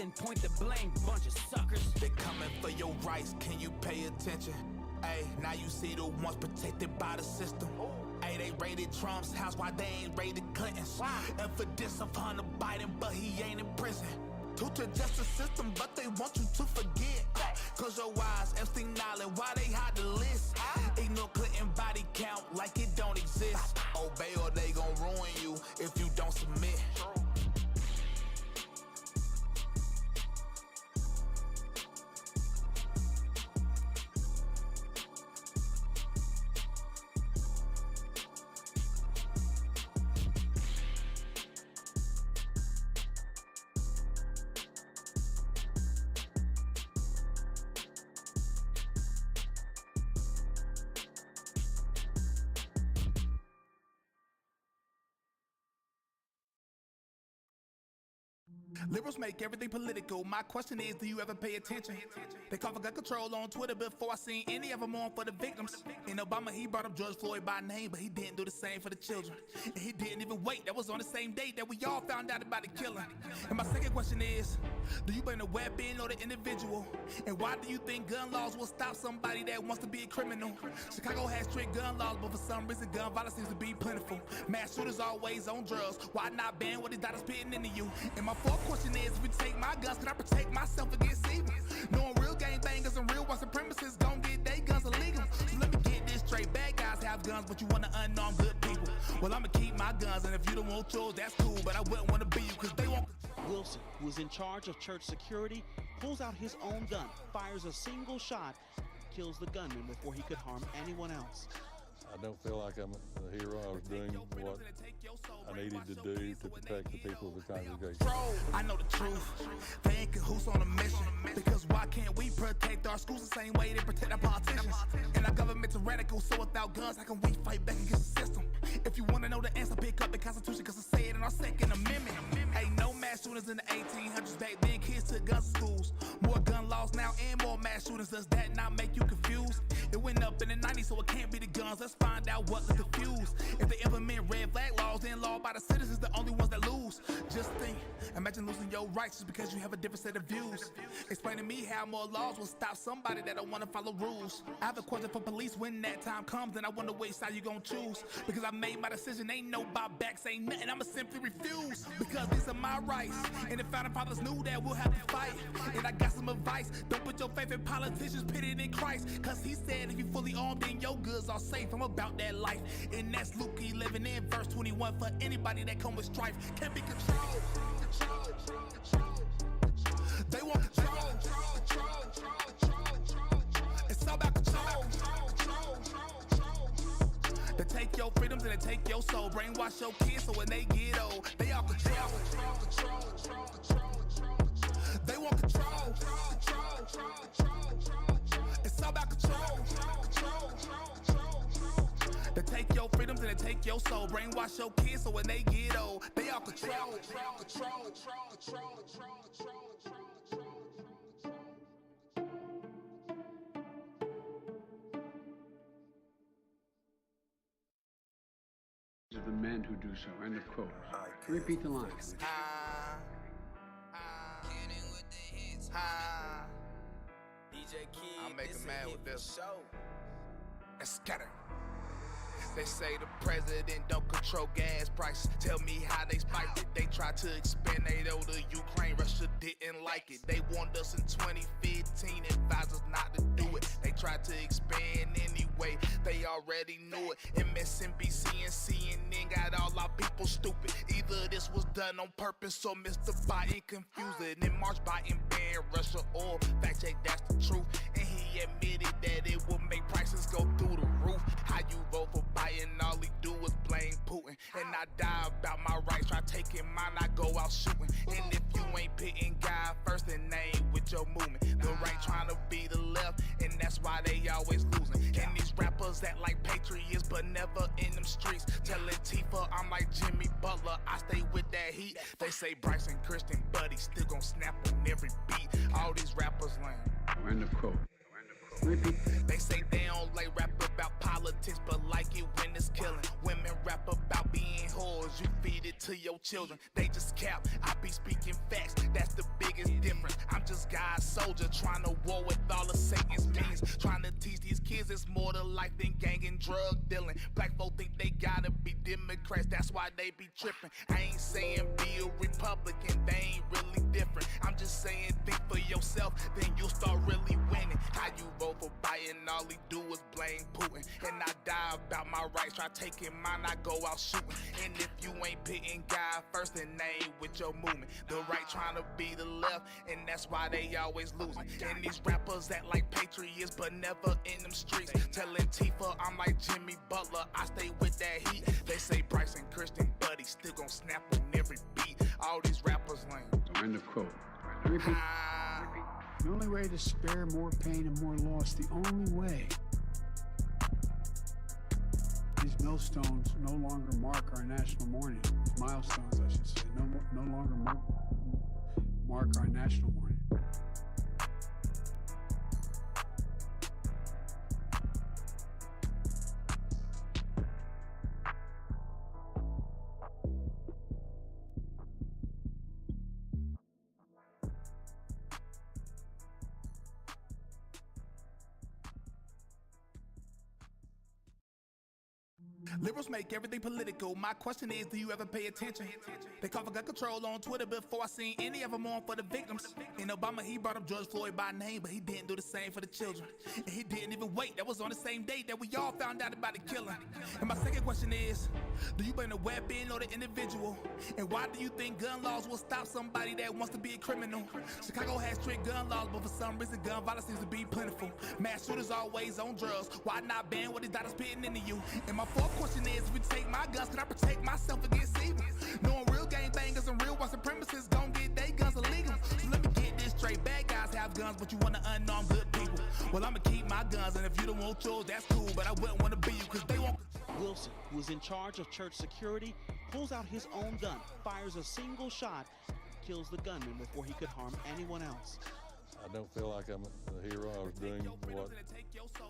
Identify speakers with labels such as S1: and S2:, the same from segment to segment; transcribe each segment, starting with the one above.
S1: then point the blame, bunch of suckers.
S2: They coming for your rights, can you pay attention? Ayy, now you see the ones protected by the system. Ayy, they raided Trump's house, why they ain't raided Clinton's? And for this of Hunter Biden, but he ain't in prison. True to justice system, but they want you to forget. Cause your eyes, Epstein Island, why they hide the list? Ignore Clinton body count like it don't exist. Obey or they gon' ruin you if you don't submit. Liberals make everything political. My question is, do you ever pay attention? They call for gun control on Twitter before I seen any of them on for the victims. In Obama, he brought up George Floyd by name, but he didn't do the same for the children. And he didn't even wait. That was on the same day that we all found out about the killing. And my second question is, do you blame the weapon or the individual? And why do you think gun laws will stop somebody that wants to be a criminal? Chicago has strict gun laws, but for some reason gun violence seems to be plentiful. Mass shooters always on drugs. Why not ban what these doctors spitting into you? And my fourth question is, if you take my guns, can I protect myself against evil? Knowing real gangbangers and real white supremacists gon' get they guns illegal. So let me get this straight, bad guys have guns, but you wanna unarmed good people. Well, I'ma keep my guns, and if you don't want yours, that's cool, but I wouldn't wanna be you, cause they won't.
S3: Wilson, who is in charge of church security, pulls out his own gun, fires a single shot, kills the gunman before he could harm anyone else.
S4: I don't feel like I'm a hero. I was doing what I needed to do to protect the people of the congregation.
S2: I know the truth. They ain't cahoots on a mission. Because why can't we protect our schools the same way they protect our politicians? And our government's tyrannical, so without guns, how can we fight back against the system? If you want to know the answer, pick up the Constitution, because it say it in our Second Amendment. Ain't no mass shootings in the 1800s. Back then, kids took guns to schools. More gun laws now and more mass shootings. Does that not make you confused? It went up in the 90s, so it can't be the guns. Let's find out what the confused. If they implement red flag laws, then law by the citizens, the only ones that lose. Just think, imagine losing your rights just because you have a different set of views. Explain to me how more laws will stop somebody that don't want to follow rules. I have a question for police when that time comes, then I wonder which side you gon' choose. Because I made my decision, ain't no buybacks, ain't nothing, I'ma simply refuse. Because these are my rights, and the founding fathers knew that we'll have to fight. And I got some advice, don't put your faith in politicians, put it in Christ. Cause he said if you fully armed, then your goods are safe. I'm about that life, and that's Luke 11 in verse 21. For anybody that come with strife, can't be controlled. They want control. It's all about control. They take your freedoms and they take your soul. Brainwash your kids so when they get old, they all control. They want control. It's all about control. They take your freedoms and they take your soul. Brainwash your kids so when they get old, they all control.
S5: Of the men who do so. End of quote. Repeat the lines.
S2: I'll make a man with this. And scatter. They say the president don't control gas prices. Tell me how they spiked it. They tried to expand NATO to Ukraine. Russia didn't like it. They warned us in 2015, advised us not to do it. They tried to expand anyway. They already knew it. MSNBC and CNN got all our people stupid. Either this was done on purpose or Mr. Biden confused it. In March, Biden banned Russia oil. Fact check, that's the truth. And he admitted that it will make prices go through the roof. How you vote for Biden, all he do is blame Putin. And I die about my rights, try taking mine, I go out shooting. And if you ain't putting God first, then they ain't with your movement. The right trying to be the left, and that's why they always losing. And these rappers act like patriots, but never in them streets. Telling Tifa I'm like Jimmy Butler, I stay with that heat. They say Bryson Christian, but he still gon' snap on every beat. All these rappers lame.
S5: End of quote.
S2: They say they don't like rap about politics, but like it when it's killing. Women rap about being whores, you feed it to your children. They just cap, I be speaking facts, that's the biggest demo. God's soldier, trying to war with all of Satan's means. Trying to teach these kids it's more to life than gang and drug dealing. Black folk think they gotta be Democrats, that's why they be tripping. I ain't saying be a Republican, they ain't really different. I'm just saying think for yourself, then you'll start really winning. How you vote for Biden, all he do is blame Putin. And I die about my rights, try taking mine, I go out shooting. And if you ain't pitting God first, then they ain't with your movement. The right trying to be the left, and that's why they always losing. And these rappers act like patriots, but never in them streets. Telling Tifa I'm like Jimmy Butler, I stay with that heat. They say Bryce and Christian, but he still gon' snap on every beat. All these rappers lame.
S5: So end of quote. Repeat. The only way to spare more pain and more loss, the only way. These millstones no longer mark our national mourning. Milestones, I should say, no longer mark our national mourning.
S2: Liberals make everything political. My question is, do you ever pay attention? They call for gun control on Twitter before I seen any of them on for the victims. And Obama, he brought up George Floyd by name, but he didn't do the same for the children. And he didn't even wait. That was on the same day that we all found out about the killing. And my second question is, do you blame the weapon or the individual? And why do you think gun laws will stop somebody that wants to be a criminal? Chicago has strict gun laws, but for some reason gun violence seems to be plentiful. Mass shooters always on drugs. Why not ban what these doctors spitting into you? And my fourth question is, if we take my guns, can I protect myself against evil? Knowing real gangbangers and real white supremacists gon' get they guns illegal. So let me get this straight, bad guys have guns, but you wanna unarmed good people. Well, I'ma keep my guns, and if you don't want yours, that's cool, but I wouldn't wanna be you, cause they won't.
S3: Wilson, who is in charge of church security, pulls out his own gun, fires a single shot, kills the gunman before he could harm anyone else.
S4: I don't feel like I'm a hero. I was doing what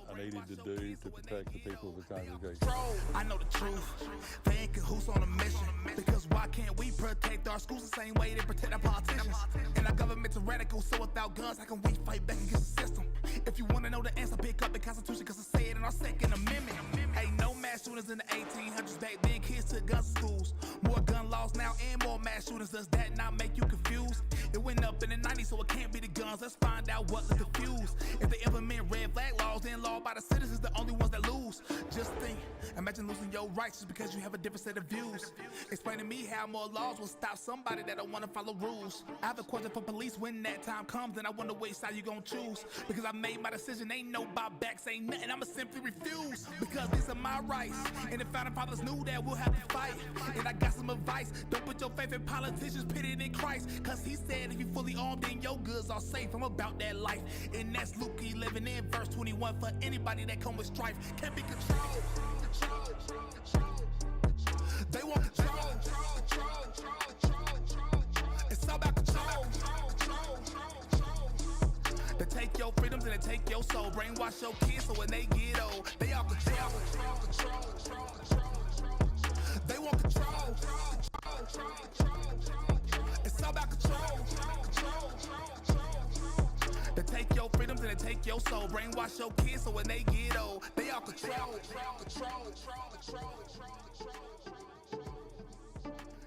S4: I needed to do to protect the people of the congregation.
S2: I know the truth. They ain't cahoots on a mission. Because why can't we protect our schools the same way they protect our politicians? And our government's tyrannical, so without guns, how can we fight back against the system? If you want to know the answer, pick up the Constitution, because I say it in our Second Amendment. Ain't no mass shooters in the 1800s. Back then, kids took guns to schools. More gun laws now and more mass shooters. Does that not make you confused? It went up in the 90s, so it can't be the guns. Let's find out what the confused. If they implement red flag laws, then law by the citizens, the only ones that lose. Just think, imagine losing your rights just because you have a different set of views. Explain to me how more laws will stop somebody that don't want to follow rules. I have a question for police when that time comes, and I wonder which side you gonna choose. Because I made my decision, ain't no buybacks, ain't nothing, I'ma simply refuse. Because these are my rights, and the founding fathers knew that we'll have to fight. And I got some advice, don't put your faith in politicians, put it in Christ. Cause he said if you fully armed, then your goods are safe. I'm about that life, and that's Luke 11 in verse 21. For anybody that come with strife, can't be controlled. They want control. It's all about control. They take your freedoms and they take your soul. Brainwash your kids so when they get old, they all control. They want control. It's all about control. They take your freedoms and they take your soul. Brainwash your kids so when they get old, they all control.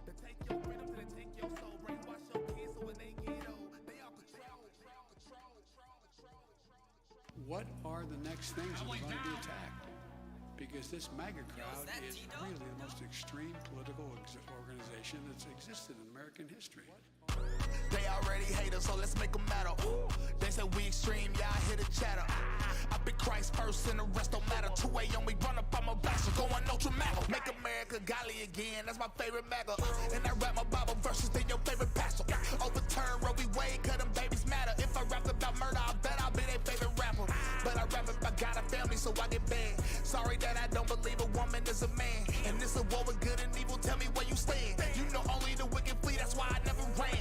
S2: They take your freedoms and they take your soul. Brainwash your kids so when they get old, they all control.
S5: What are the next things that are going to be attacked? Because this MAGA crowd is really the most extreme political organization that's existed in American history.
S2: They already hate us, so let's make them matter. They say we extreme, y'all hear the chatter. I be Christ first and the rest don't matter. 2 a.m. we run up on my back, so going no dramatic. Make America godly again, that's my favorite MAGA. And I rap my Bible verses, then your favorite pastor. Overturn Roe v. Wade, cause them babies matter. If I rapped about murder, I bet I'll be their favorite rapper. But I rap about God and family, so I get banned. Sorry that I don't believe a woman is a man. And this a war with good and evil, tell me where you stand. You know only the wicked flee, that's why I never ran.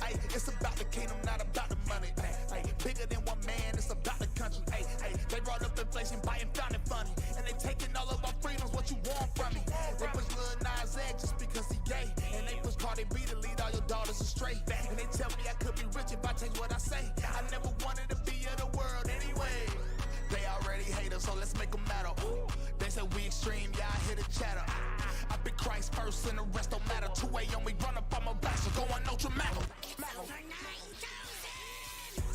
S2: Ay, it's about the kingdom, not about the money. Ay, bigger than one man, it's about the country. Ay, they brought up inflation, buying found it funny. And they taking all of our freedoms, what you want from me? They push Lil Nas X just because he gay. And they push Cardi B to lead all your daughters astray. And they tell me I could be rich if I change what I say? I never wanted to be of the world anyway. They already hate us, so let's make them matter. Ooh, they say we extreme, yeah, I hear the chatter. I pick Christ first and the rest don't matter. 2 a.m. we run up on my back, so go on, no dramatic.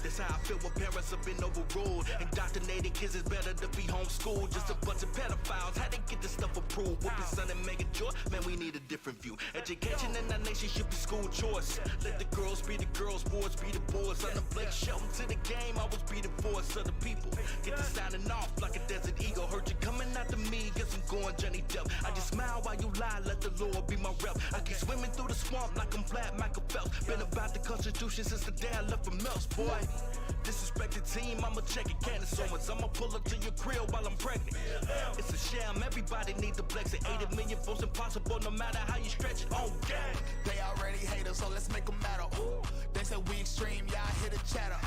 S6: That's how I feel when parents have been overruled. Indoctrinated kids is better to be homeschooled. Just a bunch of pedophiles, how they get this stuff approved? Whooping son and make a joy, man, we need a different view. Education in our nation should be school choice. Let the girls be the girls, boys be the boys. On the Blake Shelton to the game, I was be the voice of the people. Get to signing off like a desert eagle. Heard you coming after me, guess I'm going Johnny Depp. I just smile while you lie, let the Lord be my rep. I keep swimming through the swamp like I'm Black Michael Phelps. Been about the Constitution since the day I left from Mel's, boy. Disrespect the team, I'ma check it, Candace Owens. I'ma pull up to your crib while I'm pregnant. It's a sham, everybody need the flex. At 80 million votes impossible, no matter how you stretch it. Oh, gang.
S2: They already hate us, so let's make them matter. Ooh, they say we extreme, yeah, I hear the chatter.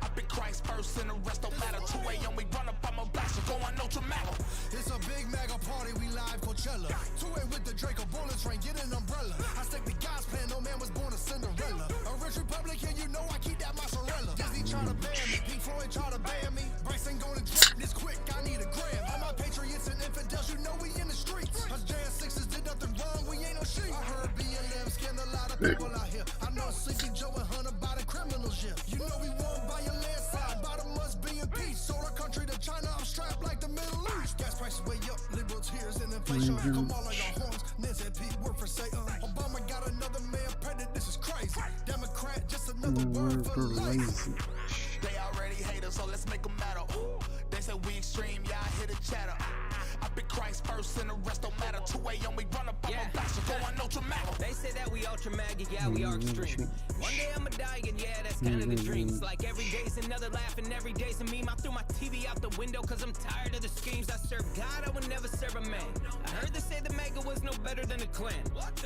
S2: I pick Christ first and the rest don't matter. 2 a.m. we run up on my back, so go on, no dramatic.
S7: It's a big mega party, we live Coachella. 2-8 with the Draco bullets rain, get an umbrella. I stick the God's plan, no man was born a Cinderella. A rich Republican, you know I keep that mozzarella. Disney tryna ban me, Pink Floyd try to ban me. Bryson gonna drop this quick, I need a gram. All my patriots and infidels, you know we in the streets. Us J6s did nothing wrong, we ain't no sheep. I heard BLM skinned a lot of people out here. I know Sleepy Joe and Hunter by the criminals, yeah. You know we won't buy your landslide, bottom must be in peace. Sold our country to China, I'm strapped like the Middle East. Gas prices way up, liberal tears and inflation. Come on like our horns, Nancy P, work for Satan. Obama got another man pregnant, this is crazy. Democrat, just another word for lazy.
S2: They already hate us, so let's make them matter. Ooh, they say we extreme, yeah, I hear the chatter. I pick Christ first and the rest don't matter. 2 a.m. we run up on my back, so go on, no dramatic.
S1: They say that we ultra magic, yeah, we are extreme. One day I'ma die, and yeah, that's kind of the dream. It's like every day's another laugh, and every day's a meme. I threw my TV out the window, cause I'm tired of the schemes. I serve God, I would never serve a man. I heard they say the mega was no better than the Klan.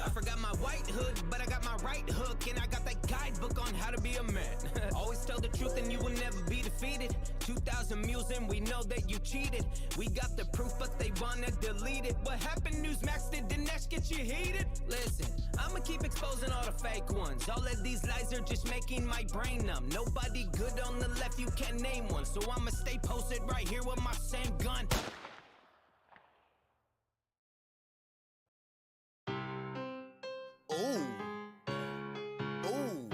S1: I forgot my white hood, but I got my right hook, and I got that guidebook on how to be a man. Always tell the truth, and you will never be defeated. 2,000 mules, and we know that you cheated. We got the proof, but they wanna delete it. What happened, Newsmax? Did Dinesh get you heated? Listen, I'ma keep exposing all the fake ones. All of these lies are just making my brain numb. Nobody good on the left, you can't name one. So I'ma stay posted right here with my same gun.
S2: Ooh. Ooh.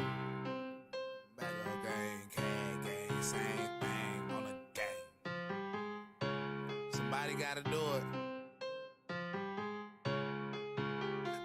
S2: Mega gang, can gang, same thing on the gang. Somebody gotta do it.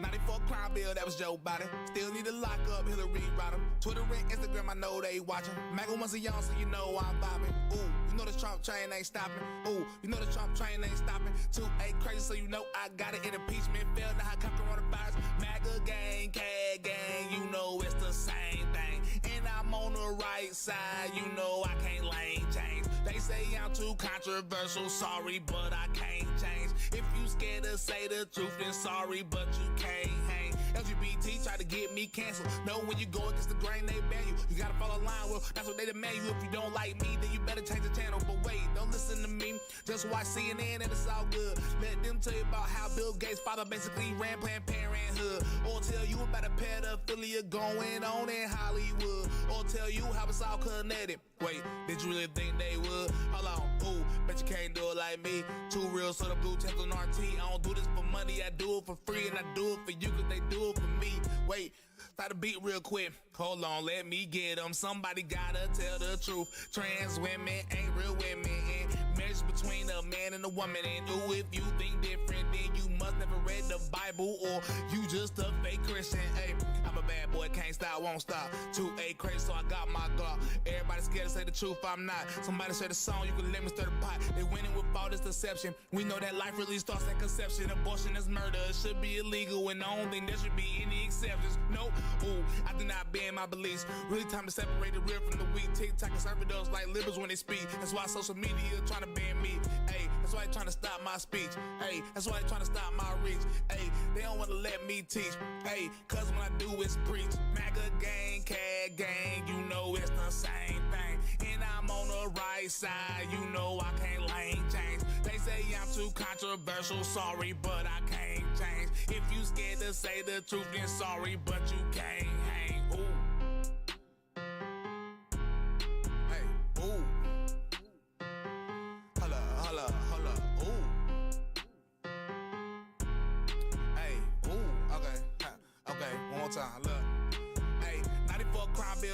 S2: 94 crime bill, that was Joe Biden. Still need to lock up Hillary Rodham. Twitter and Instagram, I know they watching. MAGA once a young, so you know I'm vibing. Ooh, you know the Trump train ain't stopping. Ooh, you know the Trump train ain't stopping. 2-8 crazy, so you know I got it. In impeachment failed, now I come coronavirus. MAGA gang, CAD gang, you know it's the same thing. And I'm on the right side, you know I can't lane change. They say I'm too controversial, sorry, but I can't change. If you scared to say the truth, then sorry, but you can't hang. LGBT try to get me canceled. Know when you go against the grain, they ban you. You gotta follow line, well, that's what they demand you. If you don't like me, then you better change the channel. But wait, don't listen to me, just watch CNN and it's all good. Let them tell you about how Bill Gates' father basically ran Planned Parenthood. Or tell you about a pedophilia going on in Hollywood. Or tell you how it's all connected. Wait, did you really think they would? Hold on, ooh, bet you can't do it like me. Too real, so the blue taps on RT. I don't do this for money, I do it for free. And I do it for you cause they do it for me. Wait, start the beat real quick. Hold on, let me get them. Somebody gotta tell the truth. Trans women ain't real women. And marriage between a man and a woman. And ooh, if you think different, then you must never read the Bible. Or you just a fake Christian. Hey, I'm a bad boy, can't stop, won't stop. 2-8 crazy, so I got my Glock. Everybody scared to say the truth, I'm not. Somebody say the song, you can let me stir the pot. They winning with all this deception. We know that life really starts at conception. Abortion is murder, it should be illegal. And I don't think there should be any exceptions. Nope, ooh, I do not bend my beliefs. Really time to separate the real from the weak. TikTok conservatives like liberals when they speak. That's why social media trying to ban me. Hey, that's why they trying to stop my speech. Hey, that's why they trying to stop my reach. Hey, they don't want to let me teach. Hey, cause when I do it's preach. MAGA gang, CAD gang, you know it's the same thing. And I'm on the right side, you know I can't lane change. They say I'm too controversial, sorry, but I can't change. If you scared to say the truth, then sorry, but you can't hang. Ooh.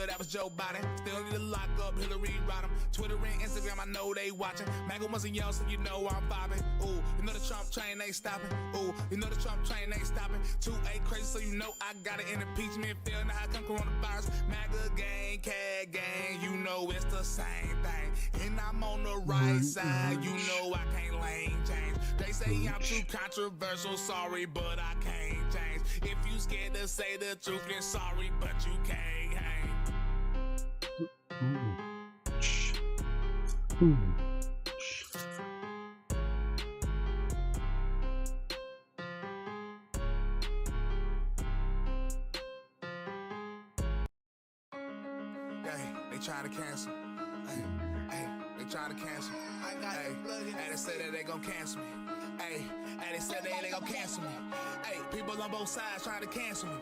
S2: swear that was Joe Biden. Still need to lock up Hillary Rodham. Twitter and Instagram, I know they watching. MAGA wasn't yelling, so you know I'm vibing. Ooh, you know the Trump train ain't stopping. Ooh, you know the Trump train ain't stopping. 2-8 crazy, so you know I got it in impeachment. Feeling how come coronavirus. MAGA gang, CAD gang, you know it's the same thing. And I'm on the right side, you know I can't lane change. They say I'm too controversial, sorry, but I can't change. If you scared to say the truth, then sorry, but you can't hang. Hey, they trying to cancel. Hey, they trying to cancel. Hey, they said that they gon' cancel me. Hey, they said they gon' cancel me. Hey, people on both sides trying to cancel me.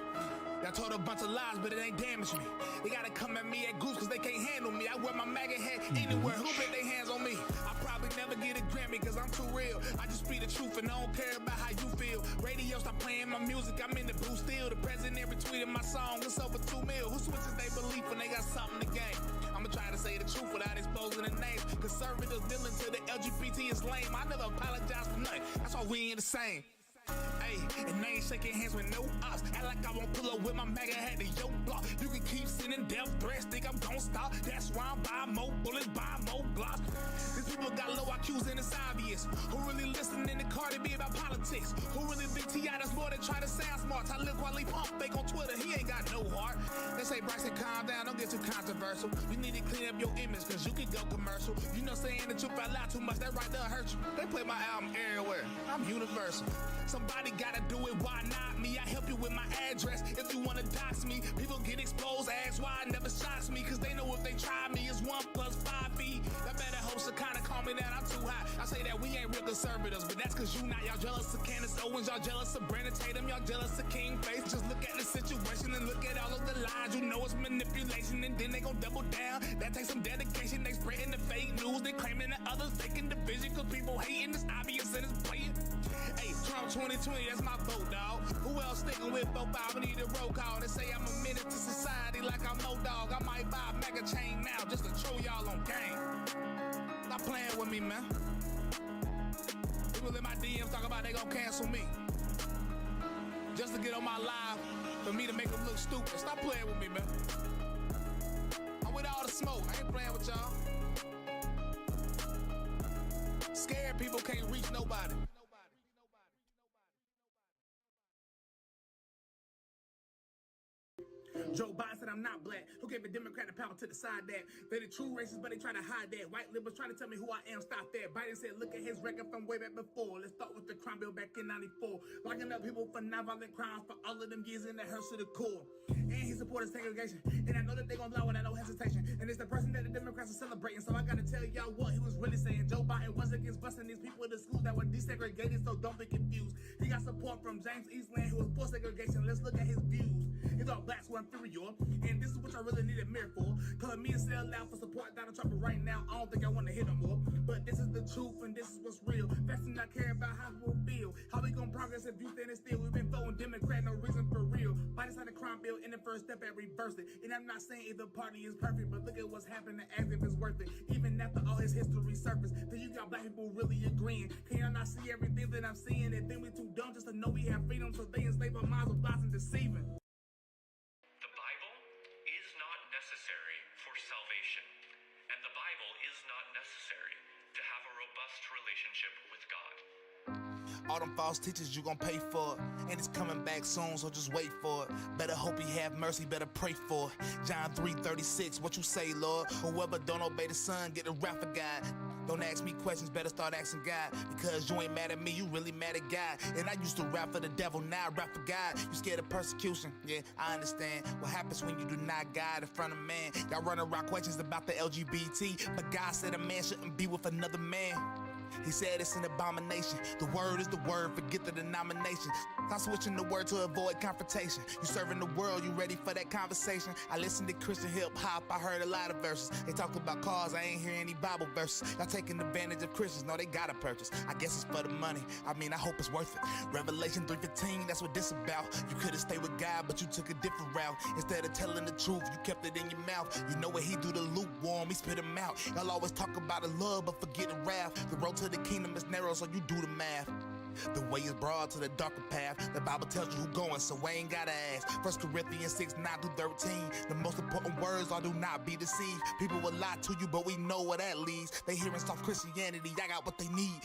S2: I told a bunch of lies, but it ain't damaged me. They gotta come at me at groups cause they can't handle me. I wear my MAGA hat anywhere. Who bet they hands on me? I probably never get a Grammy cause I'm too real. I just speak the truth and I don't care about how you feel. Radio stop playing my music, I'm in the booth still. The president retweeted my song, it's over 2 mil. Who switches their belief when they got something to gain? I'ma try to say the truth without exposing the names. Conservatives kneeling to the LGBT is lame. I never apologize for nothing, that's why we ain't the same. Hey, and they ain't shaking hands with no ops. Act like I won't pull up with my MAGA hat to your block. You can keep sending death threats, think I'm gon' stop. That's why I'm buying more bullets, buying more blocks. These people got low IQs and it's obvious. Who really listening to Cardi B about politics? Who really think T.I. does more than try to sound smart? I look while he pump fake on Twitter, he ain't got no heart. They say Bryson, calm down, don't get too controversial. You need to clean up your image, cause you can go commercial. You know saying the truth out loud too much, that right there hurt you. They play my album everywhere, I'm universal. Somebody gotta do it, why not me? I help you with my address if you wanna dox me. People get exposed, ask why it never shocks me. Cause they know if they try me, it's 1 + 5 feet. That better host to kinda calm me down, I'm too high. I say that we ain't real conservatives, but that's cause you not. Y'all jealous of Candace Owens, y'all jealous of Brandon Tatum, y'all jealous of King Face. Just look at the situation and look at all of the lies. You know it's manipulation and then they gon' double down. That takes some dedication, they spreading the fake news. They claiming that others faking division cause people hating, it's obvious and it's blatant. Hey, Trump 2020, that's my vote, dog. Who else sticking with 4-5? We need a roll call. They say I'm a menace to society like I'm no dog. I might buy a MAGA chain now just to troll y'all on game. Stop playing with me, man. People in my DMs talk about they gon' cancel me. Just to get on my live for me to make them look stupid. Stop playing with me, man. I'm with all the smoke. I ain't playing with y'all. Scared people can't reach nobody. Joe Biden said I'm not black. Who gave a Democrat the power to decide that? They're the true racists, but they try to hide that. White liberals trying to tell me who I am, stop that. Biden said, look at his record from way back before. Let's start with the crime bill back in 94. Locking up people for nonviolent crimes for all of them years in the hearse to the core. And he supported segregation. And I know that they gonna lie without no hesitation. And it's the person that the Democrats are celebrating. So I gotta tell y'all what he was really saying. Joe Biden was against busting these people in the schools that were desegregated, so don't be confused. He got support from James Eastland, who was for segregation. Let's look at his views. He thought blacks were inferior, and this is what I really need a mirror for. Calling me and sell out for support Donald Trump, but right now I don't think I want to hit him more. But this is the truth, and this is what's real. That's not care about how people feel. How we gonna progress if you standing still? We've been throwing Democrat, no reason for real. Biden signed a crime bill, and the first step at reverse it. And I'm not saying either party is perfect, but look at what's happening as if it's worth it. Even after all his history surfaced, then you got black people really agreeing. Can y'all not see everything that I'm seeing? And then we too dumb just to know we have freedom, so they enslave our minds with lies and deceiving.
S8: Necessary for salvation, and the Bible is not necessary to have a robust relationship with God.
S2: All them false teachers you gon' pay for, and it's coming back soon, so just wait for it. Better hope he have mercy, better pray for it. John 3:36, what you say, Lord? Whoever don't obey the Son, get the wrath of God. Don't ask me questions, better start asking God. Because you ain't mad at me, you really mad at God. And I used to rap for the devil, now I rap for God. You scared of persecution? Yeah, I understand. What happens when you do not God in front of man? Y'all running around questions about the LGBT, but God said a man shouldn't be with another man. He said it's an abomination. The word is the word, forget the denomination. I'm switching the word to avoid confrontation. You serving the world, you ready for that conversation? I listen to Christian hip-hop, I heard a lot of verses. They talk about cars, I ain't hear any Bible verses. Y'all taking advantage of Christians, no, they gotta purchase. I guess it's for the money, I mean, I hope it's worth it. Revelation 3:15, that's what this about. You could've stayed with God, but you took a different route. Instead of telling the truth, you kept it in your mouth. You know what he do to lukewarm, he spit him out. Y'all always talk about the love, but forget the wrath. The road to the kingdom is narrow, so you do the math. The way is broad to the darker path. The Bible tells you who going, so we ain't gotta ask. 1 Corinthians 6:9-13. The most important words are do not be deceived. People will lie to you, but we know where that leads. They hearing soft Christianity, I got what they need.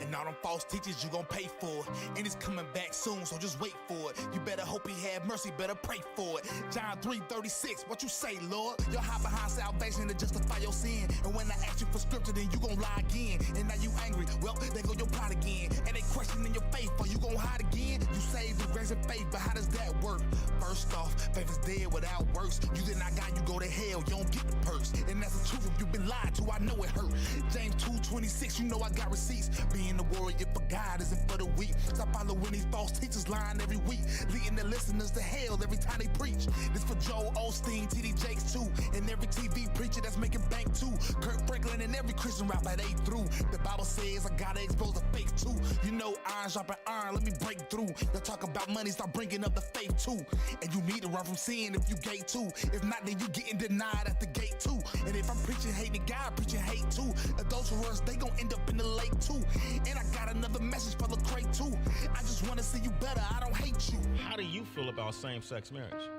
S2: And all them false teachers, you gon' pay for it. And it's coming back soon, so just wait for it. You better hope he have mercy, better pray for it. John 3:36, what you say, Lord? You'll hide behind salvation to justify your sin. And when I ask you for scripture, then you gon' lie again. And now you angry, well, there go your plot again. And they questioning your faith, are you gon' hide again? You saved through grace and faith, but how does that work? First off, faith is dead without works. You did not God, you go to hell, you don't get the perks. And that's the truth, if you've been lied to, I know it hurt. James 2:26, you know I got receipts. Being the warrior for God isn't for the weak. Stop following these false teachers lying every week, leading the listeners to hell every time they preach. This for Joel Osteen, T.D. Jakes too, and every TV preacher that's making bank too. Kirk Franklin and every Christian rapper they through. The Bible says I gotta expose the fake too. You know iron sharpen iron, let me break through. They talk about money, start bringing up the faith too. And you need to run from sin if you gay too. If not, then you getting denied at the gate too. And if I'm preaching hate to God, preaching hate too. Adulterers, they gon' end up in the lake too. And I got another message for Lecrae too. I just wanna see you better, I don't hate you.
S9: How do you feel about same-sex marriage?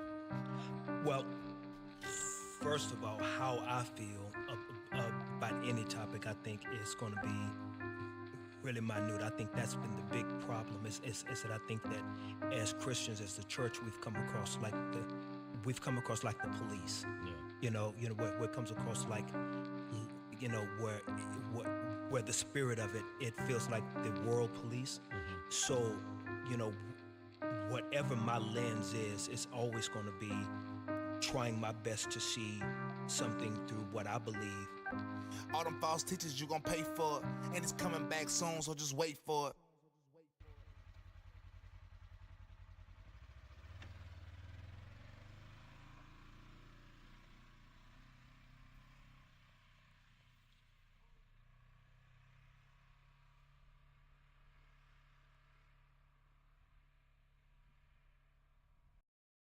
S10: Well, first of all, how I feel about any topic, I think is going to be really minute. I think that's been the big problem. Is that I think that as Christians, as the church, we've come across like the police.
S9: Yeah.
S10: You know where it comes across like, you know, where the spirit of it feels like the world police.
S9: Mm-hmm.
S10: So, you know, whatever my lens is, it's always going to be trying my best to see something through what I believe.
S2: All them false teachers, you gon' pay for it. And it's coming back soon, so just wait for it.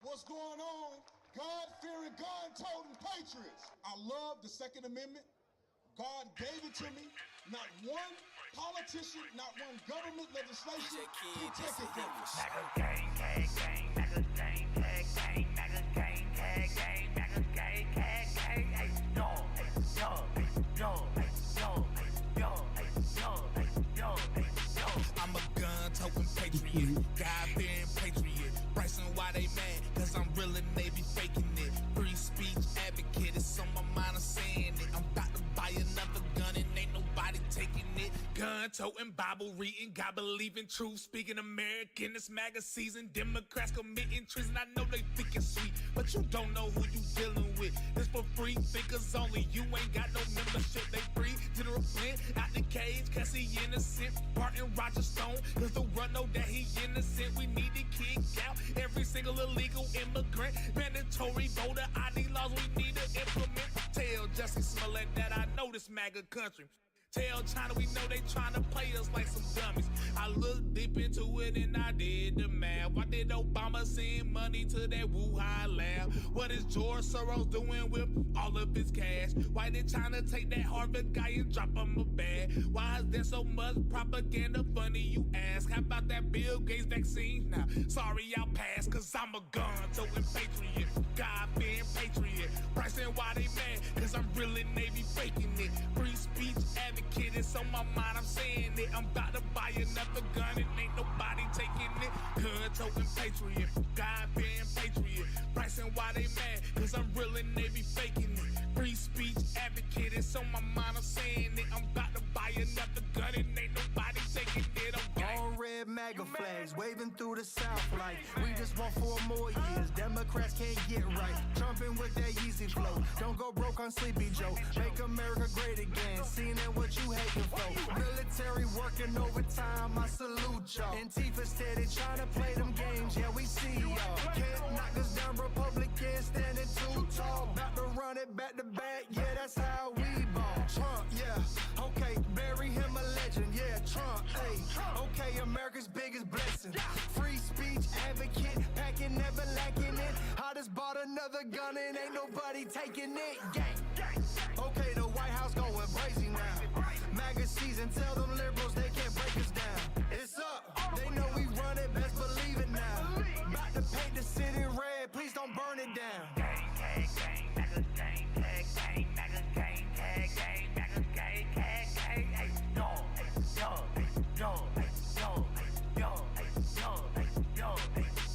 S11: What's going on? God-fearing, gun-toting patriots. I love the Second Amendment. God gave it to me. Not one politician, not one government legislation can take it from us.
S2: I'm a gun-toting patriot, God-fearing patriot. Bryson, why they mad? Cause I'm real and they be faking it. Free speech advocate, it's on my mind, I'm saying it. I'm about to buy another gun and ain't nobody taking it. Gun-toting, Bible reading, God believing, truth speaking American. This MAGA season, Democrats committing treason. I know they think it's sweet, but you don't know who you dealing with. This for free thinkers only. You ain't got no membership. They free. General Flynn out the cage, cause he innocent. Barton Roger Stone, cause the world know that he innocent. We need to kick out every single illegal immigrant. Mandatory voter ID laws we need to implement. Tell Jussie Smollett that I know this MAGA country. Tell China we know they trying to play us like some dummies. I looked deep into it and I did the math. Why did Obama send money to that Wuhan lab? What is George Soros doing with all of his cash? Why did China take that Harvard guy and drop him a bag? Why is there so much propaganda? Funny you ask. How about that Bill Gates vaccine? Now, sorry I'll pass, cause I'm a gun-toting patriot. God-fearing patriot. Bryson, why they mad? Cause I'm really Navy faking it. Free speech advocate, it's on my mind, I'm saying it. I'm about to buy another gun and ain't nobody taking it. Gun-toting patriot, God-fearing patriot. Bryson, why they mad? Cause I'm really Navy faking it. Free speech advocate, it's on my mind, I'm saying it. I'm about to buy another gun and ain't nobody taking it. Okay.
S12: All red MAGA flags waving through the South like we just
S7: for 4 more years. Democrats can't get right. Trumping with that Yeezy flow. Don't go broke on Sleepy Joe. Make America great again. Seeing that what you hating for. Military working overtime, I salute y'all. Antifa steady trying to play them games, yeah, we see y'all. Can't knock us down, Republicans standing too tall. About to run it back to back, yeah, that's how we ball. Trump, yeah, okay, bury him a legend, yeah, Trump, hey, okay, America's biggest blessing. Free speech advocate, packing, never lacking it. I just bought another gun and ain't nobody taking it, gang. Okay, the White House going crazy now. MAGA season, tell them liberals they can't break us down. It's up, they know we run it, best believe it now. About to paint the city red, please don't burn it down. Gang, gang, gang, MAGA gang, tag, gang, MAGA gang, tag, gang, MAGA gang, tag, gang, hey, yo, yo, yo, yo, yo, yo, yo,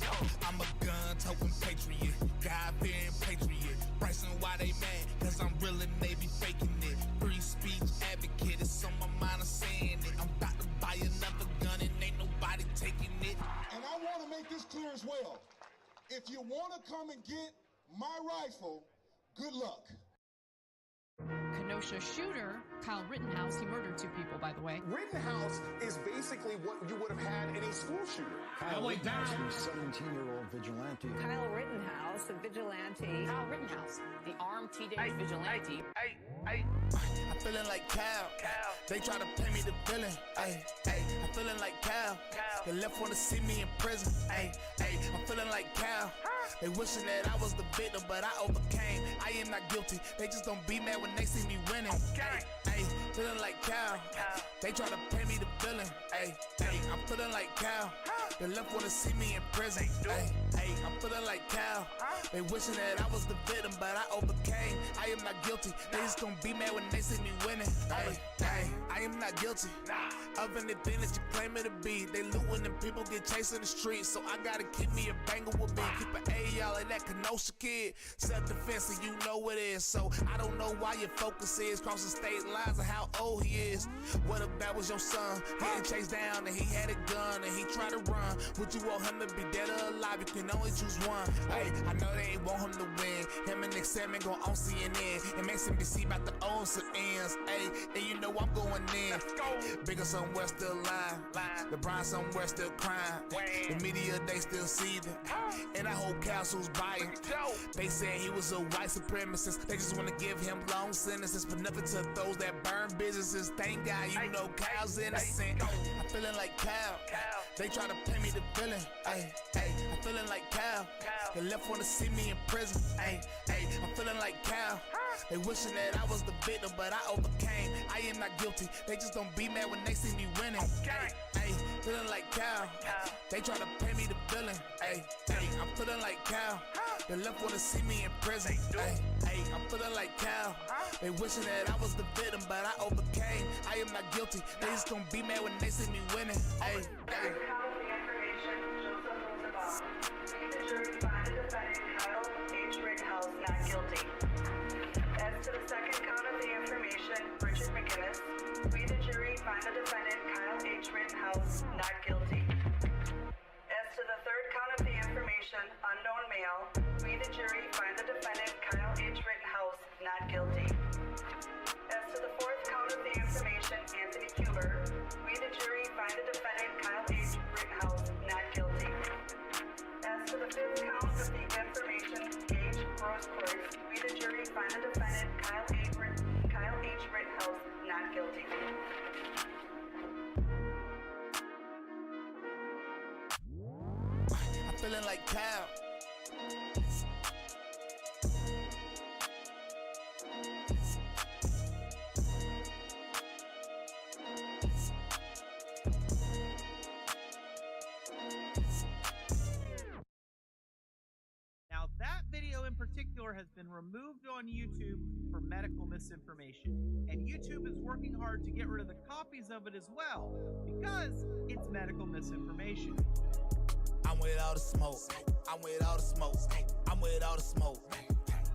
S7: yo.
S2: I'm a gun-toting patriot, God-fearing patriot. Bryson, why they mad? Cause I'm real and they be faking it. Free speech advocate, it's on my mind, I'm saying it. I'm about to buy another gun and ain't nobody taking it.
S11: And I want to make this clear as well. If you want to come and get my rifle, good luck.
S12: Kenosha shooter, Kyle Rittenhouse, he murdered 2 people, by the way.
S13: Rittenhouse is basically what you would have had in a school shooter.
S14: Kyle Rittenhouse, the 17-year-old vigilante.
S15: Kyle Rittenhouse, the vigilante.
S12: Kyle Rittenhouse, the armed teenage vigilante.
S2: I'm feeling like Cal. They try to pay me the villain. I'm feeling like Cal. They left want to see me in prison. I'm feeling like Cal. They wishing that I was the victim, but I overcame. I am not guilty. They just don't be mad when they see me winning. Feeling like Cal. They try to pay me the villain. I'm feeling like Cal. They left want to see me in prison. I'm feeling like Cal. They wishing that I was the victim, but I overcame. I am not guilty. They just don't be mad when they see me winning. I am not guilty of anything that you claim it to be. They looting and people get chased in the streets, so I gotta keep me a banger with me. Keep an A, y'all, like that Kenosha kid. Self-defense, and you know it is. So I don't know why your focus is crossing state lines and how old he is. What if that was your son getting chased down and he had a gun and he tried to run? Would you want him to be dead or alive? You can only choose one. I know they ain't want him to win. Him and Nick Salmon go on CNN. It makes NBC about to own some ends. And you know I'm going in. Bigger somewhere still lying. LeBron somewhere still crying. The media they still seething. And that whole castle's buying. They said he was a white supremacist. They just want to give him long sentences, but nothing to those that burn businesses. Thank God you know Cal's innocent. I'm feeling like Cal. They try to pay me the villain. I'm feeling like Cal. They left want to see me in prison. I'm feeling like Cal. They wishing that I was the victim, but I overcame. I am not guilty. They just don't be mad when they see me winning. Feeling like Cal. They try to pay me the villain. I'm feeling like Cal. They left want to see me in prison. I'm feeling like Cal. They wishing that I was the victim, but I overcame. I am not guilty. They just don't be mad when they see me winning.
S15: The jury find the defendant Kyle H. Rittenhouse not guilty. As to the second count of the information, Richard McGinnis, we the jury find the defendant Kyle H. Rittenhouse not guilty. As to the third count of the information, unknown male, we the jury find the defendant Kyle H. Rittenhouse not guilty. As to the fourth count of the information, Anthony Huber, we the jury find the defendant Kyle H. Rittenhouse not guilty. As to the fifth count of the information, Gage Rosecroix, we the jury find the defendant Kyle H. Rittenhouse not guilty.
S2: I'm feeling like Cal.
S16: Now that video in particular has been removed on YouTube for medical misinformation, and YouTube is working hard to get rid of the copies of it as well, because it's medical misinformation.
S2: I'm with all the smoke. I'm with all the smoke. I'm with all the smoke.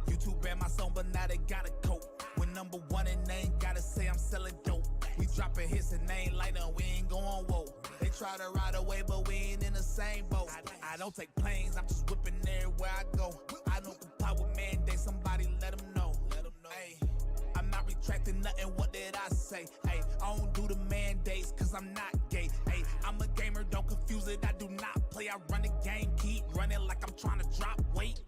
S2: YouTube banned my song, but now they gotta cope. When #1 and they ain't gotta say I'm selling dope. We dropping hits and they ain't like them, we ain't going woke. They try to ride away, but we ain't in the same boat. I don't take planes, I'm just whipping everywhere I go. I don't comply with mandates, somebody let them know. Ay, I'm not retracting nothing, what did I say? Ay, I don't do the mandates, cause I'm not gay. Ay, I'm a gamer, don't confuse it, I do not play. I run the game, keep running like I'm trying to drop weight.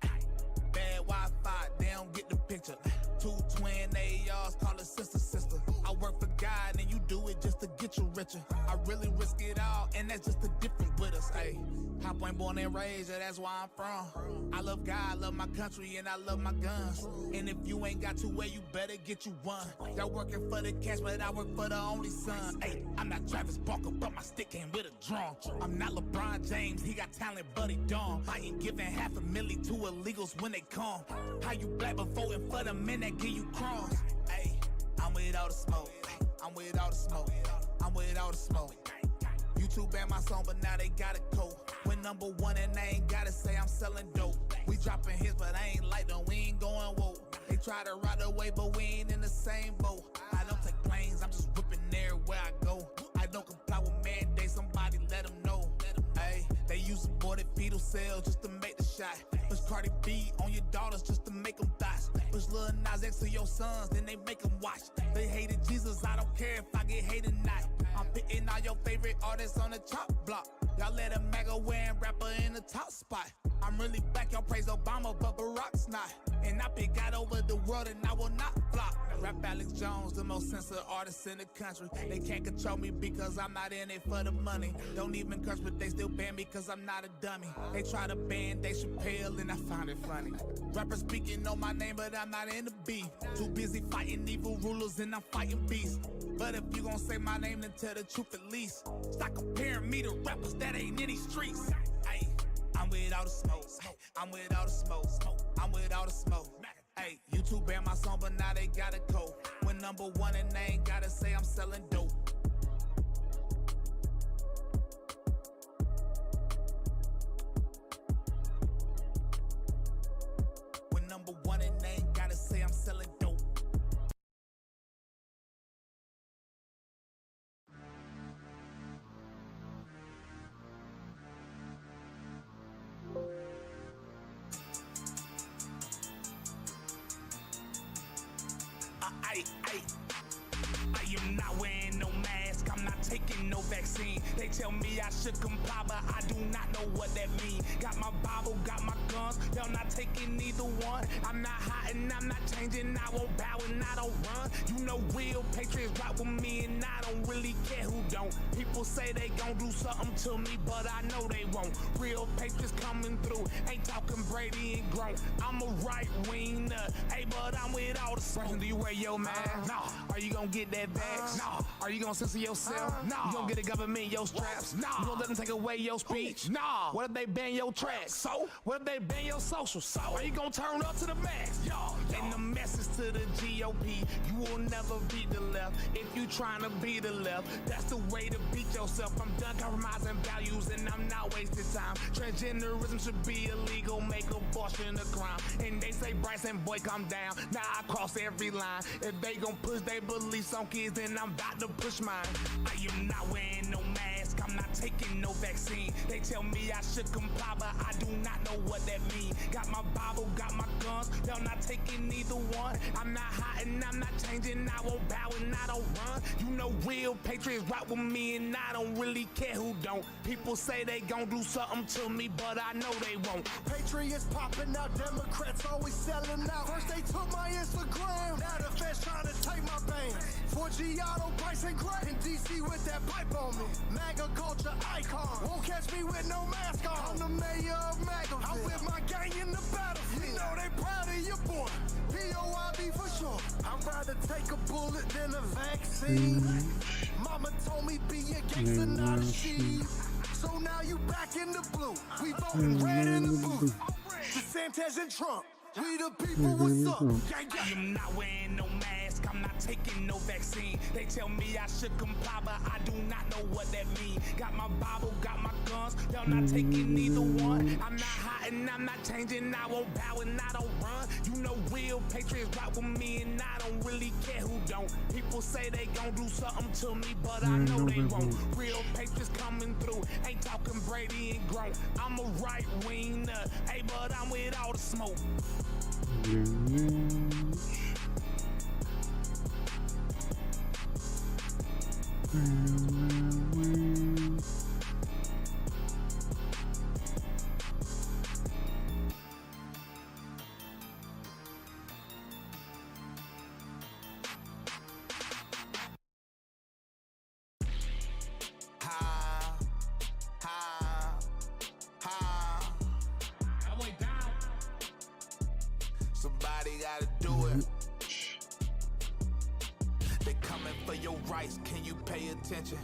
S2: Bad Wi-Fi, they don't get the picture. 2 twin ARs, call it sister. I work for God and you do it just to get you richer. I really risk it all and that's just the difference with us. Ay, Hop ain't born and raised, yeah, that's where I'm from. I love God, I love my country, and I love my guns. And if you ain't got 2 way, you better get you one. Y'all working for the cash, but I work for the only son. Ay, I'm not Travis Barker, but my stick came with a drum. I'm not LeBron James, he got talent, but he dumb. I ain't giving $500,000 to illegals when they come. How you black but voting for the men that give you crumbs? Ay, I'm with all the smoke. I'm with all the smoke. I'm with all the smoke. YouTube banned my song, but now they got it cold. Went #1 and they ain't gotta say I'm selling dope. We dropping hits, but I ain't like them. We ain't going woke. They try to ride away, but we ain't in the same boat. I don't take planes, I'm just whipping everywhere I go. I don't comply with mandates, somebody let them know. Hey, they use aborted fetal cells just to make the shot. Push Cardi B on your daughters just to make them thoughts. Push Lil Nas X to your sons, then they make them watch. They hated Jesus, I don't care if I get hated or not. I'm pitting all your favorite artists on the chop block. Y'all let a MAGA wearing rapper in the top spot. I'm really back, y'all praise Obama, but Barack's not. And I pick out over the world and I will not flop. Rap Alex Jones, the most censored artist in the country. They can't control me because I'm not in it for the money. Don't even curse, but they still ban me because I'm not a dummy. They try to ban Dave Chappelle and I found it funny. Rappers speaking on my name, but I'm not in the beef. Too busy fighting evil rulers and I'm fighting beasts. But if you gon' say my name, then tell the truth at least. Stop comparing me to rappers that ain't in these streets. Ay, I'm with all the smoke. I'm with all the smoke. I'm with all the smoke. Hey, YouTube banned my song, but now they got it cold. Went #1 and they ain't gotta say I'm selling dope. Went #1 and they ain't gotta say I'm selling dope. I am not wearing no mask, I'm not taking no vaccine. They tell me I should comply, but I do not know what that means. Got my Bible, got my guns, y'all not taking neither one. I'm not hiding, I'm not changing, I won't bow and I don't run. You know real patriots rock with me and I don't really care who don't. People say they gon' do something to me, but I know they won't. Real patriots coming through, ain't talking Brady and Gronk. I'm a right wing nut, hey, but I'm with all the smoke. Do you wear your mask? Nah. Are you gon' get that vax? Nah. Are you gon' censor yourself? Nah. You gon' get the government your straps? Nah. You gon' let them take away your speech? Nah. What if they ban your tracks? So? What if they ban your social? So? Are you gon' turn up to the max? Yo. And the message to the GOP, you will never beat the left. If you trying to be the left, that's the way to beat yourself. I'm done compromising values and I'm not wasting time. Transgenderism should be illegal, make abortion a crime. And they say Bryson, boy, calm down. Now I cross every line. If they gon' push their beliefs on kids, then I'm about to push mine. I am not wearing no mask, I'm not taking no vaccine. They tell me I should comply, but I do not know what that means. Got my Bible, got my guns, y'all not taking neither one. I'm not hiding, I'm not changing, I won't bow and I don't run. You know real patriots rock with me and I don't really care who don't. People say they gon' do something to me, but I know they won't.
S7: Patriots popping out, Democrats always selling out. First they took my Instagram, now the feds trying to take my band. For Giotto, Bryce and Gray in DC with that pipe on me. MAGA culture icon, won't catch me with no mask on. I'm the mayor of MAGA, I'm with my gang in the battlefield. You know they proud of your boy, POIB for sure. I'd rather take a bullet than a vaccine. Mama told me be a gangster, not a sheep. So now you back in the blue, we voting red in the booth. DeSantis and Trump, we the people, what's up?
S2: I am not wearing no mask, I'm not taking no vaccine. They tell me I should comply, but I do not know what that means. Got my Bible, got my guns, y'all not taking neither one. I'm not hiding, I'm not changing, I won't bow and I don't run. You know real patriots rock with me and I don't really care who don't. People say they gon' do something to me, but I know they won't. Real patriots coming through, ain't talking Brady and Gronk. I'm a right wing nut, hey, but I'm with all the smoke. Somebody gotta do it. They coming for your rights, can you pay attention?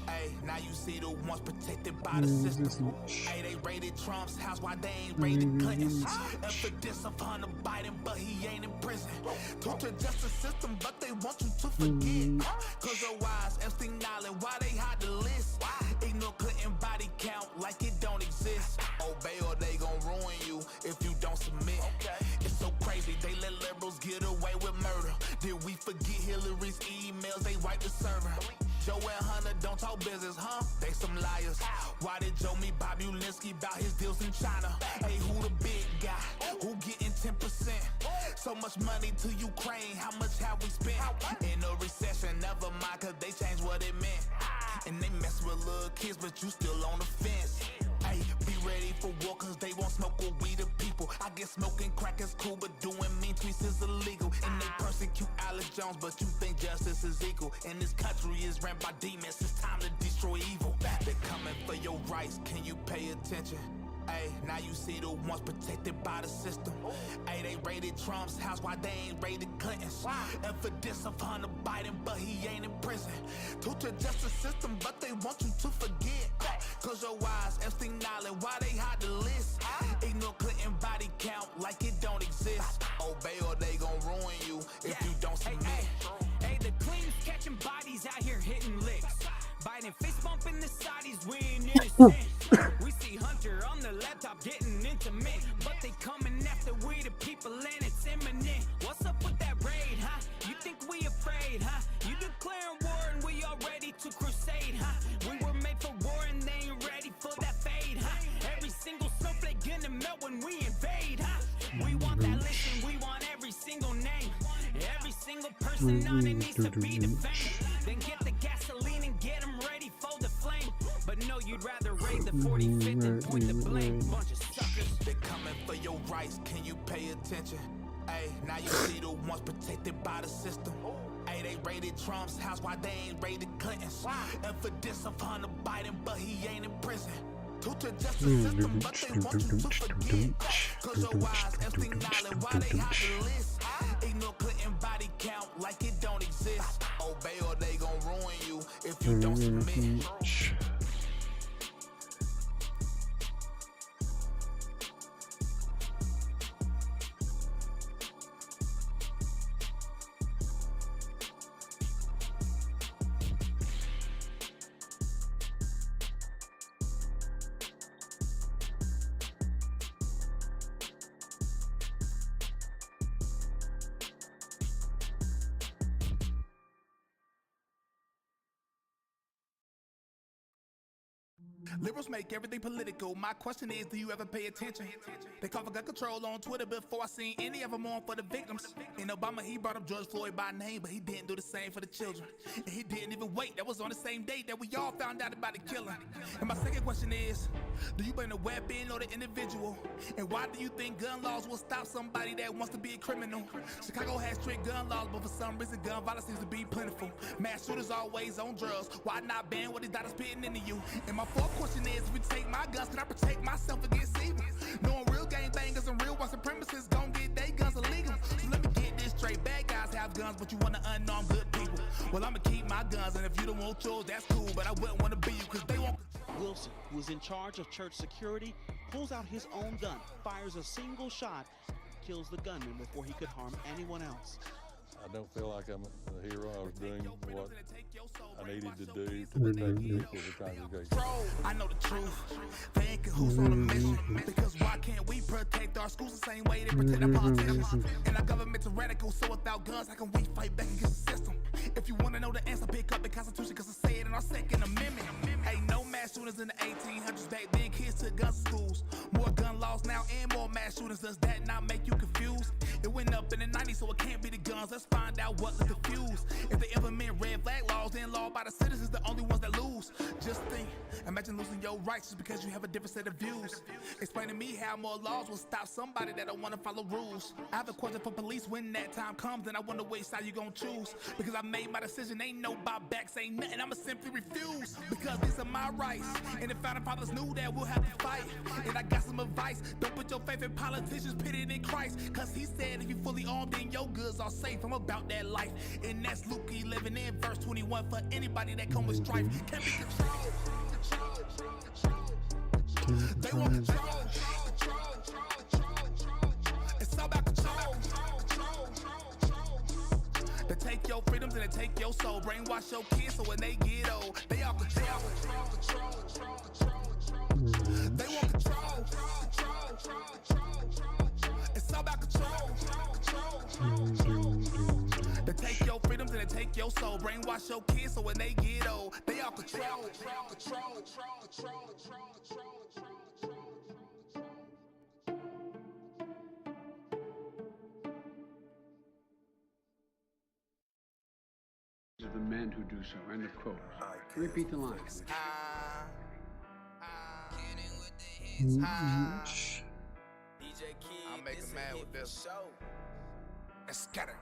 S2: Hey, now you see the ones protected by the system. Hey, they raided Trump's house, why they ain't raided Clinton's? And for this of Hunter Biden, but he ain't in prison. Talk to justice system, but they want you to forget. Cause your wise Epstein Island, why they hide the list? Ignore Clinton body count like it don't exist. Obey or they gon' ruin you if you don't submit. It's so crazy, they let liberals get away with murder. Did we forget Hillary's emails? They wiped the server. Joe and Hunter don't talk business, huh? They some liars. Why did Joe meet Bobby Ulinsky about his deals in China? Hey, who the big guy? Who getting 10%? So much money to Ukraine, how much have we spent? In a recession, never mind, cause they changed what it meant. And they mess with little kids, but you still on the fence. Hey, be ready for war, cause they won't smoke with we the people. I guess smoking crack is cool, but doing mean tweets is illegal. And they persecute Alex Jones, but you think justice is equal. And this country is ran by demons, it's time to destroy evil. They're coming for your rights, can you pay attention? Hey, now you see the ones protected by the system. Hey, they raided Trump's house, why they ain't raided Clinton's? And for this of Hunter Biden, but he ain't in prison. Talk to justice system, but they want you to forget. Cause your wise Epstein Island, why they hide the list? Ignore Clinton body count like it don't exist. Obey or they gon' ruin you if you don't submit.
S1: Hey, the cleaners catching bodies out here hitting licks. Biden fist bumping the Saudis, we ain't innocent. We see Hunter on the laptop getting intimate, but they coming after we the people and it's imminent. What's up with that raid, huh? You think we afraid, huh? You declaring war and we all ready to crusade, huh? We were made for war and they ain't ready for that fade, huh? Every single snowflake gonna melt when we invade, huh? We want that list and we want every single name. Every single person on it needs to be defamed. Then get the gasoline and get them ready for the flame. But no, you'd rather raid the 45th and point the blame. Bunch of suckers.
S2: They're coming for your rights, can you pay attention? Hey, now you see the ones protected by the system. Hey, they raided Trump's house, why they ain't raided Clinton's? And for this of Hunter Biden, but he ain't in prison. Talk to justice system, but they want you to forget. Cause your wise Epstein Island, why they hide the list? Ignore Clinton body count like it don't exist. Obey or they gon' ruin you if you don't submit. Liberals make everything political. My question is, do you ever pay attention? They call for gun control on Twitter before I seen any of them on for the victims. And Obama, he brought up George Floyd by name, but he didn't do the same for the children. And he didn't even wait. That was on the same day that we all found out about the killing. And my second question is, do you blame the weapon or the individual? And why do you think gun laws will stop somebody that wants to be a criminal? Chicago has strict gun laws, but for some reason gun violence seems to be plentiful. Mass shooters always on drugs. Why not ban what these doctors spitting into you? And my fourth question is, if we take my guns, can I protect myself against evil? Knowing real gangbangers and real white supremacists gon' get they guns illegal. So let me get this straight. Bad guys have guns, but you wanna unarmed good people. Well, I'ma keep my guns, and if you don't want yours, that's cool, but I wouldn't wanna be you, cause they won't.
S3: Wilson, who is in charge of church security, pulls out his own gun, fires a single shot, kills the gunman before he could harm anyone else.
S4: I don't feel like I'm a hero. I was doing what I needed to do to protect the people of the congregation.
S2: I know the truth. They ain't who's on a mission. Because why can't we protect our schools the same way they protect our politicians? And our government tyrannical, so without guns, how can we fight back against the system? If you want to know the answer, pick up the Constitution, because I say it in our Second Amendment. Ain't no mass shooters in the 1800s. Back then, kids took guns to schools. More gun laws now and more mass shootings. Does that not make you confused? It went up in the 90s, so it can't be the guns. Let's find out what lit the fuse. If they implement red flag laws, then law by the citizens, the only ones that lose. Just think, imagine losing your rights just because you have a different set of views. Explain to me how more laws will stop somebody that don't want to follow rules. I have a question for police when that time comes, and I wonder which side you gonna choose. Because I made my decision, ain't no buybacks, ain't nothing, I'ma simply refuse. Because these are my rights, and the founding fathers knew that we'll have to fight. And I got some advice, don't put your faith in politicians, put it in Christ. Cause he said if you fully armed, then your goods are safe. I'm about that life, and that's Luke 11 in verse 21 for anybody that come with strife. Can't be controlled. They want control. It's all about control. They take your freedoms and they take your soul. Brainwash your kids so when they get old, they all control. They want control. It's all about control. They take your freedoms and they take your soul. Brainwash your kids so when they get old, they all control.
S5: Of the men who do so. End of quote. Repeat the lines.
S2: I'll make a man with this. And scatter.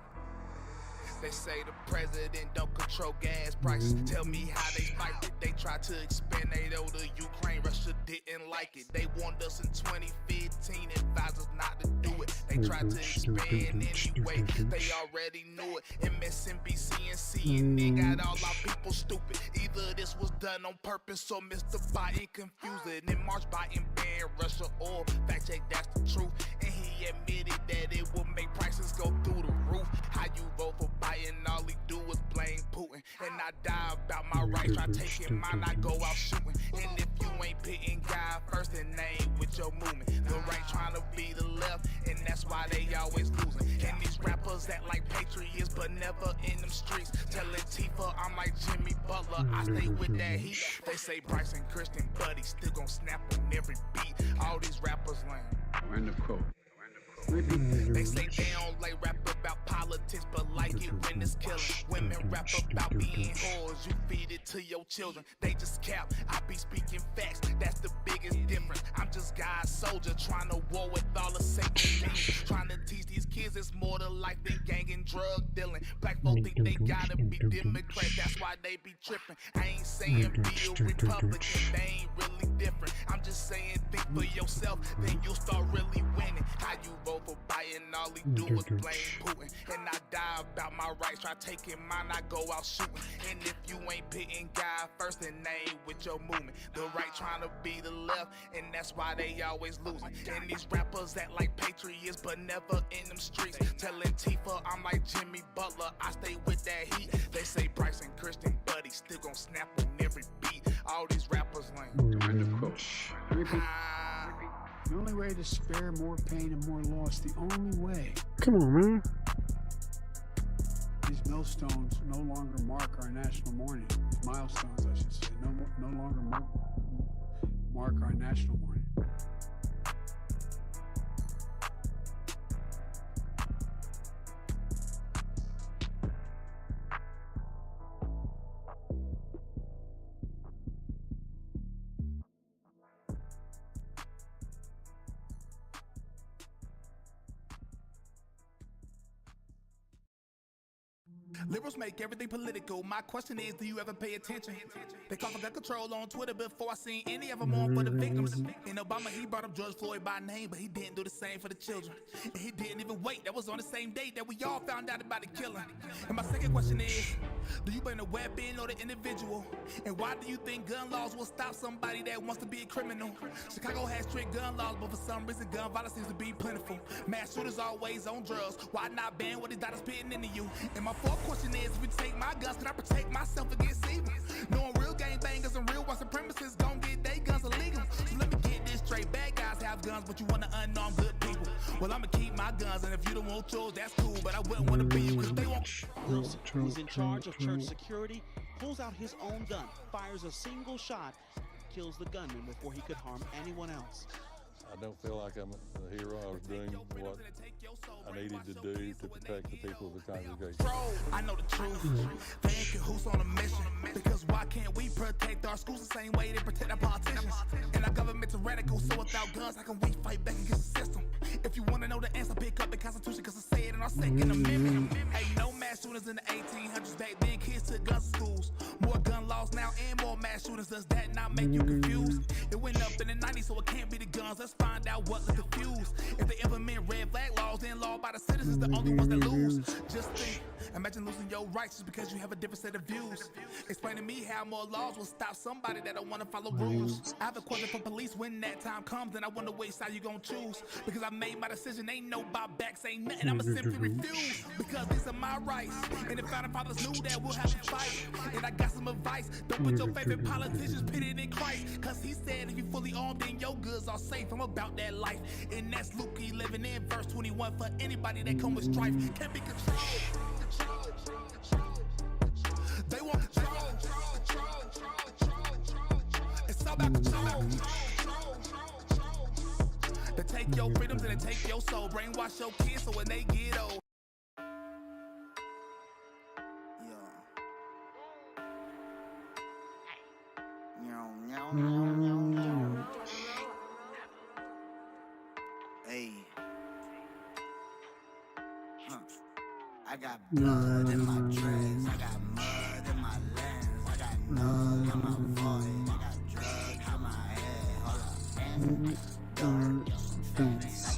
S2: They say the president don't control gas prices. Tell me how they fight it. They try to expand NATO to Ukraine. Russia didn't like it. They warned us in 2015, advised us not to do it. They tried to expand anyway. They already knew it. MSNBC and CNN got all our people stupid. Either this was done on purpose or Mr. Biden confused it. In March, Biden banned Russia oil. Fact check, that's the truth. And he admitted that it will make prices go through the roof. How you vote for Biden? All he do is blame Putin. And I die about my rights. Try taking mine, I go out shooting. And if you ain't putting God first, then they ain't with your movement. The right trying to be the left, and that's why they always losing. And these rappers act like patriots, but never in them streets. Telling Tifa I'm like Jimmy Butler, I stay with that heat. They say Bryson Christian, but he still gon' snap on every beat. All these rappers lame.
S5: End of quote.
S2: They say they don't like rap about politics, but like it when it's killing. Women rap about being whores, you feed it to your children. They just cap, I be speaking facts, that's the biggest difference. I'm just God's soldier, trying to war with all the Satan beings. Trying to teach these kids it's more to life than gang and drug dealing. Black folk think they gotta be Democrats, that's why they be tripping. I ain't saying be a Republican, they ain't really different. I'm just saying think for yourself, then you'll start really winning. How you vote for Biden, all he do is blame Putin. And I die about my rights, try taking mine, I go out shooting. And if you ain't putting God first, then they ain't with your movement. The right trying to be the left, and that's why they always losing. And these rappers act like patriots, but never in them streets. Telling Tifa I'm like Jimmy Butler, I stay with that heat. They say Bryson Christian, but he still gon' snap on every beat. All these rappers lame.
S5: End of quote. Repeat. The only way to spare more pain and more loss, the only way.
S17: Come on, man.
S5: These millstones no longer mark our national mourning. Milestones, I should say, no longer mark our national mourning.
S2: Liberals make everything political. My question is, do you ever pay attention? They call for gun control on Twitter before I seen any of them on for the victims. And Obama, he brought up George Floyd by name, but he didn't do the same for the children. And he didn't even wait. That was on the same day that we all found out about the killing. And my second question is, Do you blame the weapon or the individual? And why do you think gun laws will stop somebody that wants to be a criminal? Chicago has strict gun laws, but for some reason gun violence seems to be plentiful. Mass shooters always on drugs. Why not ban what these doctors spitting into you? And my fourth question is, if you take my guns, can I protect myself against evil? Knowing real gangbangers and real white supremacists gon' get they guns illegal. So let me get this straight. Bad guys have guns, but you want to unarmed good people. Well, I'ma keep my guns, and if you don't want yours, that's cool. But I wouldn't want to be you, cause they won't.
S3: Wilson, who's in charge of church security, pulls out his own gun, fires a single shot, kills the gunman before he could harm anyone else.
S4: I don't feel like I'm a hero. I was doing what I needed to do to protect the people of the congregation.
S2: I know the truth. They ain't cahoots on a mission. Because why can't we protect our schools the same way they protect our politicians? And our government tyrannical, so without guns, how can we fight back against the system? If you want to know the answer, pick up the Constitution, because I say it in our Second Amendment. Ain't no mass shooters in the 1800s. Back then, kids took guns to schools. More gun laws now and more mass shootings. Does that not make you confused? It went up in the 90s, so it can't be the guns. Let's find out what the confused. If they implement red flag laws, then law by the citizens, the only ones that lose. Just think, imagine losing your rights just because you have a different set of views. Explain to me how more laws will stop somebody that don't want to follow rules. I have a question for police when that time comes, and I wonder which side you gonna choose. Because I made my decision, ain't no buybacks, ain't nothing, I'ma simply refuse. Because these are my rights, and the founding fathers knew that we'll have to fight. And I got some advice, don't put your faith in politicians, put it in Christ. Cause he said if you fully armed, then your goods are safe. I'm about that life, and that's Luke 11 in verse 21. For anybody that come with strife, can't be controlled. They want control. It's all about control. They take your freedoms and they take your soul. Brainwash your kids so when they get old.
S17: Hey. I got blood in my dreads. I got mud in my lens. I got nug in my voice. I got drugs in my head. Hold up. I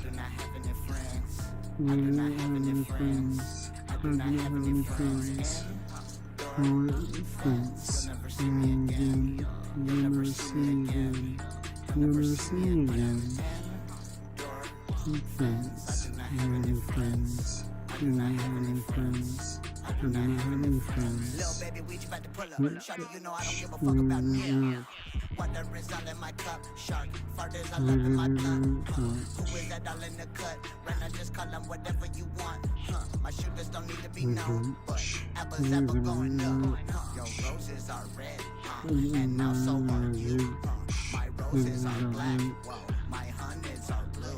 S17: do not have any friends. I do not have any friends. I do not have any friends. You'll never see me again. You'll never see me again. You'll never see me again.
S18: Friends. I do not have any friends. I do not have any friends. I do not have any friends.
S17: Little baby, we about to pull up. Shawty, you know I don't give a fuck about me. Water is all in my cup. Shark, fart is all up in my blood. Who is that all in the cut? Renna, just call them whatever you want. My shooters don't need to be known, but apples ever going up. Your roses are red, and now so are you. My roses are black, whoa. My hundreds are blue.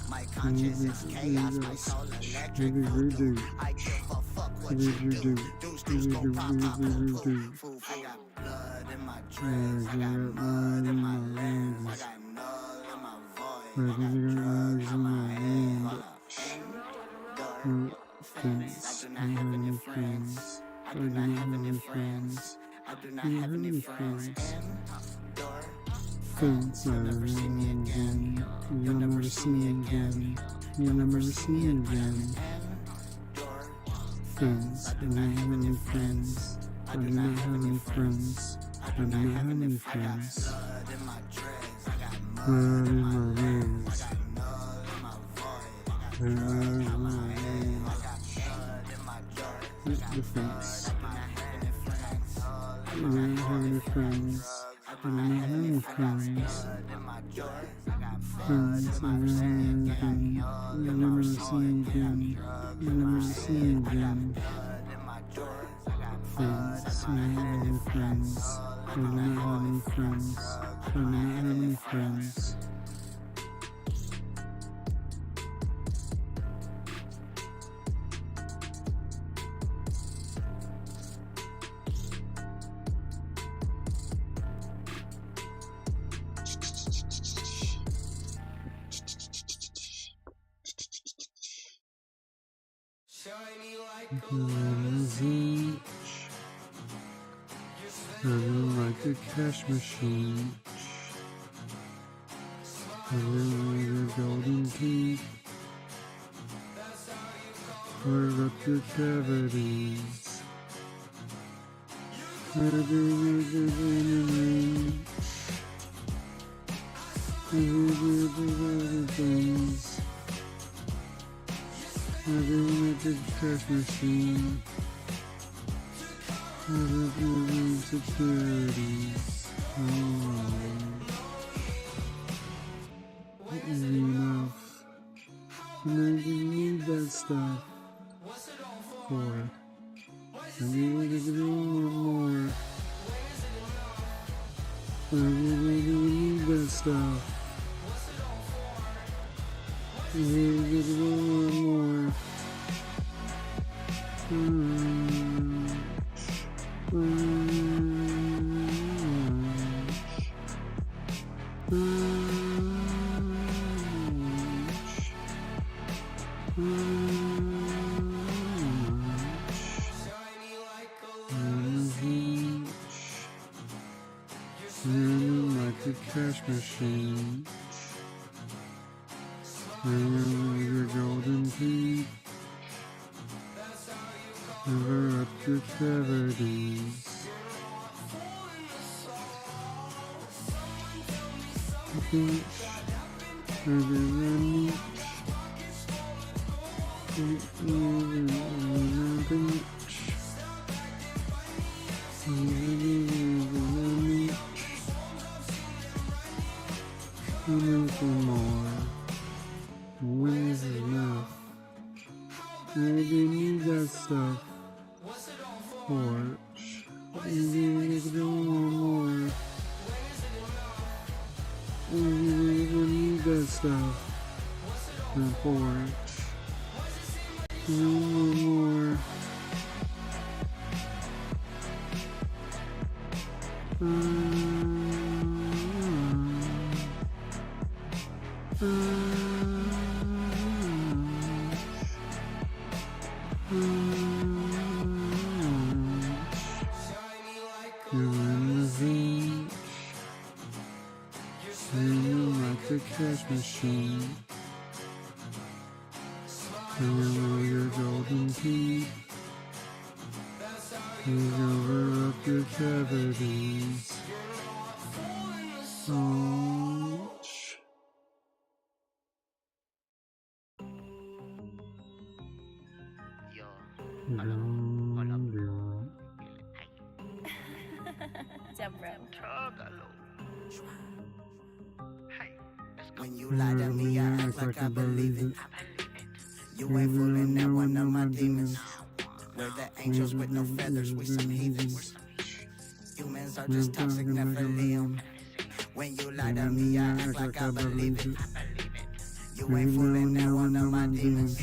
S17: My conscience is chaos, my soul electric voodoo. I give a fuck what you do. Dudes go pop, pop, poof, poof. I got blood in my dreads. I got mud in my lens. I got null in my voice. I got drugs in my head. I do not have any friends. I do not have any friends. I do not have any friends.
S18: Friends,
S17: you'll never see me again.
S18: You'll never see me again. You'll never see me again. Friends, I do not have any friends. I do not have any friends. I do not have any friends. Blood in my veins. Blood in my veins. Hit the face. I do not have any friends. I do not have any friends. Friends, I never again. You'll never see me again. You'll never see me again. Friends, I don't have any friends. I do not have any friends. I do not have any friends. Like a cash machine. I really like a golden teeth. Plug up your cavities. Cash machine. Securities. Enough. And I didn't need that stuff for. I needed to do more. I really need that stuff. I needed to do more. Like a cash machine. Your golden teeth. Cover up your cavities. For more. When is enough? I didn't need that stuff. Porch. I need to do more. I need that stuff. The porch. More. Like a cash machine. Your golden teeth. Cover up your cavities. Ouch.
S17: When you lie to me, I act like I believe it. You ain't fooling that one of my demons. We're the angels with no feathers, we some heathens. Humans are just toxic Nephilim. When you lie to me, I act like I believe it. You ain't fooling that one of my demons.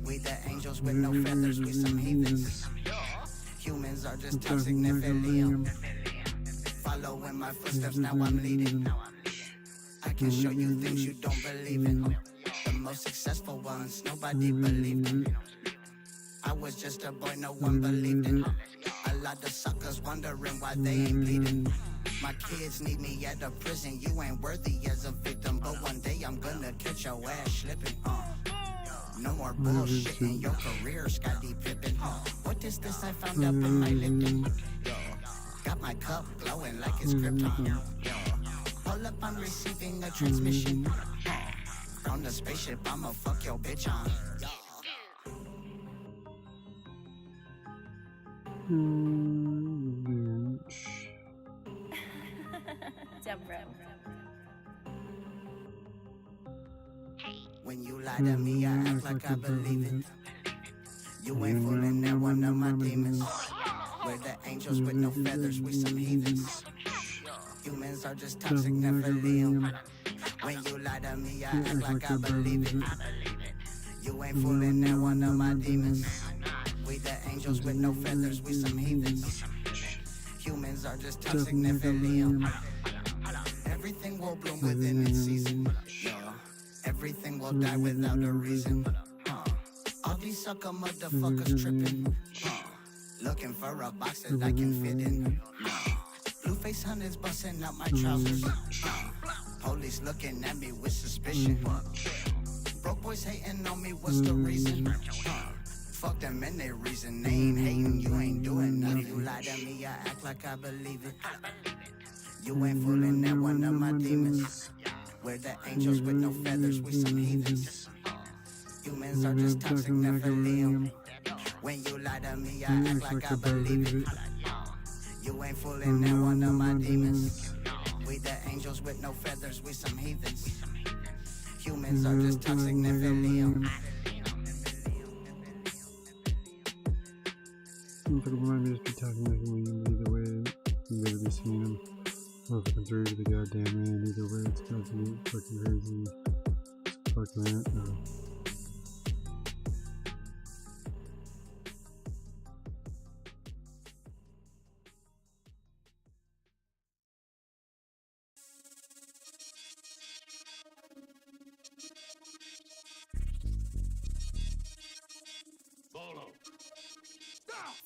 S17: We the angels with no feathers, we some heathens. Humans are just toxic Nephilim. Follow in my footsteps, now I'm leading. I can show you things you don't believe in. The most successful ones, nobody believed in. I was just a boy, no one believed in. A lot of suckers wondering why they ain't bleeding. My kids need me at the prison, you ain't worthy as a victim. But one day I'm gonna catch your ass slipping. No more bullshitting, your career, Scottie Pippen. What is this I found up in my Lipton? Got my cup glowing like it's Krypton. Pull up, I'm receiving a transmission. From the spaceship, I'ma fuck your bitch on. When you lie to me, I act like I believe it. You ain't fooling that one of my demons. We're the angels with no feathers, we some heathens. Humans are just toxic Nephilim. When you lie to me, I act like I believe it. You ain't fooling that one of my demons. We the angels with no feathers, we some heathens. Humans are just toxic Nephilim. Everything will bloom within its season. Everything will die without a reason. All these sucker motherfuckers tripping. Looking for a box that I can fit in. Blueface hunters busting out my trousers. Police looking at me with suspicion. Broke boys hating on me, what's the reason? Fuck them and their reason. They ain't hating, you ain't doing nothing. You lie lie to me, I act like I believe it. You ain't fooling that one of my demons. We're the angels with no feathers, we some heathens. Humans are just toxic Nephilim. When you lie to me, I act like I believe it. You ain't fooling that one of my demons. We the angels with no feathers, we some heathens. Humans are just toxic Nephilim.
S18: You could remind be talking like him either way. You better be seeing him. Or if it comes through to the goddamn man, either way, it's got to be fucking crazy. Fuck that. No.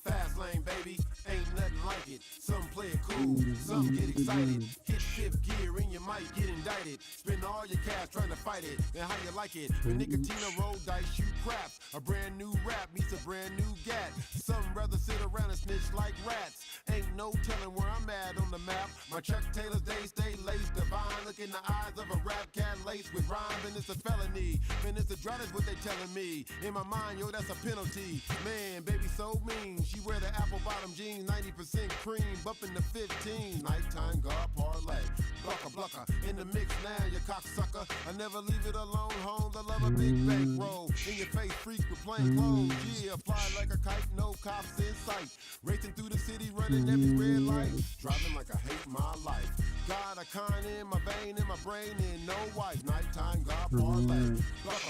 S19: Fast lane, baby, ain't nothing like it. Some play it cool, some get excited. Hit fifth gear and you might get indicted. Spend all your cash trying to fight it. And how you like it? When Nicotina roll dice, shoot craps. A brand new rap meets a brand new gat. Some rather sit around and snitch like rats. Ain't no telling where I'm at on the map. My Chuck Taylor's days stay laced. Divine, look in the eyes of a rap cat laced with rhyme, and it's a felony. Man, it's a drought is what they telling me. In my mind, yo, that's a penalty. Man, baby so mean. She wear the apple bottom jeans, 90% cream, bumping the 15. Nighttime guard parlay. Blucker, in the mix now, you cocksucker. I never leave it alone, home. I love a big bankroll. In your face, freak with plain clothes. Yeah, fly like a kite, no cops in sight. Racing through the city, running every red light. Driving like I hate my life. Got a con in my vein, in my brain, and no wife. Nighttime guard parlay.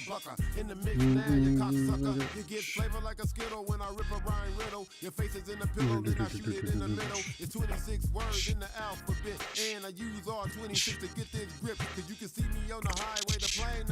S19: Blucker, in the mix now, you cocksucker. You get flavor like a Skittle when I rip a rhyme riddle. Your face is in the pillow, then I shoot it in the middle. It's 26 words in the alphabet, and I use all 26 to get this grip. Cause you can see me on the highway, the plane,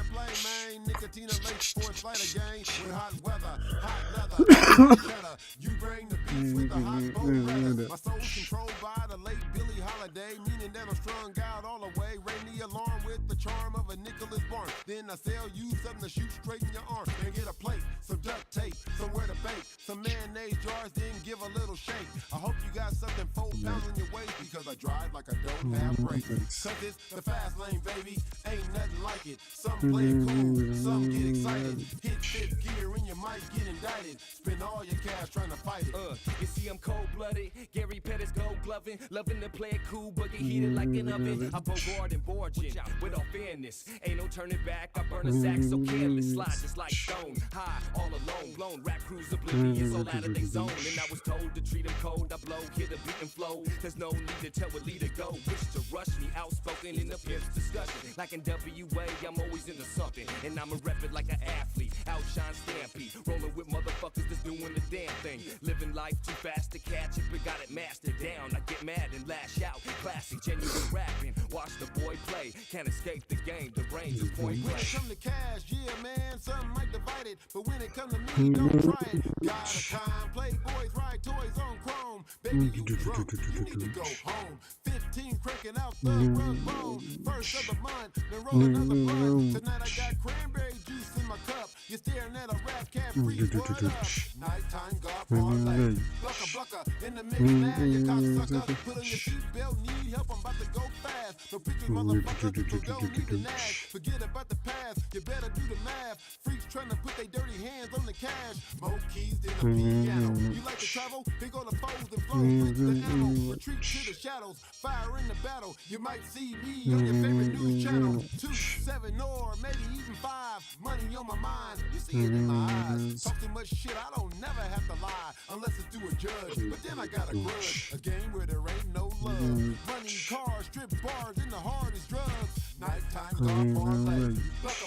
S19: man. Nicotina lace for a slider gang. With hot weather, hot leather, you bring the beats with the hot boat weather. My soul's controlled by the late Billie Holiday, meaning that I'm strung out all the way. Ring the alarm with the charm of a Nicholas Barnes. Then I sell you something to shoot straight in your arm. And get a plate, some duct tape, somewhere to bake, some mayonnaise jars, then give a little shake. I hope you got something 4 pounds on your waist, because I drive like I don't have brakes. Cause it's the fast lane, baby, ain't nothing like it. Some play it cool, some get excited. Hit fifth gear and you might get indicted. Spend all your cash trying to fight it.
S20: You see I'm cold-blooded, Gary Pettis gold gloving, loving to play it cool, but get heated like an oven. I bogard and board you with all fairness. Ain't no turning back, I burn a sack so careless. Slide just like stone, high, all alone, blown. Rap crews oblivious, all out of their zone. And I was told to treat them cold, I blow, hit a beat and flow. There's no need to tell a leader go. Wish to rush me, outspoken in the pimp's discussion. Like in WA, I'm always into something. And I'ma rep it like an athlete, outshine Stampede. Rolling with motherfuckers that's doing the damn thing. Living life too fast to catch it, but got it mastered down. I get mad and lash out, classic, genuine rapping. Watch the boy play, can't escape the game, the range is point blank.
S19: When it come to cash, yeah man, some might divide it. But when it come to me, don't try it. Got a time, play boys, ride toys on chrome. Baby, you drunk, you need to go home. 15 cranking out the rug bone. First of the month, then roll another blunt. Tonight I got cranberry juice in my cup. You're staring at a rap cat, freeze, what up? Nighttime God parlay. Blucker, in the mix now, you cocksucker. Put on your seatbelt, need help, I'm about to go fast. So pictures, motherfucker, people don't need to nag. Forget about the past, you better do the math. Freaks trying to put their dirty hands on the cash. More keys than a piano. You like to travel? Pick on the foes and flow with the ammo. Retreat to the shadows, fire in the battle. You might see me on your favorite news channel. 2, 7, or maybe even 5. Money on my mind, you see it in my eyes. Talk too much shit, I don't never have to lie unless it's through a judge. But then I got a grudge, a game where there ain't no love. Money, cars, strip bars, and the hardest drugs. Nighttime God parlay.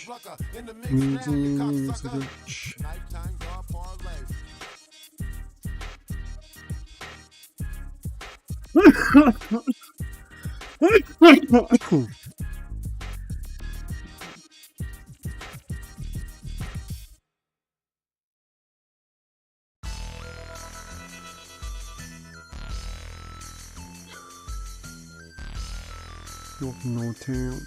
S19: Blucker, in the mix now, you cocksucker. Nighttime God parlay.
S18: No town.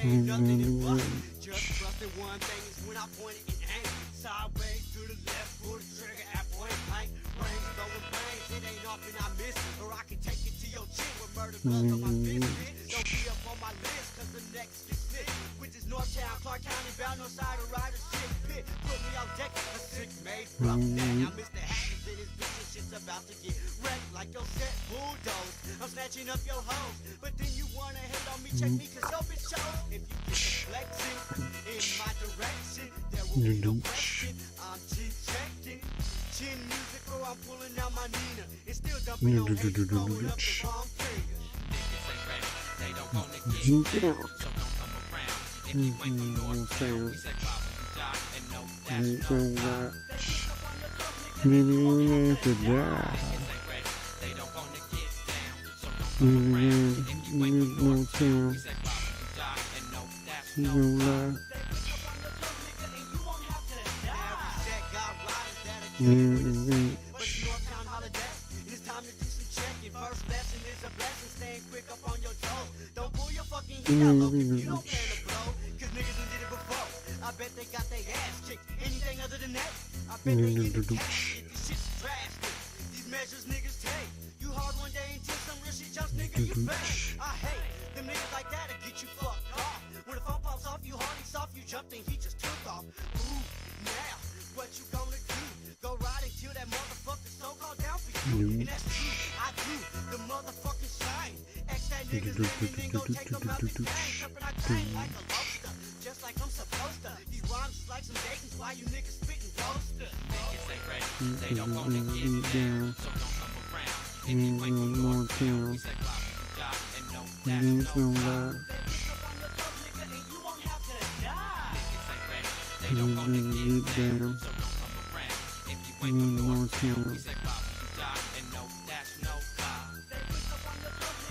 S15: ain't nothing in bustin'. Just bustin' one thing is when I point it and aim. Sideways to the left, pull the trigger at point blank. Brains throwing brains, it ain't often I miss. Or I can take it to your chin with murder gloves on my fist. Don't be up on my list, cause the next is snitch. Which is Northtown, Clark County, bound no side of rider's shit pit. Put me on deck, a sick made rough neck. Now Mr. Hackers in his bitch, shit's about to get wrecked like your set bulldoze. I'm snatching up your hoes, but then you wanna hate on me, check me, cause your bitch shows. If you get the flexing in my direction, there will be no question. I'm chin-checking. Chin music, or I'm pulling out my Nina. It's still dumping on hate, throwing up the wrong finger. Niggas ain't ready, they don't wanna get down, so don't come around. If you ain't from Northtown, we say pop and die, and no, that's no lie.
S18: Maybe we have to die.
S15: They don't wanna get down, so don't come around. If you ain't from Northtown, we say pop and die, and no, that's no lie. But it's Northtown holiday, it's time to do some checking. First lesson is a blessing, staying quick up on your toes. Don't pull your fucking heat out low if you don't plan to blow. Cause niggas done did it before, I bet they got their ass kicked. Anything other than that, I bet they get the cash. This shit's drastic, these measures niggas take. You hard one day until some real shit jumps, nigga, you bang. I hate them niggas like that'll get you fucked off. When the phone pops off, you hardly soft, you jumped and he just took off. Ooh, now, what you gonna do? Go ride until that motherfucker so called down for you. And that's true, I do the motherfucking shine. X that niggas living, then go take them out the gang. Jumping I grind like a lobster, just like I'm supposed to. These rhymes is like some Dayton's, why you niggas spitting roaster? Niggas ain't ready, they don't wanna get down, so don't come around. If you ain't from Northtown, we say pop and die, and no, that's no lie. And you won't have to die. Niggas ain't ready, they don't wanna get down, so don't come around. If you ain't from Northtown, we say pop and die, and no, that's no lie.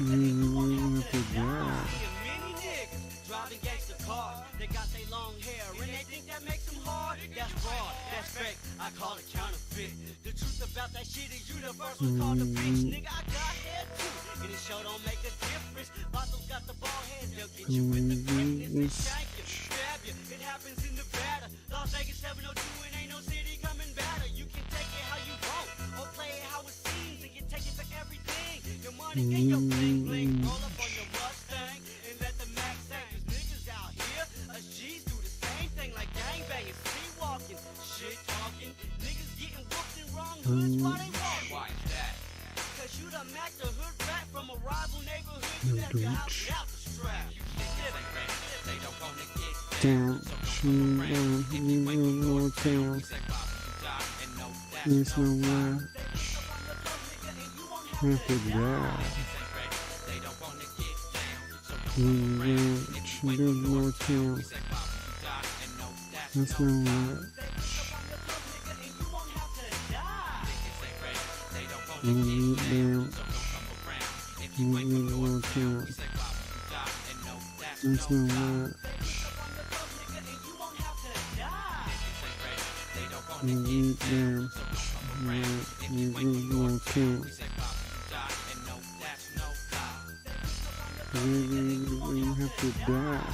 S18: Maybe we have to die.
S15: Many niggas driving gangster cars, they got they long hair and they think that makes them hard. That's fraud, that's fake, I call it counterfeit. The truth about that shit is universe was called a bitch. Nigga, I got hair too, and it sure don't make a difference. Bottles got the ball heads, they'll get you with the quickness and shank you, stab you. It happens in Nevada, Las Vegas 702, and ain't no city coming better. You can take it how you want, or play it how it seems, and you take it for everything. Your money and your bling bling, roll up on your Mustang, and let the max sing. Cause niggas out here, us G's do the same thing like gangbanging, street walking, shit talking. Niggas getting whooped in wrong hoods while they walking. Why is that? Cause you done macked the hood rat from a rival neighborhood. You left your house without the strap. You niggas ain't ready, they don't wanna get
S18: Down, Northtown. There's no lie. Have to die. Northtown. That's no lie. Down. Northtown. That's no lie. Down. Northtown. We have to die.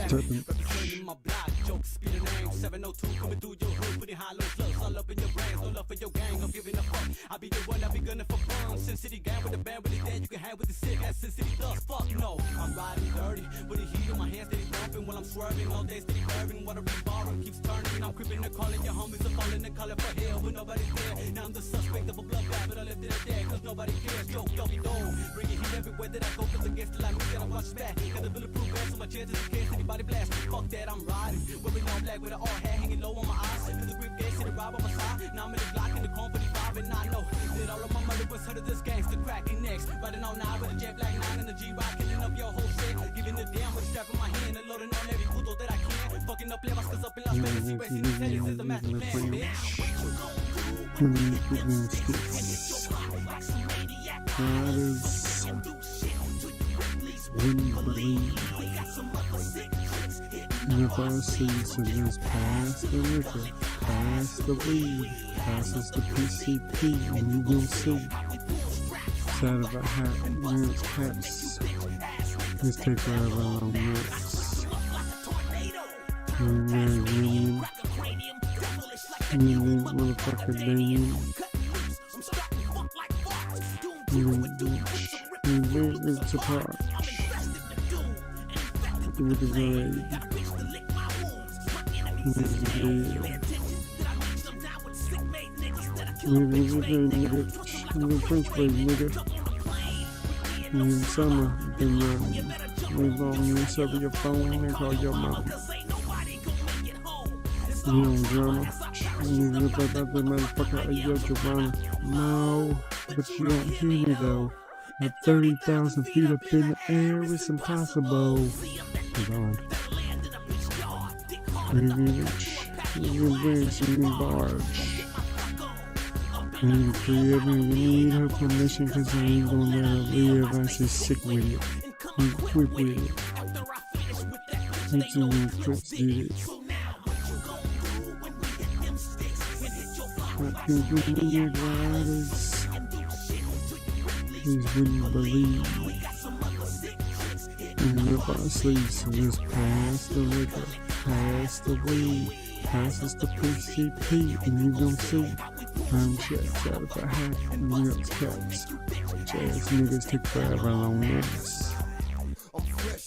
S15: Representing my block, jokes, spitting name 702 coming through your hood, putting hollow slugs all up in your brains. No love for your gang, I'm giving a fuck. I be the one, I be gunning for fun. Sin City gang with the band, with the dead, you can hang with the sick. That's Sin City thugs, fuck no. I'm riding dirty, with the heat in my hands, steady thumping while I'm swerving. All day steady curving, water revolving, keeps turning. I'm creeping and calling your homies, I'm falling and calling for hell, but nobody's there. Now I'm the suspect of a bloodbath, but I left it at that, cause nobody cares. Yo, doggy dog, bringing heat everywhere that I go, cause against the line, we gotta watch back. Got the bulletproof vest, so my chances in case anybody blast. Fuck that, I'm riding, wearing all black with an all hat hanging low on my eyes. To the grip gate,
S1: ride by my side. Now I'm in the Glock in the chrome 45, and I know that all of my money was heard of this gangster cracking necks. Riding on now with a jet black 9 and a G-Rock, killing up your whole set. Giving a damn with a strap in my hand and loading on every puto that I can. Fucking up levels cause up in Las Vegas, erasing the tennis is the master plan, bitch.
S18: God is when you believe. And if I see so just pass the liquor, pass the weed, pass us the PCP, and you will see. Side of a hat, mirrors, caps. Let's take forever on this. Minion, motherfucker Damien. It's a part. With the grade. Nigga, French break, nigga. In summer, then leave on yourself your phone and call your mom. You don't drama. You look like that motherfucker at your Giovanna. No, but you don't hear me though. At 30,000 feet up in the air, it's impossible. Hold on. You're dancing barge. And crib, and we need her permission because I ain't gonna let her live. I'm just sick with it. I'm quick with it. It's in the clips did it. I think we need riders. Please when you believe. And if I sleep, so just pass the liquor, pass the weed, pass us the PCP, and you gon' see. I'm checks out of a hat, milk caps. Jazz niggas take forever on this.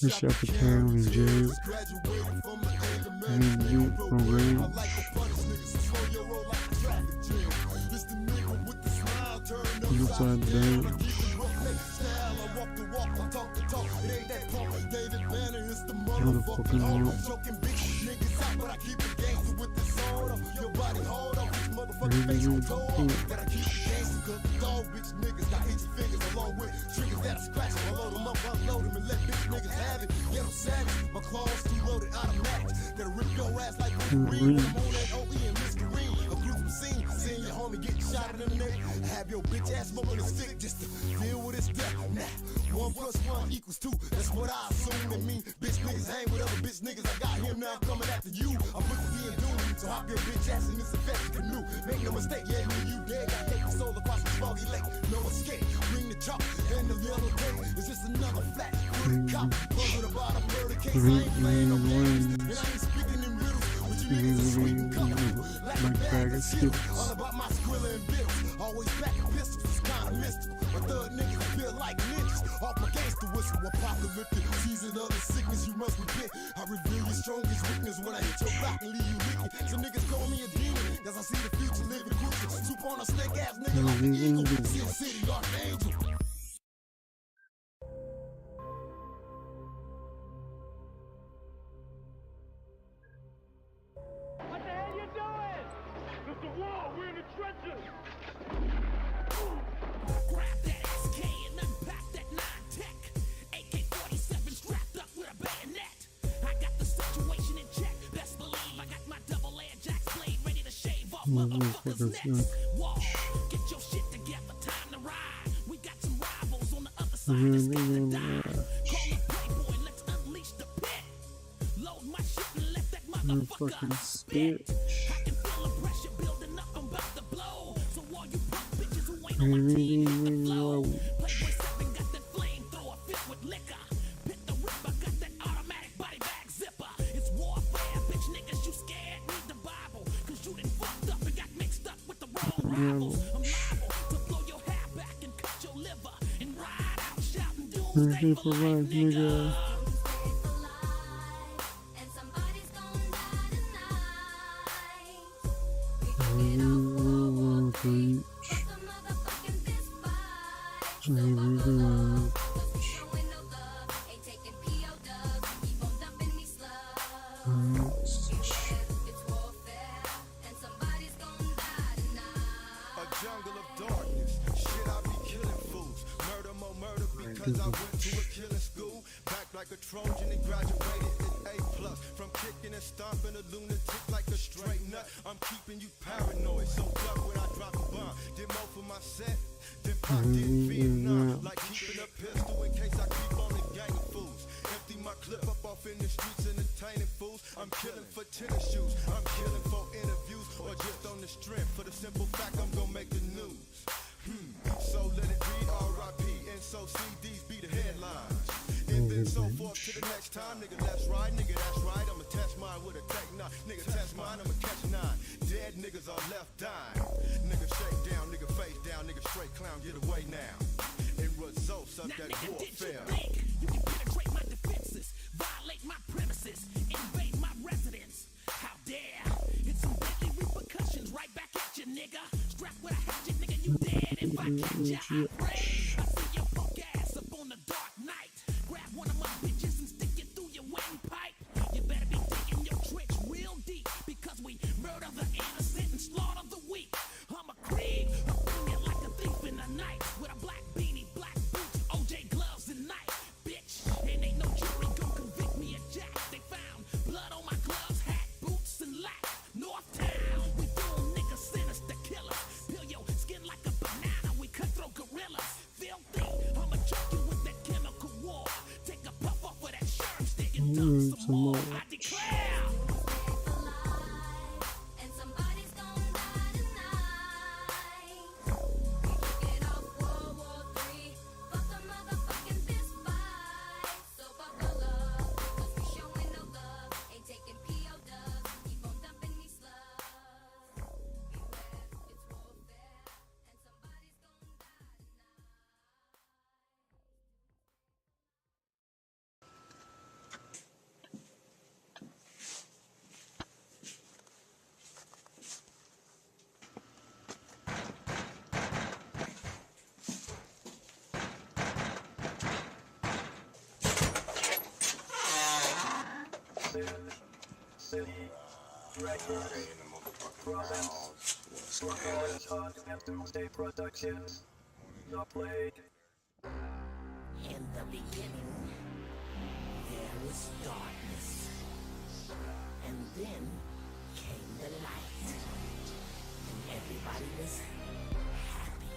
S18: Push up a town in jail. And you from range. Upside down. Motherfucking hell.
S19: Have your bitch ass smoking a stick just to deal with his death. Nah, 1 + 1 = 2. That's what I assume. That mean bitch niggas hang with other bitch niggas. I got him now, I'm coming after you. I'm put the in doom. So hop your bitch ass in this affected canoe. Make no mistake, yeah, when you dead, got take the soul across the foggy lake. No escape. Bring the chalk and the yellow tape. It's just another flat. Put a cop. Buzzing about a murder case. I ain't playing no games. And I ain't speaking in riddles. But you niggas is sweet and comfortable. Like bag of skips. All about my squilla and bills. Always back in pistols. It's kinda mystical. My thug niggas feel like ninjas. Off my gangster whistle. Apocalyptic. Season of the sickness. You must repent. I reveal your strongest weakness when I hit your block and leave you leaking. Some niggas call me a demon. Cause I see the future living crucial. Soup on a snake ass nigga like an eagle. See a city archangel.
S21: What the hell you doing? It's a war. We're in the trenches. Grab that SK and unpack that 9-tech. AK-47 strapped up with a bayonet. I got the situation in check. Best believe I got my double-edged jack blade ready to shave off motherfuckers' necks. Whoa, get your shit together. Time to ride. We got some rivals on the other side. It's gonna die. Call the playboy. Let's unleash the pit. Load my shit and let that motherfucker spit. I can feel the pressure building up. I'm about to blow. So all you punk bitches who ain't on my team got the flow. Playboy 7 got that flamethrower filled with liquor. Pit the ripper got that automatic body bag zipper. It's warfare, bitch niggas. You scared? Read the Bible. Cause you done fucked up and got mixed up with the wrong rivals. I'm liable to blow your hair back and cut your liver and ride out shouting doomsday for life, nigga.
S19: Cause I went to a killing school, back like a Trojan and graduated at A+. From kicking and stomping a lunatic like a straight nut, I'm keeping you paranoid. So duck when I drop a bomb. Did more for my set than Pac did Vietnam. Like keeping a pistol in case I keep on the gang of fools. Empty my clip up off in the streets entertaining fools. I'm killing for tennis shoes, I'm killing for interviews, or just on the strength for the simple fact I'm gonna make the news. So let it read R.I.P. and so CDs be the headlines. And then so forth to the next time, nigga, that's right, nigga, that's right. I'ma test mine with a tech nine. Nigga, test mine, I'ma catch 9. Dead niggas are left dying. Nigga, shake down, nigga, face down, nigga, straight clown, get away now. And results of that warfare.
S21: You can penetrate my defenses, violate my premises, invade my residence. How dare? It's some deadly repercussions right back at you, nigga. Strapped with a hatchet, nigga, you dead if I catch ya. I pray. I see your punk ass up on the dark night. Grab one of my bitches and stick it through your windpipe. You better be digging your tricks real deep, because we murder the innocent and slaughter the weak. I'm a Krieg, I'm bringing like a thief in the night, with a black beanie, black boots, OJ gloves and knife. Bitch, and ain't no jury gon' convict me of jack. They found blood on my gloves, hat, boots, and lack. Northtown, we doing niggas sinister killers. Peel your skin like a banana, we cutthroat gorillas. Filthy, I'ma choke you with that chemical war. Take a puff off of that sherm stick and dump some more. I declare. In the beginning, there was darkness, and then came the light, and everybody was happy.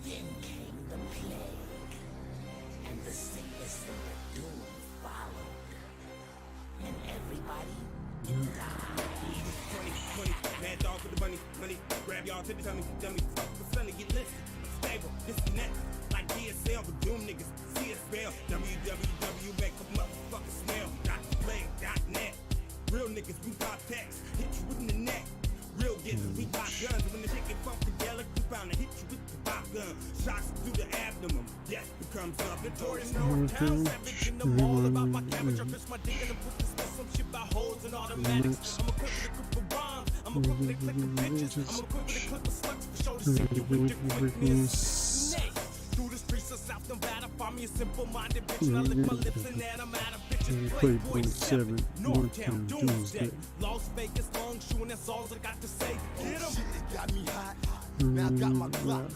S21: Then came the plague, and the sickness and the doom followed, and everybody died.
S6: Mad dog for the money, grab y'all to the dummy, fuck the sun and get listed. I'm stable, this and that, like DSL, but doom niggas, see us spell. www, make a motherfucker smell. .plague.net, real niggas, we pop tax, hit you in the neck. Real gets we pop guns, when the shit get funkadelic, we bound to hit you with the pop gun. Shocks through the abdomen, death becomes up. Notorious Northtown, savage in the mall, about my cabbage, I fish my dick and put this some shit about holes and automatics. I'm equipped with a grip of bombs, I'm equipped with a clip of bitches, I'm equipped with a clip of slugs for show to see you with the quickness. Through the streets of South Nevada, find me a simple-minded bitch, and I lick my lips and then I'm out of bitches. Playboy 7, Northtown, Doomsday. Las Vegas, long shoe, and that's all I got to say. Get 'em!
S19: Shit, it got me hot. Now I got my Glock.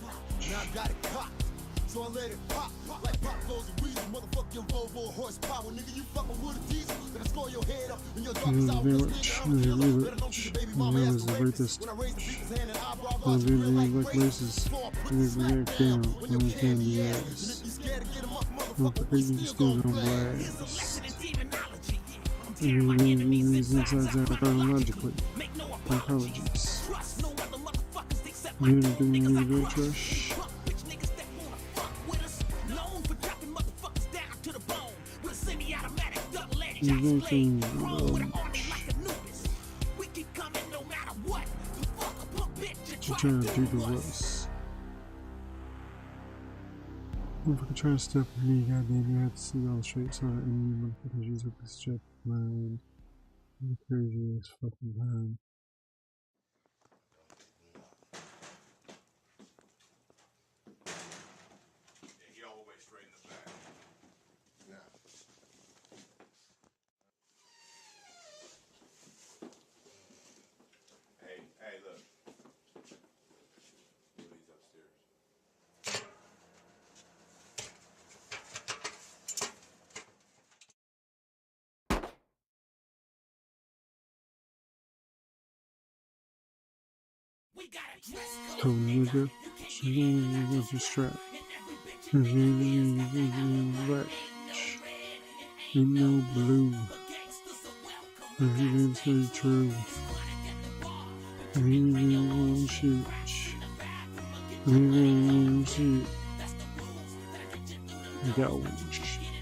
S19: Now I got it cocked. So I let it pop. Like pop goes a weasel. Motherfucking Volvo horsepower. Nigga, you fucking with a diesel. Then I score your head up in your darkest hour. Nigga, I'm a killer. Better don't see the baby mama ass the rapist. When I raise the people's hand and eyebrow blocks, real like races.
S18: React down when you can be ass. Don't forget you still on blast. These insides out chronologically. Apologies. You doing the trash. Inventing trying to do the worst. If I could try to step with me, goddamn, you had to see all the straight side of any motherfuckers with this strap of mine. The craziest fucking time. Cold nigga. With your strap. Black. Ain't no blue. Everything's very true. Everything shit. Everything shit. Go.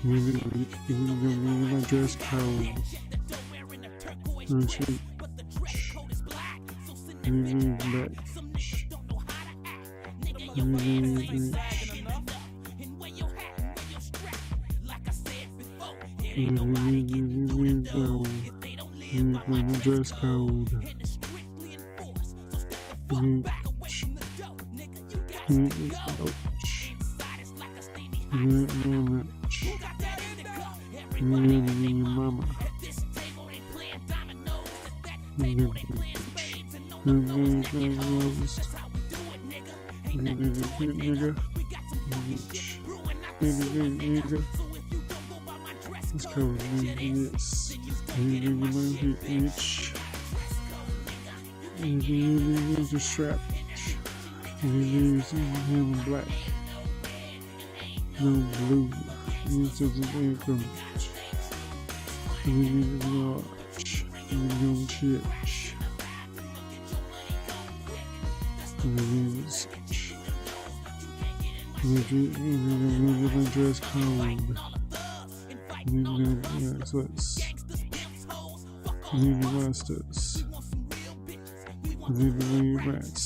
S18: Even my dress code. And shit. Everything black. Everything my dress code. Mama. Let's go. Yes. The strap. Black. No blue. This is an anthem. Large. No church. Dress code. Yes. Masters. Rats.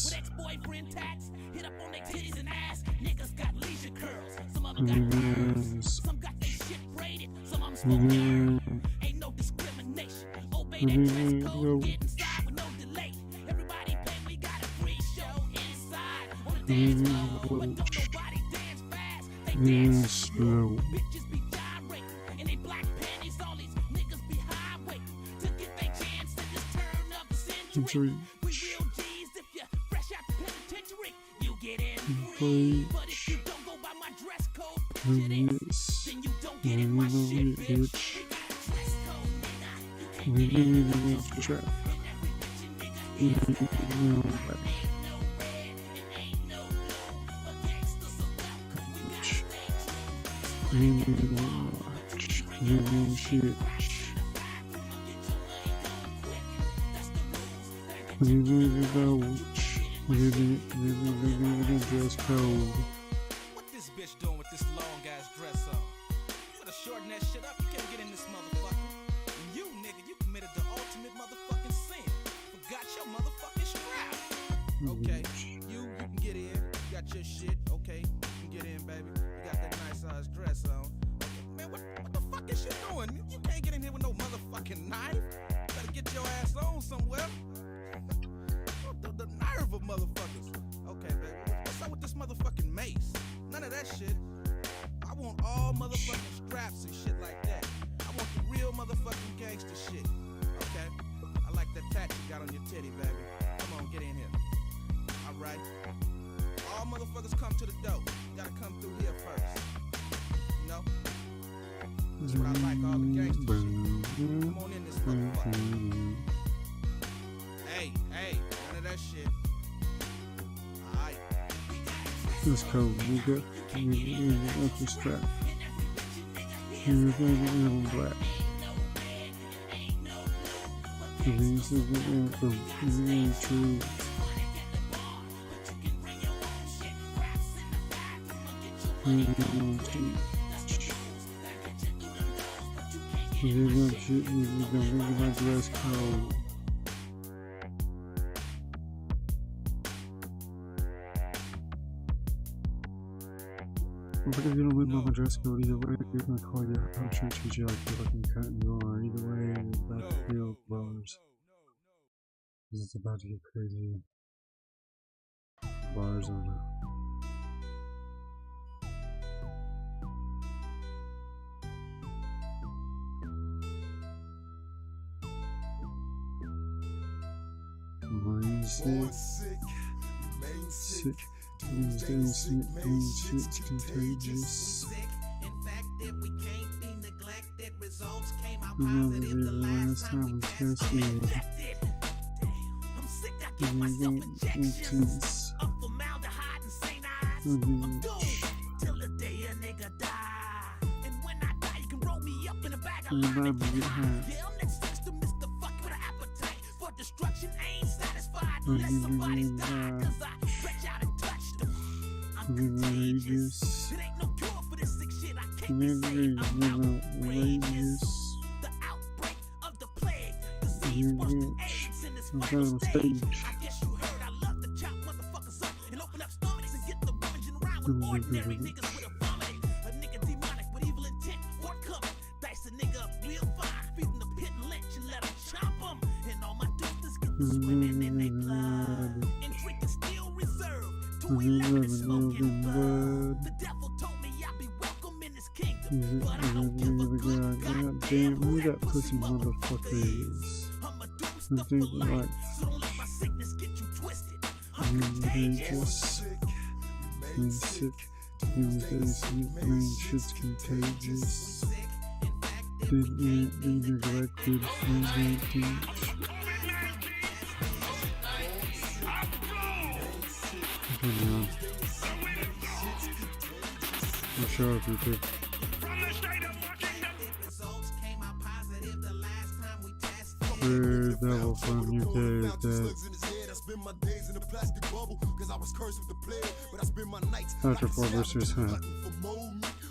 S18: Slow. Dress code.
S6: What this bitch doing with this long ass dress on? You better shorten that shit up. You can't get in this motherfucker. And you, nigga, you committed the ultimate motherfucking sin. Forgot your motherfucking strap. Okay, you can get in. You got your shit. Okay, you can get in, baby. You got that nice ass dress on. Okay, man, what the fuck is you doing? You can't get in here with no motherfucking knife. You better get your ass on somewhere. The nerve of motherfuckers. Okay, baby, what's up with this motherfucking mace? None of that shit. I want all motherfucking straps and shit like that. I want the real motherfucking gangster shit. Okay? I like that tat you got on your titty, baby. Come on, get in here. Alright? All motherfuckers come to the door. You gotta come through here first. You know? That's what I like, all the gangster shit. Come on in this motherfucker. Hey, none of that shit. Alright.
S18: Let's go, nigga. Up the strap. Black. This is the anthem. True. My dress code. But if you don't win my dress code either way, you're gonna call you. I'm sure treat you like you're fucking cutting you on. Either way, you're about to feel bars. It's about to get crazy. Bars on it. Mindset. Sick. Tuesdays, shit contagious. Remember the last time we tested. injections
S21: of formaldehyde and cyanide. I'm doomed till the day a nigga die. And when I die, you can roll me up in a bag of lime. Yeah, I'm next to Mr. Fuck with an appetite for destruction. Ain't satisfied unless somebody's died. Cause I stretch out and touch them. I'm contagious. It ain't no cure for this sick shit. I can't be saved. I'm outrageous. The outbreak of the plague. Disease worse than AIDS in this final stage. I guess you heard I love to chop motherfuckers up and open up stomachs and get the rummaging around with ordinary niggas with a vomit. A nigga demonic with evil intent. Forthcoming. Dice a nigga up real fine. Feed him the pit and lynch and let him chop him. And all my dudes get to swimming in they blood. And drinking still reserved. To 11 smoking bud. The devil told me I'd be welcome in his kingdom. But I don't give a good
S18: damn, who that pussy motherfucker is? I think like contagious and sick. These main shit's contagious. Didn't be neglected and vacant. I'm sure if you could. Devil from UK is dead. After 4 verses, huh?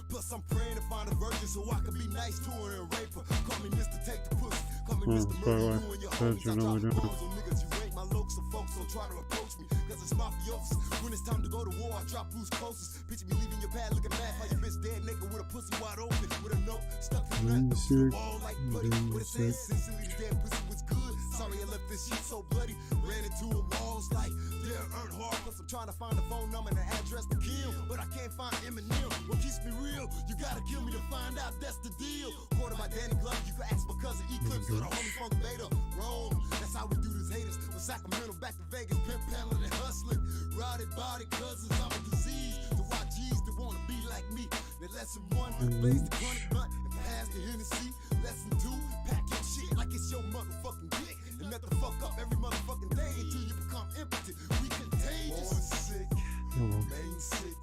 S19: Plus I'm praying to find a virgin so I can be nice to her and rape her. Call me Mr. Take the Pussy. Call me Mr. Murder. You and your hoes. I drop bombs on niggas. You ain't my lokes, so folks don't try to approach me. Cause it's mafiosos. When it's time to go to war, I drop who's closest. Picture me leaving your pad looking mad. How your bitch dead naked with a pussy wide open. With a note stuck in the wall like putty. With a said sincerely the damn pussy was good. Sorry I left this shit so bloody. Ran into a walls like yeah, earned hard. Plus I'm trying to find a phone number and an address to kill. But I can't find Eminem. What keeps me real? You gotta kill me to find out that's the deal. Quarter by Danny Glover, you can ask my cousin Eclipse or the homie Funk Beta. Rome, that's how we do this haters. From Sacramento back to Vegas, pimp paddling and hustling. Rotted body cousins, I'm a disease. To YGs that wanna be like me. Then lesson 1, blaze the chronic blunt and pass the Hennessy. Lesson 2, pack your shit like it's your motherfucking dick. And let the fuck up every motherfucking day until you become impotent. We contagious. Born sick, remain sick.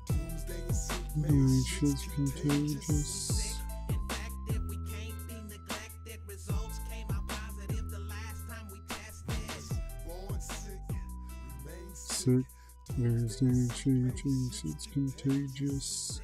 S19: Doomsday is sick, man.
S18: Shit's contagious. Sick, there's no changes, it's contagious.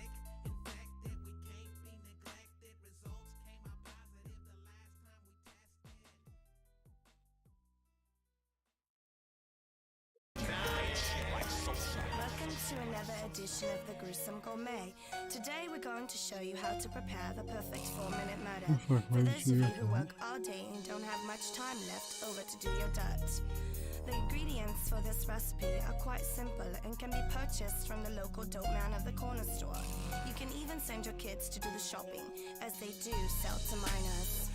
S8: Welcome to another edition of the Gruesome Gourmet. Today we're going to show you how to prepare the perfect 4-minute murder. For those of you who work all day and don't have much time left over to do your dirt. The ingredients for this recipe are quite simple and can be purchased from the local dope man of the corner store. You can even send your kids to do the shopping, as they do sell to minors.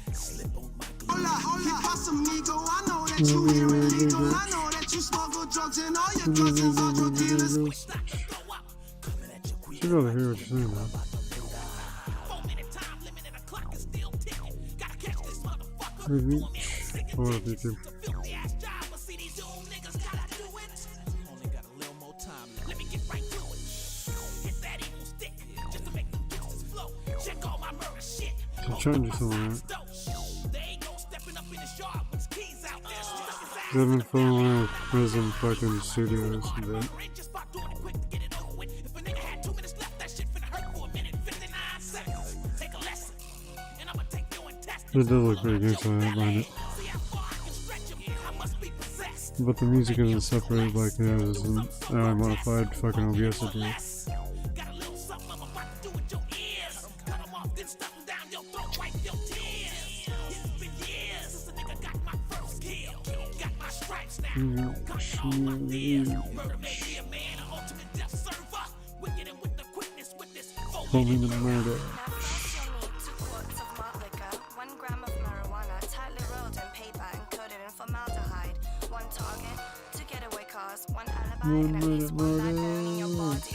S7: Hola, hola, pass amigo. I know that you here illegal. I know that you smuggle drugs and all your cousins are drug dealers.
S18: Should go hear what you're saying, man. Reach, or if you can. I'm trying to do something like that. I've been following around prison fucking studios and that. It does look pretty good, so I don't mind it. But the music isn't separated like it is in modified fucking OBS I do. Only the murder.
S8: 2 quarts of malt liquor, 1 gram of marijuana, tightly rolled in paper and coated in formaldehyde, 1 target, 2 getaway cars, 1 alibi, and at least 1 live burn in your body.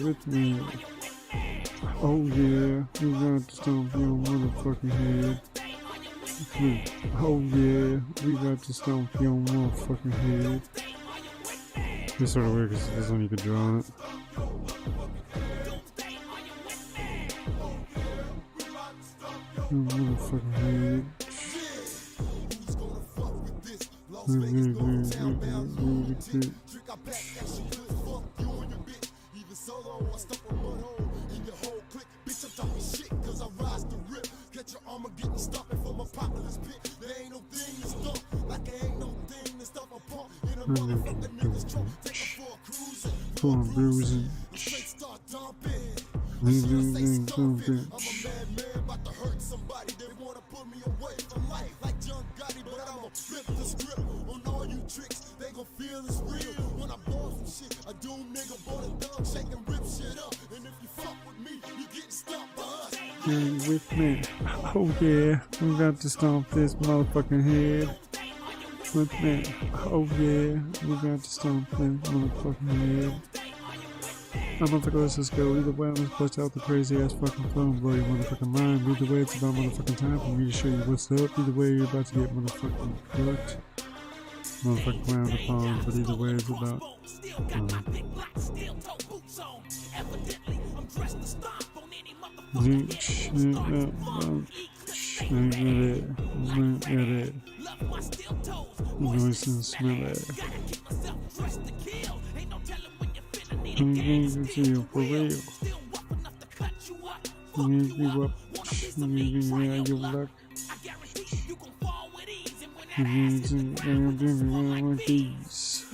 S18: With me. Oh yeah, we got to stomp your motherfucking head. Oh yeah, we got to stomp your motherfucking head. It's sort of weird because there's only you could draw on it. Your motherfucking head. For bruising. With me. Oh yeah, we got to stomp this motherfucking head. With me. Oh yeah, we got to stomp this motherfucking head. I'm motherfucker, let's just go. Either way, I'm gonna bust out the crazy ass fucking flow and blow your motherfucking mind. Either way, it's about motherfucking time for me to show you what's up. Either way, you're about to get motherfucking cooked. Motherfucking round upon, but either way, it's about. Noise and smell it. I'm going to you for real. I'm going to give up. I'm going to give you luck. I'm going to give you one of these.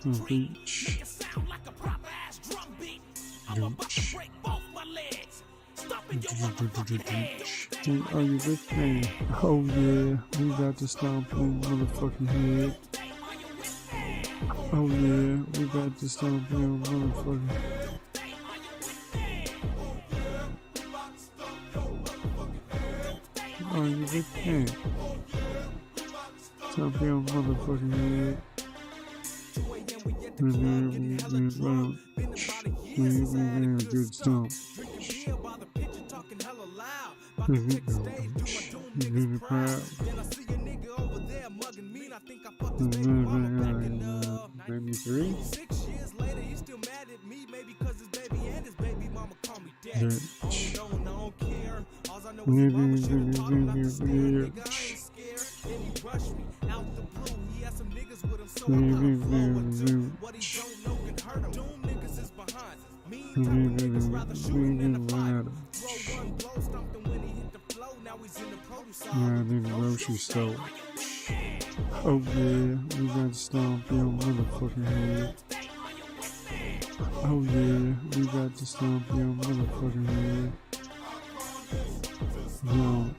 S18: A beach. Are you with me? Oh yeah, we got to stomp in motherfucking head. Oh yeah, we got to stomp in motherfucking head. Are you with me? Stomp in motherfucking head. Good stomp. Really proud. 93?
S6: 6 years later, he's still mad at me, maybe because his baby and his baby mama call me dad. Oh no, I don't care. All I know is his mama should have taught him not to stare. Nigga, I ain't scared. Then he rushed me out the blue. He had some niggas with him, so I put a flow into what he don't know can hurt him. Doom niggas is behind. Mean type of niggas rather shoot him in the fire. Throw one blow, stomped him when he hit the flow. Now he's in the produce aisle.
S18: Yeah, in the grocery store. Oh yeah, we got to stomp your motherfucking head. Oh yeah, we got to stomp your motherfucking head. No.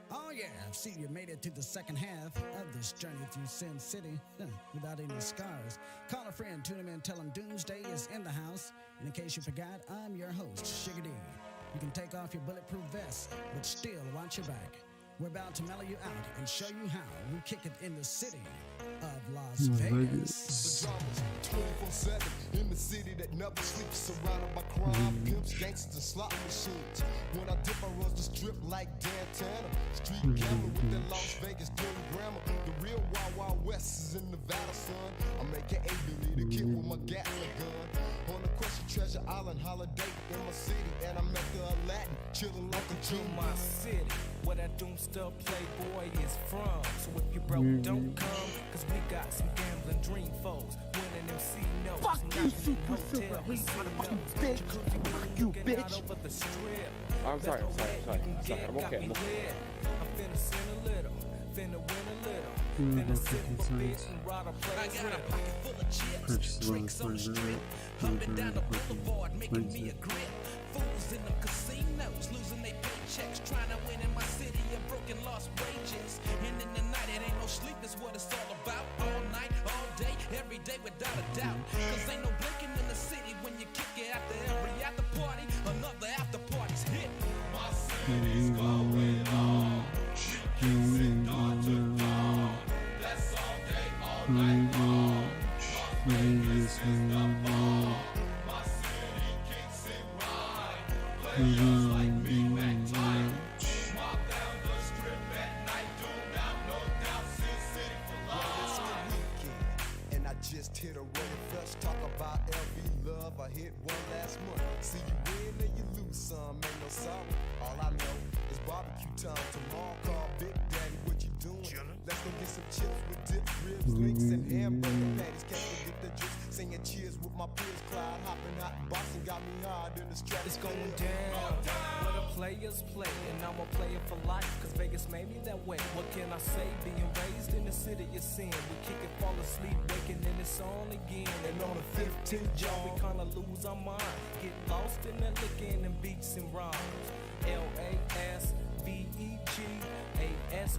S9: Oh yeah, I see you made it to the second half of this journey through Sin City without any scars. Call a friend, tune him in, tell him Doomsday is in the house. And in case you forgot, I'm your host, Sugar D. You can take off your bulletproof vest, but still watch your back. We're about to mellow you out and show you how we kick it in the city of Las Vegas.
S19: The drama's 24/7 in the city that never sleeps, surrounded by crime, pimps, gangsters, and slot machines. When I dip, I runs the strip like Dantana. Street gambler with that Las Vegas dirty grammar. The real Wild Wild West is in Nevada, son. I'm AKA Billy the Kid with my Gatling gun. On the question, Treasure Island holiday in my city, and I'm at the Aladdin, chilling like a Jew.
S20: My city, where that doomster playboy is from. So if you broke, don't come, cause we got some gambling dream foes. Winning MC knows.
S10: Fuck you, Super Silver motherfucking bitch. Fuck you, bitch.
S22: I'm sorry. I'm okay.
S20: I'm finna sin a little, finna win a little. Finna sit for bitch and ride a player's rip. I got a pocket full of chips, drinks on the strip. Humping down the boulevard, making me a grip. Fools in the casinos, losing their paychecks. Trying to win in my city, a broken lost wages. And in the night, it ain't no sleep, that's what it's all about. All night, all day, every day without a doubt. Cause ain't no blinking in the city when you kick it after every after party. Another after party's hit. My city's going on. Streets dawn to dawn. That's all day, all night long.
S18: Vegas and
S20: my city kicks it right. Players like me make time. Walk down the strip at night, don't doubt, no doubt, Sin City for life.
S19: It's the weekend, and I just hit a roller flush. Talk about LV love, I hit one last month. See you win and you lose some, ain't no sorry. All I know is barbecue time tomorrow. Call Big Daddy, what you doing? Let's go get some chips with dip, ribs, links, and hamburger patties. Can't forget the juice. Singing cheers with my peers. Cloud hopping hot and boxing got me hard in the strap.
S20: It's going down, where the players play, and I'm a player for life, cause Vegas made me that way. What can I say, being raised in the city of sin? We kick it, fall asleep, waking, and it's on again. And on the 15th, y'all, we kinda lose our mind. Get lost in the licking and beats and rhymes. LASVEGAS,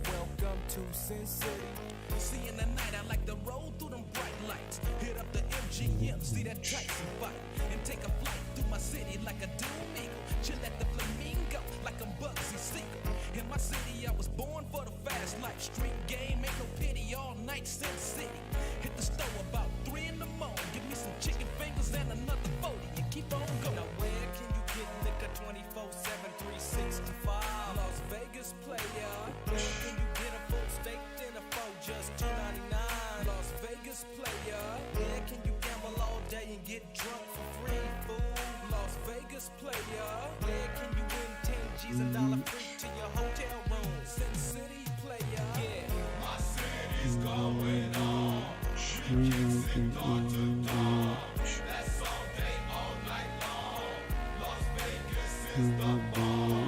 S20: welcome to Sin City. See in the night, I like to roll through them bright lights. Hit up the MGM, see that Tyson fight. And take a flight through my city like a doom eagle. Chill at the Flamingo like I'm Bugsy Siegel. In my city, I was born for the fast life. Street game, ain't no pity, all night, Sin City. Hit the store about 3 in the morning. Give me some chicken fingers and another 40 and keep on going. Now where can you get liquor 24/7, 365? Las Vegas player. Where can you get a full steak dinner for just $2.99? Las Vegas player. Where can you gamble all day and get drunk for free food? Las Vegas player. Where can you win 10 G's and dollar free to your hotel room? Sin City player. Yeah, my city's going on. Streets and dawn to dawn. That's all day, all night long. Las Vegas is the bomb.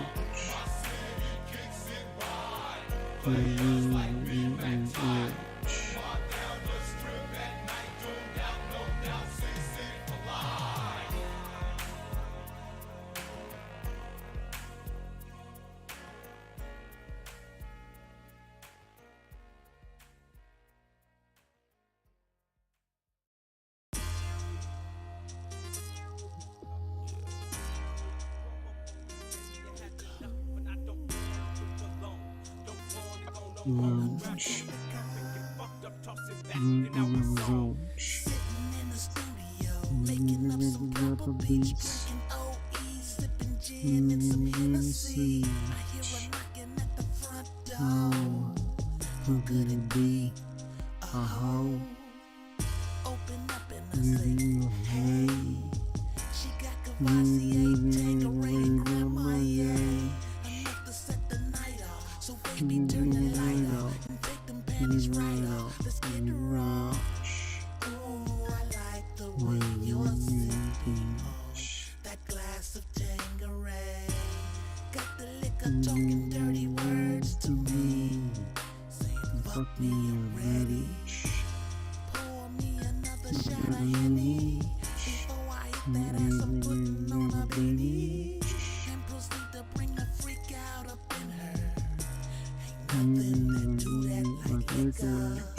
S20: My city kicks it right. Players like me make time. Walk down the strip at night, don't doubt, no doubt, Sin City for life.
S18: Launch. Rapper beats. Oh, who could it be? A hoe. Giving you hey.
S17: She got Cavassier, Tanqueray, Grandma, yay. Enough to set the night off. So baby, turn the light off and take them panties right off. Let's get it raw. Ooh, I like the way you're sipping on that glass of Tanqueray. Got the liquor talking dirty words to me, saying fuck me already. Pour me another shot of Henny before I hit that ass I'm putting on a beanie, and proceed to bring the freak out up in her. Ain't nothing that do that like liquor.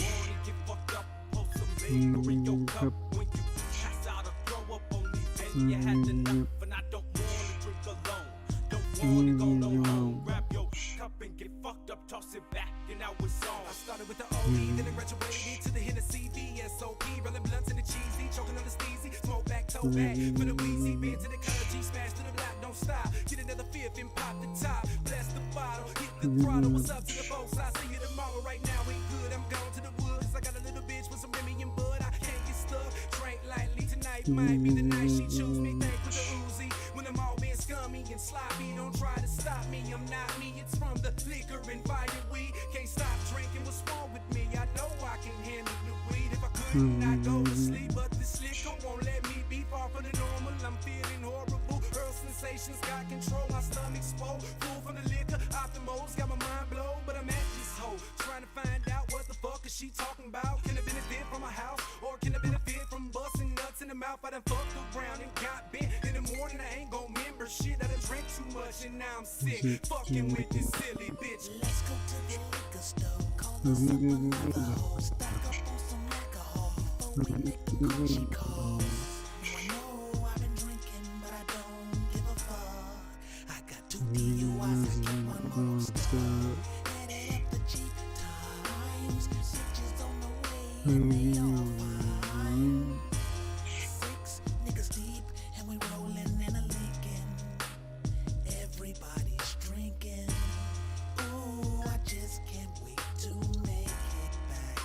S20: In your cup when you pass out or throw up on me, and you had enough, and I don't wanna drink alone. Don't wanna go no home. Grab your cup and get fucked up
S6: Started with the OE, then it graduated to the Hennessy, VSOP, rolling blunts in the cheesy, choking on the steezy, smoke back, toe back, for the Weezy, been to the color G, smash to the block, don't stop, get another fifth and pop the top, bless the bottle, hit the throttle, what's up to the folks, I see you tomorrow, right now ain't good, I'm going to the woods, I got a little bitch with some Remy and Bud, I can't get stuck, drink lightly, tonight might be the night she choose me, thank for the Uzi, when I'm all being scummy and sloppy, don't try to stop me, I'm not me, it's from the liquor and fire weed, can't stop drinking, what's wrong with me, I know I can handle the weed, if I couldn't, I'd go to sleep, but this liquor won't let me be far from the normal, I'm feeling horrible, earth sensations got control, my stomach's full, full from the liquor, optimals, got my mind blown, but I'm at this hoe, trying to find out what the fuck is she talking about, can I benefit from a house, or can I benefit from busting nuts in the mouth, I done fucked around and got bent, in the morning I ain't gon' remember shit, I done drank too much and now I'm sick, fucking with this silly bitch. Let's go to the liquor store, call us some alcohol, stock up on some alcohol, before we make the coochie calls. I know I've been drinking, but I don't give a fuck, I got 2 DUIs, I keep one more stuck, headed up the Jeep times, bitches on the way, they all fine, 6 niggas deep, and we rolling in a Lincoln, everybody's drinking, ooh, I just can't wait to make it back,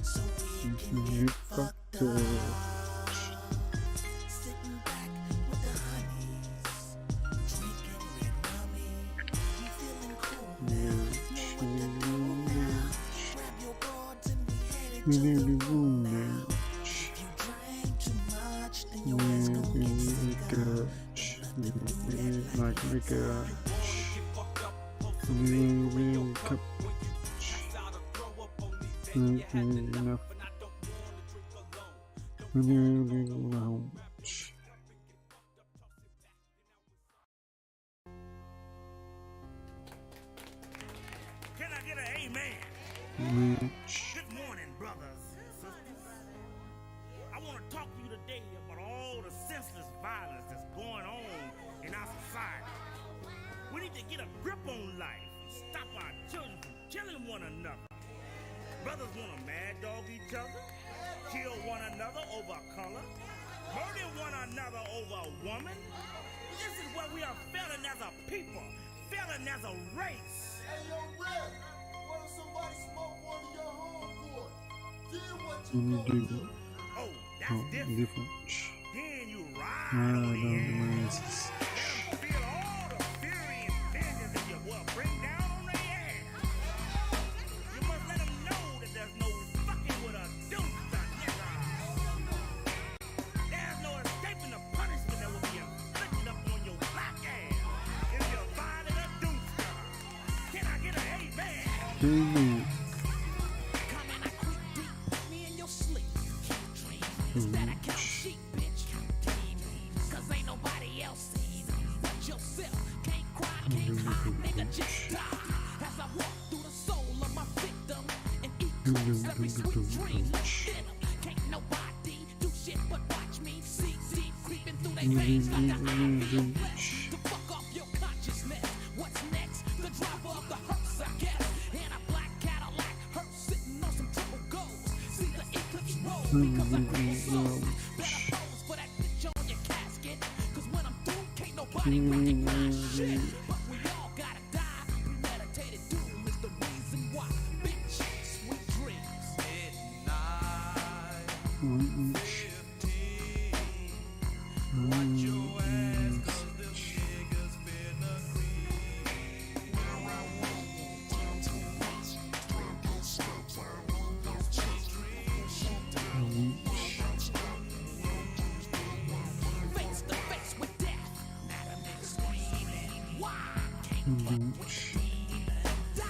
S6: so we can get fucked up, sitting back with the honeys, drinking red rummy, I'm feeling cool now, know what to do now, grab your broads and we headed to the room now, if you drank too much, then your ass gon' get sick up, Can I get an amen? Good morning, brothers and sisters. I want to talk to you today about all the senseless violence that's going on in our society. We need to get a grip on life and stop our children from killing one another. Brothers want to mad dog each other, kill one another over color, murder one another over a woman. This is where we are failing as a people, failing as a race.
S11: Hey, yo, Red, what if somebody smoke one of your homeboys? Then what you gonna do?
S6: Oh, that's different. Then you ride on the ass. Let them feel all the fury and vengeance that you will bring down on their ass. You must let them know that there's no fucking with a doomster, nigga. There's no escaping the punishment that will be inflicted upon your black ass if you violate a doomster. Can I get an amen? Come in, I creep deep, put me in your sleep. Keep dreaming instead I count sheep, bitch. Cause ain't nobody else sees but yourself. Can't cry, can't hide, nigga, just die. As I walk through the soul of my victim and eclipse every sweet dream within them. Can't nobody do shit but watch me. See deep creeping through their veins like a IV flesh. To fuck off your consciousness. What's next? The driver of the hearse, I guess. And a black Cadillac hearse sitting on some triple goals. See the eclipse roll because I create flows. Better pose for that bitch on your casket. Cause when I'm through, can't nobody recognize shit. But we all gotta die. Premeditated doom is the reason why. Bitch, sweet dreams. Midnight. 15. Watch your ass, cause the niggas finna face to face with death. Now them niggas screaming. Why? Can't fuck with the demon. Die.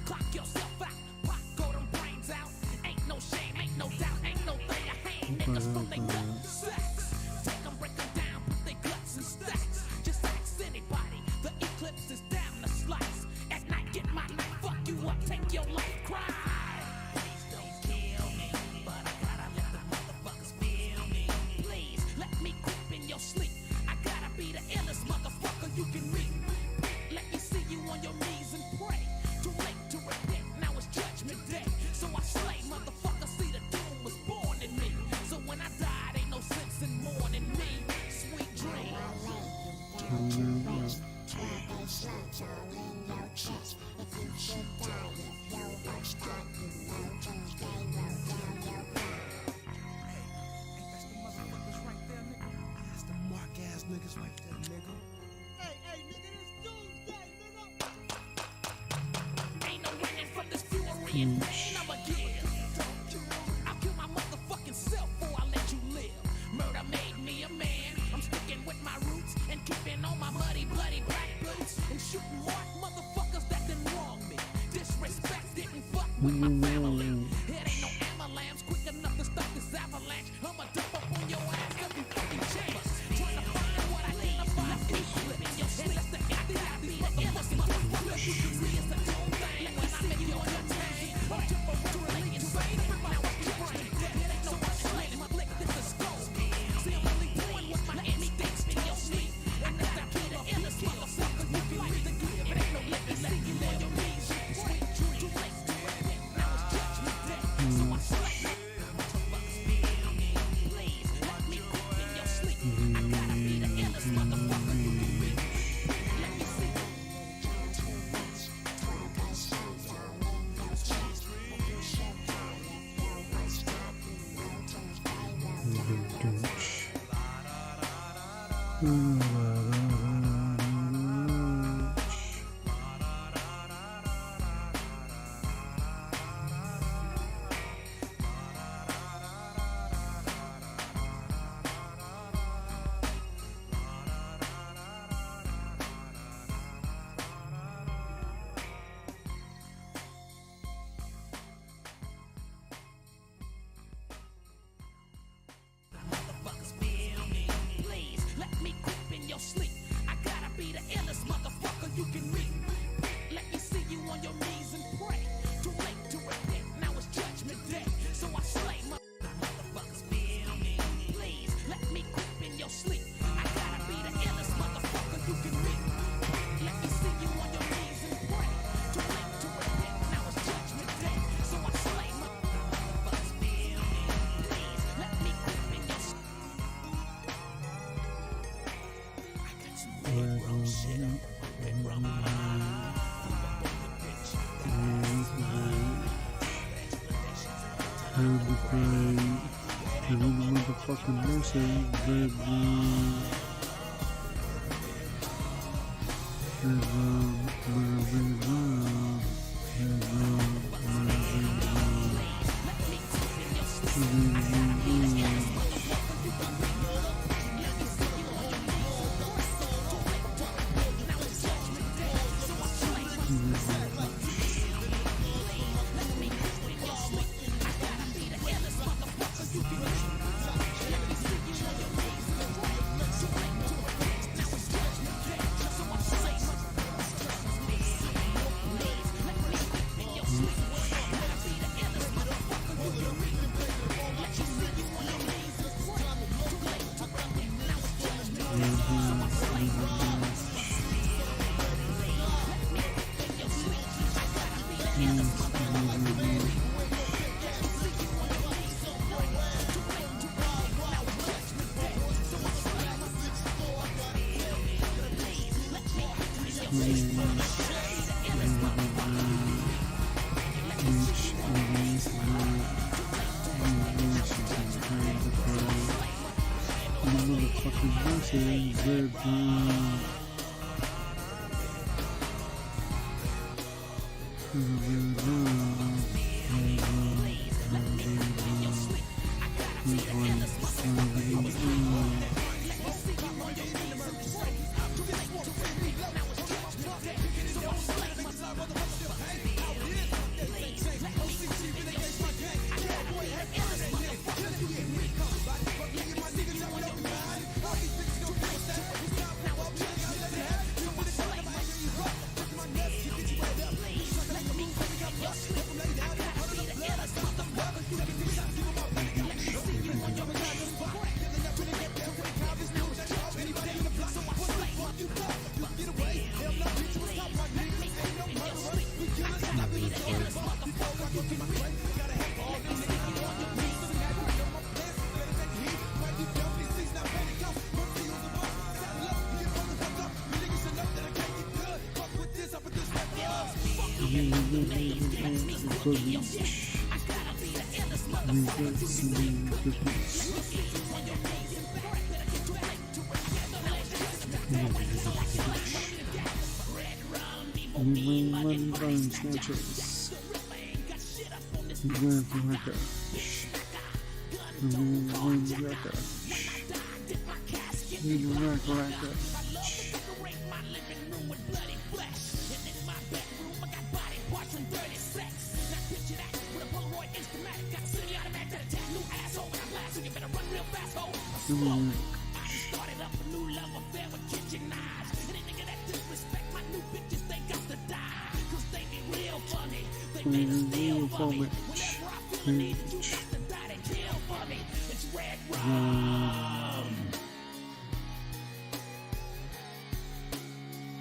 S6: Clock yourself out. Pop, go them brains out. Ain't no shame, ain't no doubt, ain't no thing. I hang niggas from they gut sex. Take them, break them down, put they guts in stacks. Just ask anybody. The eclipse is down the slice. At night, get my knife, fuck you up, take your life, cry. Please don't kill me, but I gotta let the motherfuckers feel me. Please let me creep in your sleep. I gotta be the illest motherfucker you can meet. Let me see you on your knees Niggas right there, nigga.
S21: Hey, nigga, this Doomsday, nigga. Ain't no running from this fury and pain I'ma give. I'll kill my motherfucking self before I let you live. Murder made me a man. I'm sticking with my roots and keeping on my muddy, bloody black boots and shooting more motherfuckers that done wrong me. Disrespect didn't fuck with my family. It ain't no avalanche quick enough to stop this avalanche. I'ma dump up on your ass every fucking chance. Trying to find what I need to find. Flipping your shit. That's the FDIB. Motherfucker, you can see it's a doom thing. When I make you entertain, I'm temporarily insane. Now I keep brain dead. It ain't no one explaining. My lick, this is gold. See, I'm only doing what my instincts in your sleep. And that's that kid of illness, motherfucker. You can read the give. It ain't no living. See you on your knees. Sweet dream. Too late to repent. Now it's judgment day. So I slay. Motherfuckers feel me. Please let me quit in your sleep. I gotta be the illest motherfucker you can be. Let me see. Motherfuckers feel me. Please let me creep in your sleep. I gotta be the illest motherfucker you can meet. Let me see you on your knees and pray. Too late to repent. Now it's judgment day. So I slay motherfuckers feel me. Please let me creep in your sleep. I gotta be the illest motherfucker you can meet. Let me see you on your knees and pray. Too late to repent. Now it's judgment day. So I slay motherfuckers feel me. Please let me creep in your sleep. I got some red rum shit up. Red rum.
S18: And the play, and then the motherfucking mercy, red rum, red rum, red rum, red rum,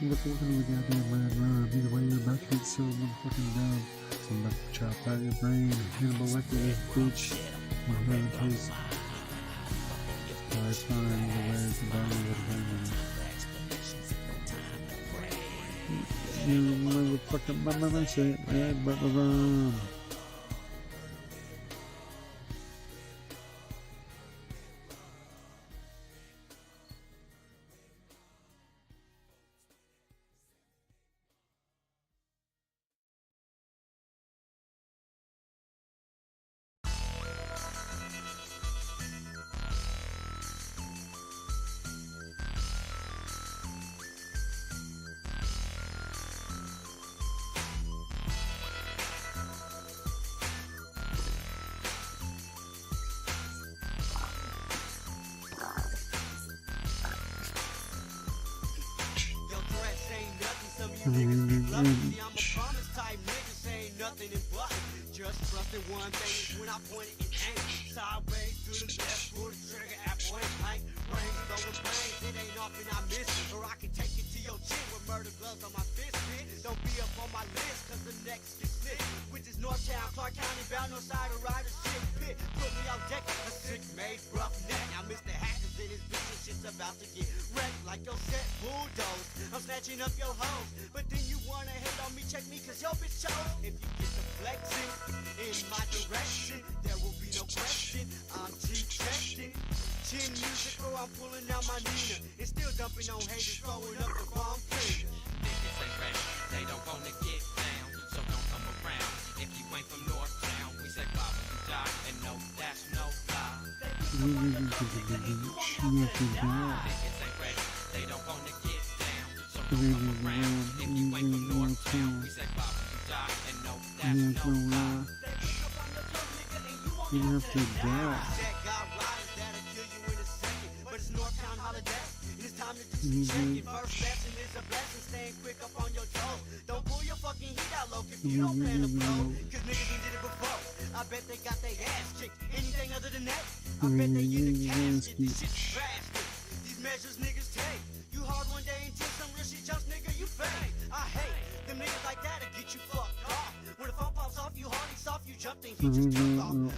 S18: Look, we're gonna goddamn run. Either way, you're about to get so motherfucking dumb. So I'm about to chop out your brain. Hannibal Lecter, bitch. My brother, please. Alright, fine. Either way, it's a body with a gun in it. You motherfucking mama shit. Yeah, brother.
S6: Just trusted one thing when I pointed and aimed sideways to the left, pull the trigger at point blank. Brains throwing brains, it ain't often I miss it. Or I can take it to your chin with murder gloves on my fist. Don't be up on my list, cause the next gets lit. Which is Northtown, Clark County, bound no side of rider shit pit. Put me on deck, a sick made rough neck. I Mr. Hackers in his bitch, shit's about to get wrecked like your set bulldoze. I'm snatching up your hoes, but then you wanna hate on me, check me, cause your bitch chose. If you get the flexing in my direction, there will be no question. I'm G-testing. Chin music, or I'm pulling out my Nina. And still dumping on haters, throwing up the wrong finger.
S13: Niggas ain't ready, they don't wanna get down, so don't come around. If you ain't from Northtown, we say bye when you die, and no, that's no lie. Niggas ain't ready, they don't wanna get down, so don't come around. If you ain't from Northtown, we say bye when you die, and no, that's no lie.
S18: You have to die.
S6: Northtown holiday, and it's time to do some checking. First lesson is a blessing, staying quick up on your toes. Don't pull your fucking heat out low if you don't plan to blow. Cause niggas done did it before. I bet they got their ass kicked. Anything other than that, I bet they in the casket. This shit's drastic. These measures niggas take. You hard one day until some real shit jumps, nigga, you fake. I hate them niggas like that'll get you fucked off. When the phone pops off, you hardly soft, you jumped and he just took off. Ooh,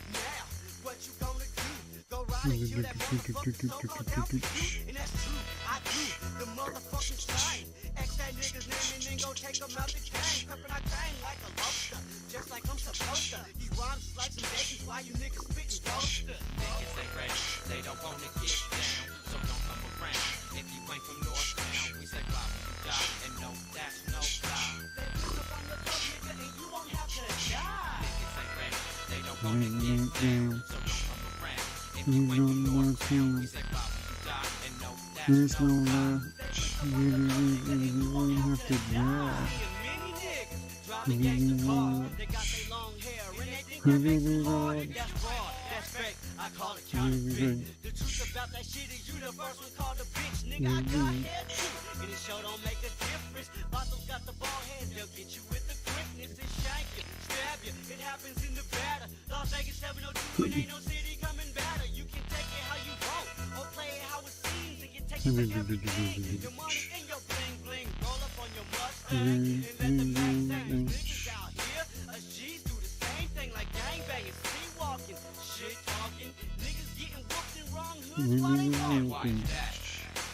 S6: now, what you gonna do? Go ride and kill that motherfucker so called out for you. And that's true, I do, the motherfucking sign. X that nigga's name and then go take him out the game. Peppin' I gang like a lobster, just like I'm supposed to. These rhymes is like some babies, why you niggas spittin' ghoster?
S13: Niggas ain't ready, they don't wanna get down, so don't come around. If you ain't from Northtown, we say bye when you die, and no, that's no lie.
S6: They put up on your throat, nigga, and you won't have to die.
S13: Niggas ain't ready, they don't wanna get down, so don't come around. If
S18: You
S13: you ain't from
S18: don't want
S13: Northtown,
S18: to.
S13: we say bye when you die, and no,
S18: There's
S13: that's
S18: no
S13: no lie.
S18: lie. You won't have to die.
S6: Many niggas driving gangsta cars, they got their long hair and they think that makes them hard. That's fraud, that's fake, I call it counterfeit. The truth about that shit is you the first one called a bitch, nigga, I got hair too. And it sure don't make a difference. Bottles got the ball heads, they'll get you with the quickness and shank you, stab you. It happens in Nevada, Las Vegas 702, and ain't no city coming better. You can take it how you want, or play it how it seems, and you take it like everything. Your money and your bling bling, roll up on your Mustang, and let the back sang. Niggas out here, us G's do the same thing like gangbanging, sea walking, shit talking. Niggas getting whooped in wrong hoods while they walking.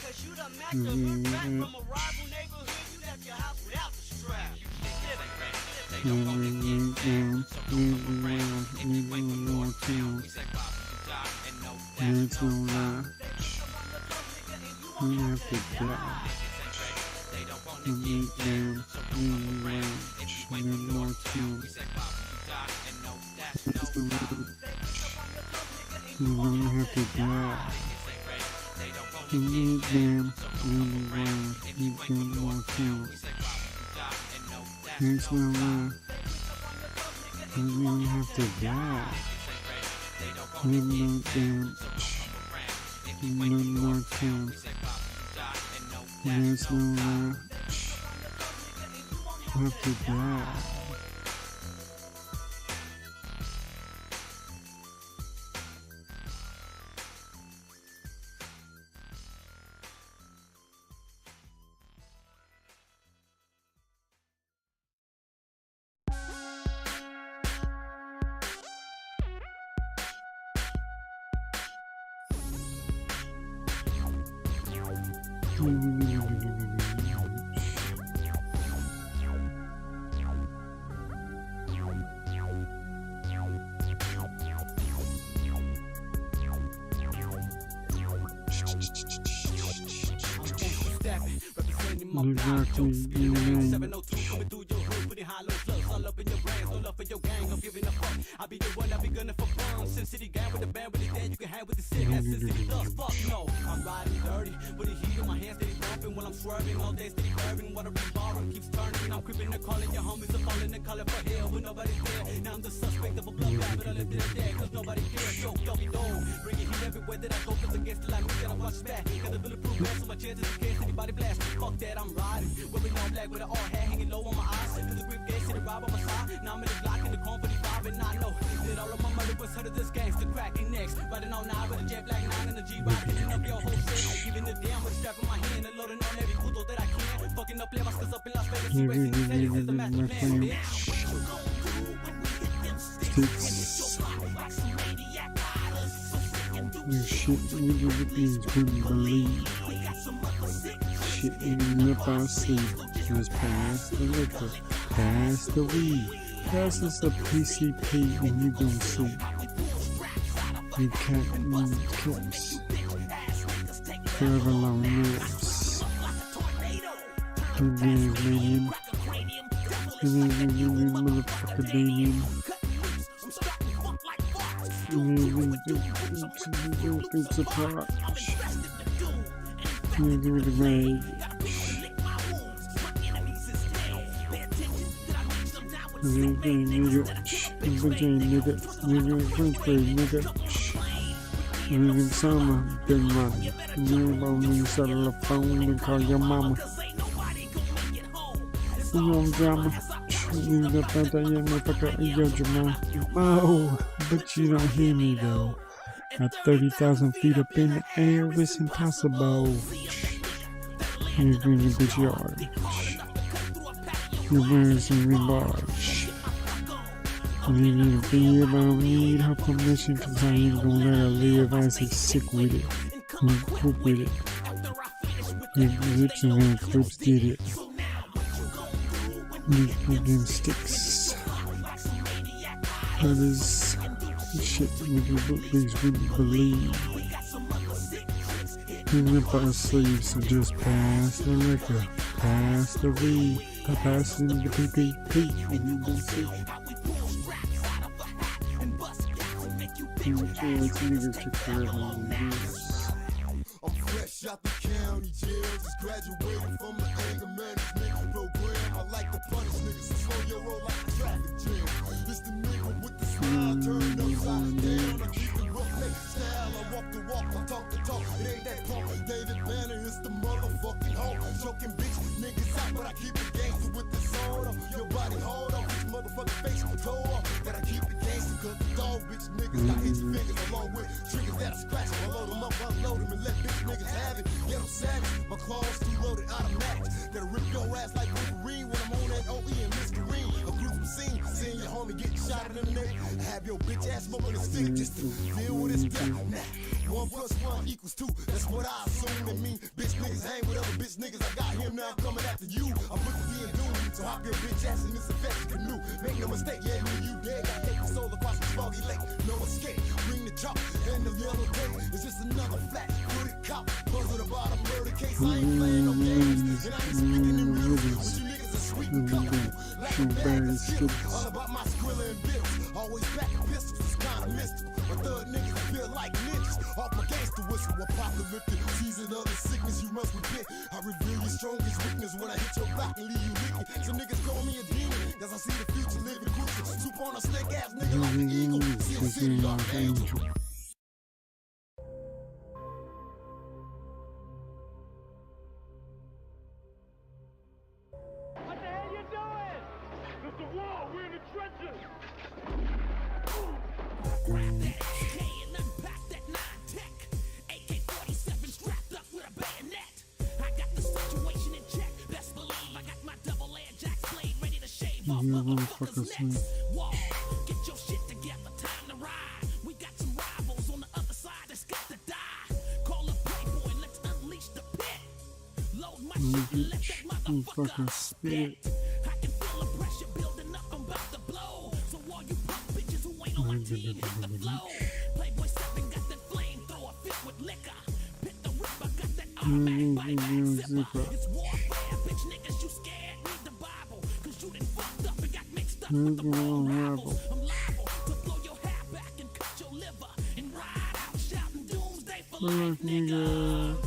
S6: Cause you done matched a hood rat from a rival neighborhood, you left your house without the strap.
S18: It's no lie. We have to die. We need them. We need more kills. It's no lie. We really have to die. We need them. We need more kills. It's no lie. We really have to die. We need them. We need more kills. There's no lie. We have to die. Exactly.
S6: I'll be the one, I'll be gunning for fun. Sin City gang with the band, with the dead, you can hang with the city. That's Sin City thugs, fuck no. I'm riding dirty, with the heat in my hands, steady bumping. While I'm swerving, all day steady curving. Water revolving, keeps turning. I'm creeping and calling your homies, I'm falling and calling for hell, but nobody's there. Now I'm the suspect of a blood bag, but I left it there, cause nobody cares. Yo, doggy dog, bringing heat everywhere that I go, cause against the line, we gotta watch back. Got a bulletproof vest, so my chances in case anybody blast. Fuck that, I'm riding, wearing all black with an all hat hanging low on my eyes. Through the grip gate, see the rob on my side. Now I'm in the block in the corn 45, and I know that all of my money was heard of this gangster cracking next. Riding all night with a jet black 9 and a G-Rock, hitting up your whole set. Giving the damn with a strap in my hand and loading on every puto that I can. Fucking up levels, cause up in Las Vegas, you racing these cities is the master plan, bitch.
S18: You shit you couldn't believe. Shit in your sleep. Just pass the liquor, pass the weed, pass us the PCP, and you gon' see. You can't move clips, forever long lips. And then Damien, and then motherfucker Damien. It's a pot. You give it a rage. Nigga, summer been running. You only settle the phone and call your mama. You on drama. You got that motherfucker, yo, Jamal. Oh, but you don't hear me though. At 30,000 feet up in the air, it's impossible. You're in your bitch yard. You're wearing some large. And you need a beer, but I don't need her permission, cause I ain't gonna let her live. I say sick with it. I'm cool with it. Your lips and her clips did it. You fucking sticks. That is shit please wouldn't believe. You rip our sleeves, so just pass the liquor, pass the weed, pass it in the PPP, and you will see. Niggas took forever on this.
S11: I'm fresh out the county jail, just graduated from the anger management program. I like to punish niggas, so slow your roll like a traffic jam. This the nigga with the smile turned upside down. I keep it rough, make style. I walk the walk, I talk the talk. It ain't that punk. David Banner is the motherfucking hoe. Choking bitch niggas out, but I keep it gangster with the soda. Your body hold up, this motherfucking face toe up. But I keep it gangster, cause the dog bitch niggas got itchy fingers along with triggers that I scratch. I load them up, unload them, and let bitch niggas have it. Get them savage, my claws too loaded, automatics. That'll rip your ass like Wolverine when I'm on that OE and Listerine. A gruesome scene, seeing your homie get shot in the neck. Have your bitch ass smoking a stick just to deal with his death. Nah. 1 + 1 = 2. That's what I assume. That mean bitch niggas hang with other bitch niggas. I got him now coming after you. I'm put the in doom. So hop your bitch ass in this affected canoe. Make no mistake, yeah, when you dead, got take the soul across the foggy lake. No escape. Bring the chalk and the yellow tape. It's just another flat footed cop. Puzzle about a murder case. I ain't playing no games. And I ain't speaking in riddles. But you niggas are sweet and colorful. Like a bag of skittles. All about my Skrilla and bills. Always back in pistols. It's kinda mystical. My thug niggas feel like ninjas. Off my gangster whistle. Apocalyptic. Season of the sickness you must repent. I reveal your strongest weakness when I hit your block and leave you licking. Some niggas call me a demon. Cause I see the future living crucial. Soup on a snake ass nigga like the eagle. See the city archangel.
S6: What the hell you doing? Mr. Wall, we're in the trenches.
S21: Grab that AK and unpack that 9-tech. AK-47 strapped up with a bayonet. I got the situation in check. Best believe I got my double-air jack blade ready to shave off motherfuckers' necks. Wall, get your shit together. Time to ride. We got some rivals on the other side that's got to die. Call up Playboy and let's unleash the pit. Load my shit and let that motherfucker spit. I can feel the pressure building up. I'm about to blow. So all you punk bitches who ain't on my team hit the flow. Playboy 7 got that flamethrower fit with liquor. Pit the ripper got that automatic body bag zipper. It's warfare, bitch niggas. You scared? Read the Bible. Cause you done fucked up and got mixed up with the wrong rivals. I'm liable to blow your hair back and cut your liver. And ride out shouting doomsday for life, nigga.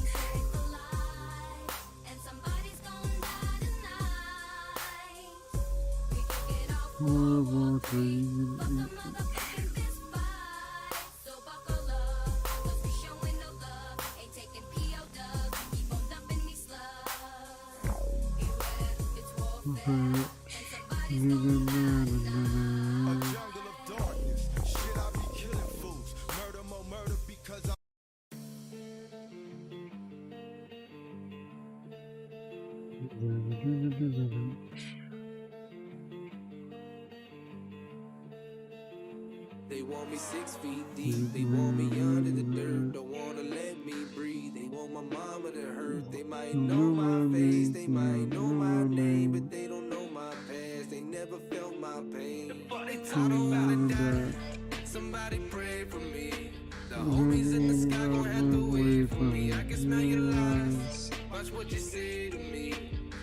S12: They want me 6 feet deep, they want me under the dirt, don't wanna let me breathe. They want my mama to hurt, they might know my face, they might know my name, but they don't know my past, they never felt my pain. They talk about it die, somebody pray for me. The homies in the sky gon' have to wait for me. I can smell your lies, watch what you say to me.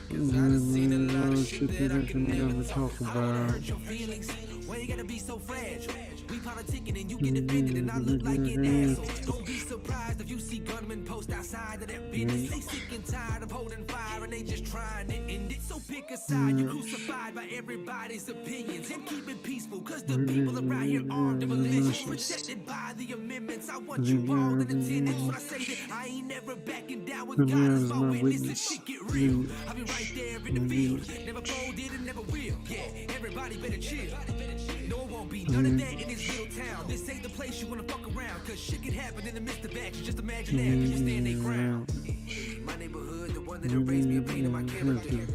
S12: Cause I done seen a lot of shit that I can never talk about. Hurt your feelings, why you gotta be so fragile? We politicking and you get offended and I look like an asshole. Don't be surprised if you see gunmen post outside of that business. They sick and tired of holding fire and they just trying to end it. So pick a side, you're crucified by everybody's opinions. And keep it peaceful, cause the people around here armed and malicious. Protected by the amendments, I want you all in attendance. When I say that I ain't never backing down with God as my witness and shit get real. I'll be right there in the field, never folded and never will. Yeah, everybody better chill. No, it won't be none of that in this little town. This ain't the place you wanna fuck around, cause shit can happen in the midst of action. Just imagine that, if you stand their ground. My neighborhood, the one that erased me, a pain in my character.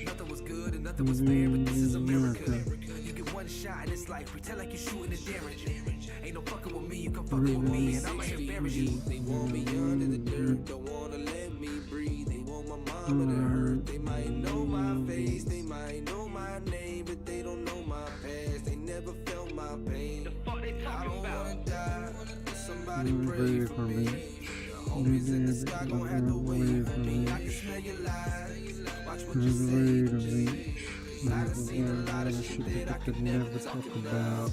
S12: Nothing was good and nothing was fair, but this is America. You get one shot in this life, pretend like you're shooting a Derringer. Ain't no fucking with me, you come fucking with me, and I'ma embarrass you. They want me under the dirt, don't wanna let me breathe. They want my mama to hurt, they might know my face, they might know my name, but they don't know my past. They never felt my pain. I don't wanna die, somebody pray for me. The homies in the sky gon' have to wait for me. I can smell your lies, watch what you say to me. I done seen a lot of shit that I could never talk about.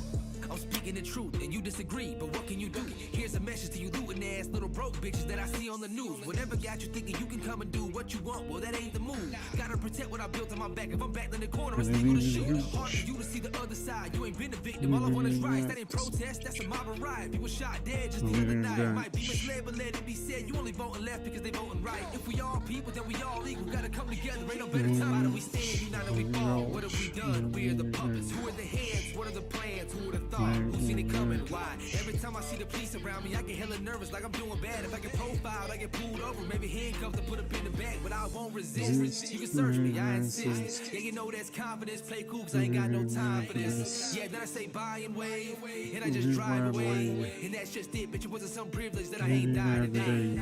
S12: I'm speaking the truth and you disagree, but what can you do? Here's a message to you looting ass little broke bitches that I see on the news. Whatever got you thinking you can come and do what you want, well that ain't the move. Gotta protect what I built on my back. If I'm back in the corner, it's legal to shoot. Hard for you to see the other side, you ain't been a victim. All I want is rights, that ain't protest, that's a mob of riot. People shot dead just the other night. Might be misled, but let it be said, you only voting left because they voting right. If we all
S1: people, then we all equal. Gotta come together, ain't no better time. How do we stand united, we fall? What have we done? We are the puppets. Who are the heads? What are the plans? Who would have thought? Who seen it coming? Why? Every time I see the police around me, I get hella nervous, like I'm doing bad. If I get profiled, I get pulled over, maybe handcuffed and put up in the back, but I won't resist. You can search me, I insist. Yeah, you know that's confidence. Play cool, cause I ain't got no time for this. Yeah, then I say bye and wave, and I just drive away. And that's just it, bitch. It wasn't some privilege that I ain't died today.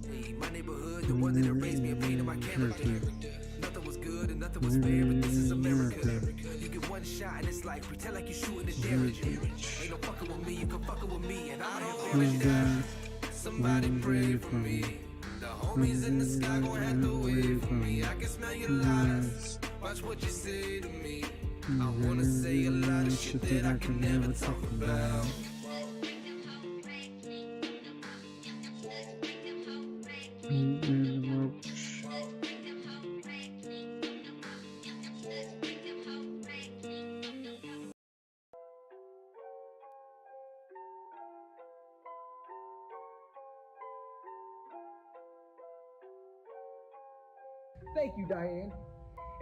S1: Hey, my neighborhood, the one that raised me and painted my character. Nothing was good and nothing was fair, but this is America. You get one shot and it's like, pretend like you're shooting a Derrick. Ain't no fucking with me, you can fucking with me, and I don't perish down. Somebody pray for me. The homies in the sky gon' have to wait for me. I can smell your lies, watch what you say to me. I wanna say a lot of shit that I can never talk about.
S14: Thank you, Diane.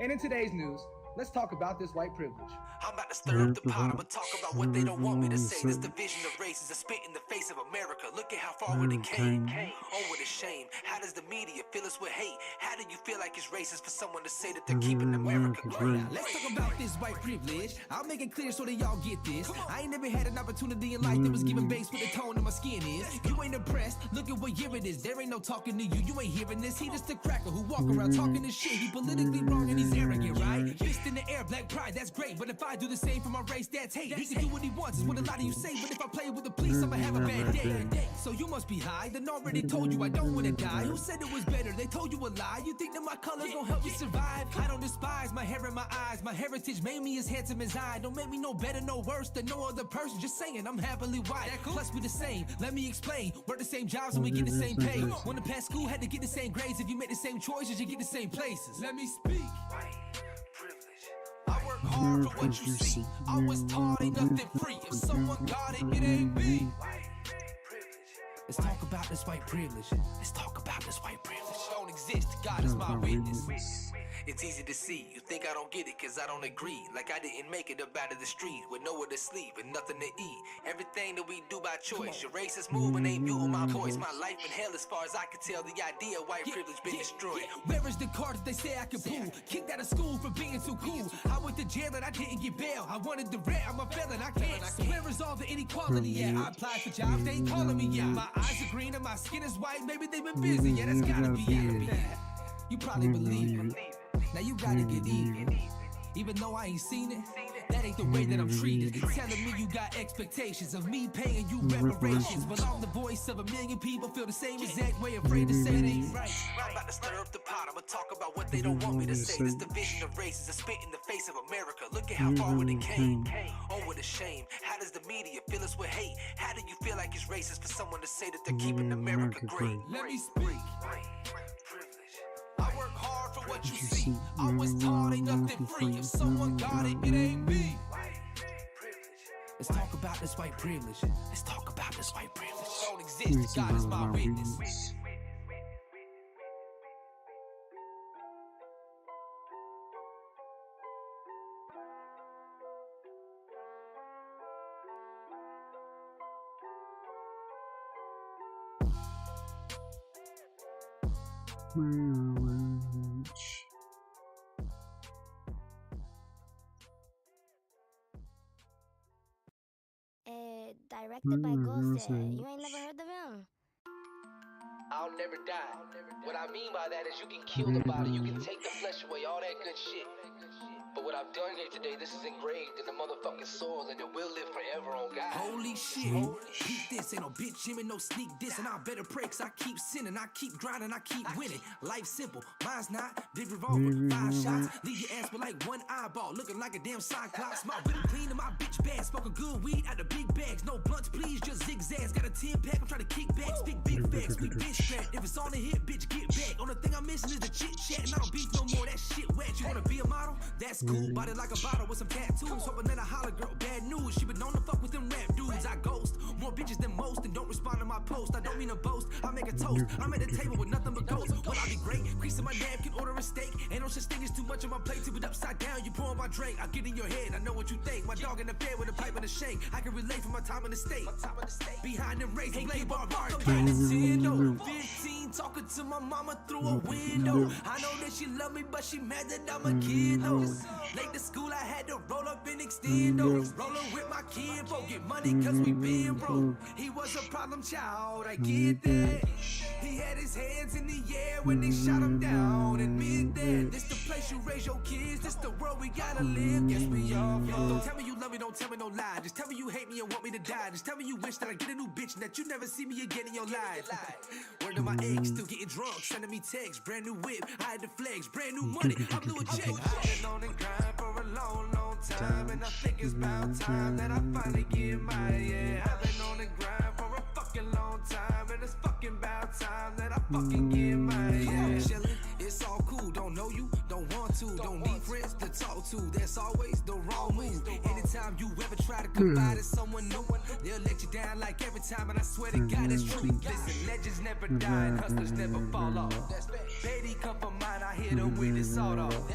S14: And in today's news, let's talk about this white privilege.
S1: I'm about to stir up the pot, I'ma talk about what they don't want me to say. This division of races, a spit in the face of America. Look at how far we came. Oh, what a shame. How does the media fill us with hate? How do you feel like it's racist for someone to say that they're keeping America great? Let's talk about this white privilege. I'll make it clear so that y'all get this. I ain't never had an opportunity in life that was given base with the tone of my skin is. You ain't impressed? Look at what year it is. There ain't no talking to you. You ain't hearing this. He just a cracker who walk around talking this shit. He politically wrong and he's arrogant, right? Fist in the air, black pride, that's great. But if I do the same for my race, that's hate. He can do what he wants, is what a lot of you say. But if I play with the police, I'ma have a bad day. So you must be high, then already told you I don't wanna die. Who said it was better? They told you a lie. You think that my colors gon' help you survive? I don't despise my hair and my eyes. My heritage made me as handsome as I. Don't make me no better, no worse than no other person. Just saying, I'm happily white. Plus we the same. Let me explain. Work the same jobs and we get the same pay. When to pass school, had to get the same grades. If you make the same choices, you get the same places. Let me speak. I work hard for what you see. I was taught ain't nothing free. If someone got it, it ain't me. Let's talk about this white privilege. Let's talk about this white privilege. Don't exist, God is my witness. It's easy to see, you think I don't get it cause I don't agree. Like I didn't make it up out of the street with nowhere to sleep and nothing to eat. Everything that we do by choice, your racist movement ain't muting my voice. My life in hell as far as I can tell, the idea of white privilege been destroyed. Where is the card that they say I can pull? Kicked out of school for being too cool. I went to jail and I didn't get bail. I wanted the rent, I'm a felon, I can't. So where is all the inequality at? I applied for jobs, they ain't calling me out. My eyes are green and my skin is white, maybe they've been busy, yeah that's gotta be it. You probably believe it. Now you gotta get even. Even though I ain't seen it, that ain't the way that I'm treated. You're telling me you got expectations of me paying you reparations, but I'm the voice of a million people feel the same exact way, afraid to say it ain't right. I'm about to stir up the pot, I'ma talk about what they don't want me to say. This division of races, a spit in the face of America. Look at how far we came. Oh, what a shame. How does the media fill us with hate? How do you feel like it's racist for someone to say that they're keeping America great? Let me speak. I work hard for what you see. I was taught ain't nothing free. If someone got it, it ain't me. Let's talk about this white privilege. Let's talk about this white privilege. Don't exist, God is my witness.
S8: Directed by Ghost. You ain't never heard of him?
S1: I'll never die. What I mean by that is you can kill the body, you can take the flesh away, all that good shit. But what I've done here today, this is engraved in the motherfucking soil and it will live forever on God. Holy shit. Beat this, ain't no bitch him no sneak this. And I better pray cause I keep sinning, I keep grinding, I keep winning. Life simple, mine's not. Big revolver, 5 shots, leave your ass with like one eyeball, looking like a damn cyclops. My whip clean and my bitch bad, smoking good weed out of big bags. No blunts please, just zigzags. Got a 10-pack, I'm trying to kick back. Speak big facts, we bitch strapped. If it's on the hit, bitch get back. Only thing I'm missing is the chit chat, and I don't beef no more, that shit wet. You wanna be a model? That's cool, body like a bottle with some tattoos. Hoping that I holler, girl, bad news. She been known to fuck with them rap dudes. I ghost more bitches than most and don't respond to my post. I don't mean to boast, I make a toast. I'm at the table with nothing but ghosts. What I be
S21: no such thing as too much on my plate. Tip it upside down, you pour on my drink. I get in your head, I know what you think. My dog in the bed with a pipe and a shank. I can relate from my time in the state. Behind them race, play bar. Nintendo 15, talking to my mama through a window. I know that she love me, but she mad that I'm a kid though. Late to school, I had to roll up and extend those. Rollin' with my kid, bro, get money cause we been broke. He was a problem child, I get that. He had his hands in the air when they shot him down. Admit that. This the place you raise your kids, this the world we gotta live. Yes, we all fall. Don't tell me you love me, don't tell me no lie. Just tell me you hate me and want me to die. Just tell me you wish that I get a new bitch and that you never see me again in your life. Word to my ex, still getting drunk, sending me texts. Brand new whip, I had the flex, brand new money, I blew a check. I've been on the grind for a long, long time, and I think it's about time that I finally get mine. Yeah, I've been on the grind for a fucking long time, and it's fucking about time that I fucking get mine. Yeah, chillin', it's all cool. Don't know you, don't want to, don't need friends to talk to. That's always the wrong move. Anytime you ever try to confide in someone new, they'll let you down like every time, and I swear to God that's true. Listen, legends never die and hustlers never fall off. Betty come from mine, I hit her with it sawed off.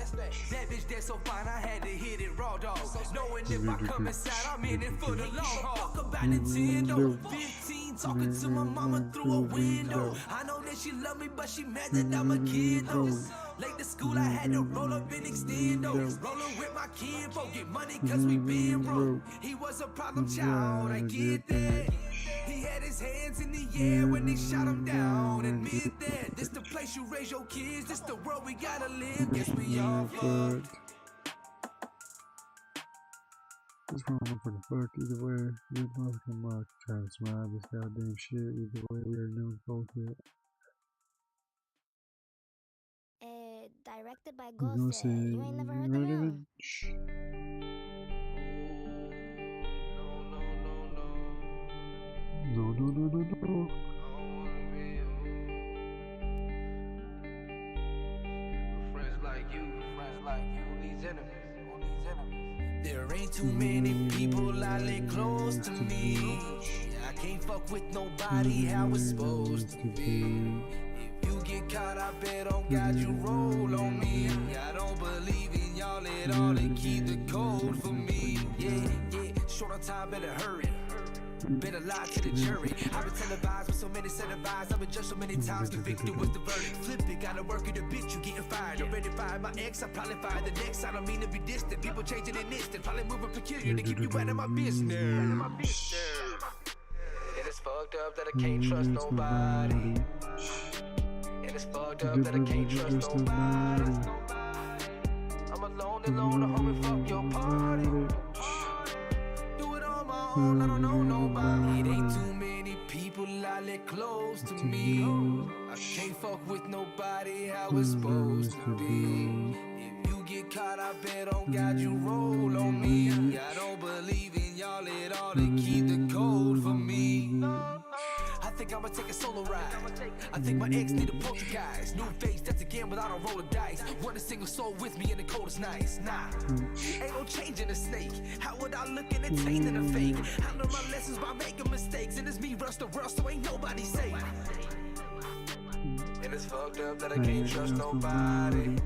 S21: That bitch that's so fine, I had to hit it raw dog. Knowing if I come inside, I'm in it for the long haul. Talk about Nintendo 15, talking to my mama through a window. I know that she love me, but she mad that I'm a kid though. Late to school, I had to roll up and extend those. Rollin' with my kid, bro, get money cause we been broke. He was a problem child, I get that. He had his hands in the air when they shot him down. Admit that. This the place you raise your kids, this the world we gotta live. Guess we all fucked.
S18: This motherfucking fucked either way. This motherfucking mock trying to smile this goddamn shit. Either way, we are known bullshit.
S5: Directed by Ghost. You ain't never heard of him?
S18: No.
S21: Friends like you, these enemies. There ain't too many people I let close to me. I can't fuck with nobody how it's supposed to be. If you get caught, I bet on God you roll on me. I don't believe in y'all at all and keep the code for me. Yeah, short on time, better hurry. Better lie to the jury. I've been televised with so many set of eyes. I've been judged so many times, convicted was the verdict. Flip it, gotta work it a bitch, you getting fired. Already fired my ex, I probably fired the next. I don't mean to be distant, people changing in instant. Probably moving peculiar to keep you out of my business. And it's fucked up that I can't trust nobody. And it's fucked up that I can't trust nobody. I'm alone, homie, fuck your party. I don't know nobody. It ain't too many people I let close to me. I can't fuck with nobody how it's supposed to be. If you get caught, I bet on God you roll on me. I don't believe in y'all at all to keep the code for me. I think I'ma take a solo ride. I think my ex need a poltergeist. New face, that's again, but I don't roll the dice. Want a single soul with me in the coldest nights. Nah, ain't no change in a snake. How would I look entertaining a fake? I learn my lessons by making mistakes. And it's me rush the world, so ain't nobody safe. And it's fucked up that I can't trust nobody.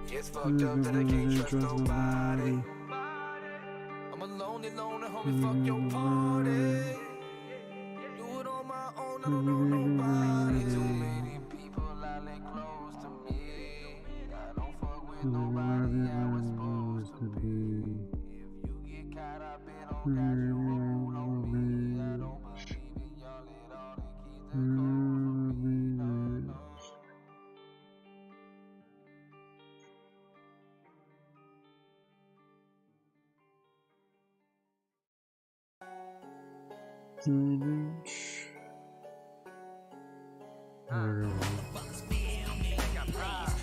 S21: It's fucked up that I can't trust nobody. I'm a lonely homie, fuck your party. I don't know nobody. Too many people I let close to me. I don't fuck with nobody how it's supposed to be. If you get caught, I bet on God you roll on me. I don't believe in y'all at all and keep the code for me. No.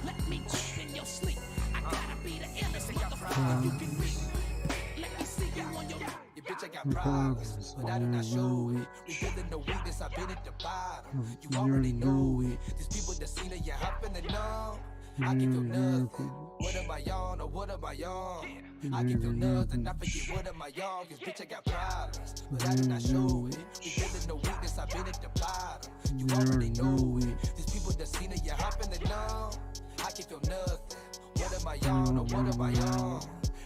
S21: Let me creep in your sleep. I gotta be the illest motherfucker you can reach. Let me see you on your bitch, I got problems, but I do not show it. Revealing the weakness, I've been at the bottom. You already know it. These people that see that you're hopping and numb. I give you nothing. What am I on or what am I on? I give you nothing. I forget what am I on. Cause bitch, I got problems, but I do not show it. Revealing the weakness, I've been at the bottom. You already know it. These people that see that you're hopping and numb. I give you nothing.
S20: am I on or what am I on?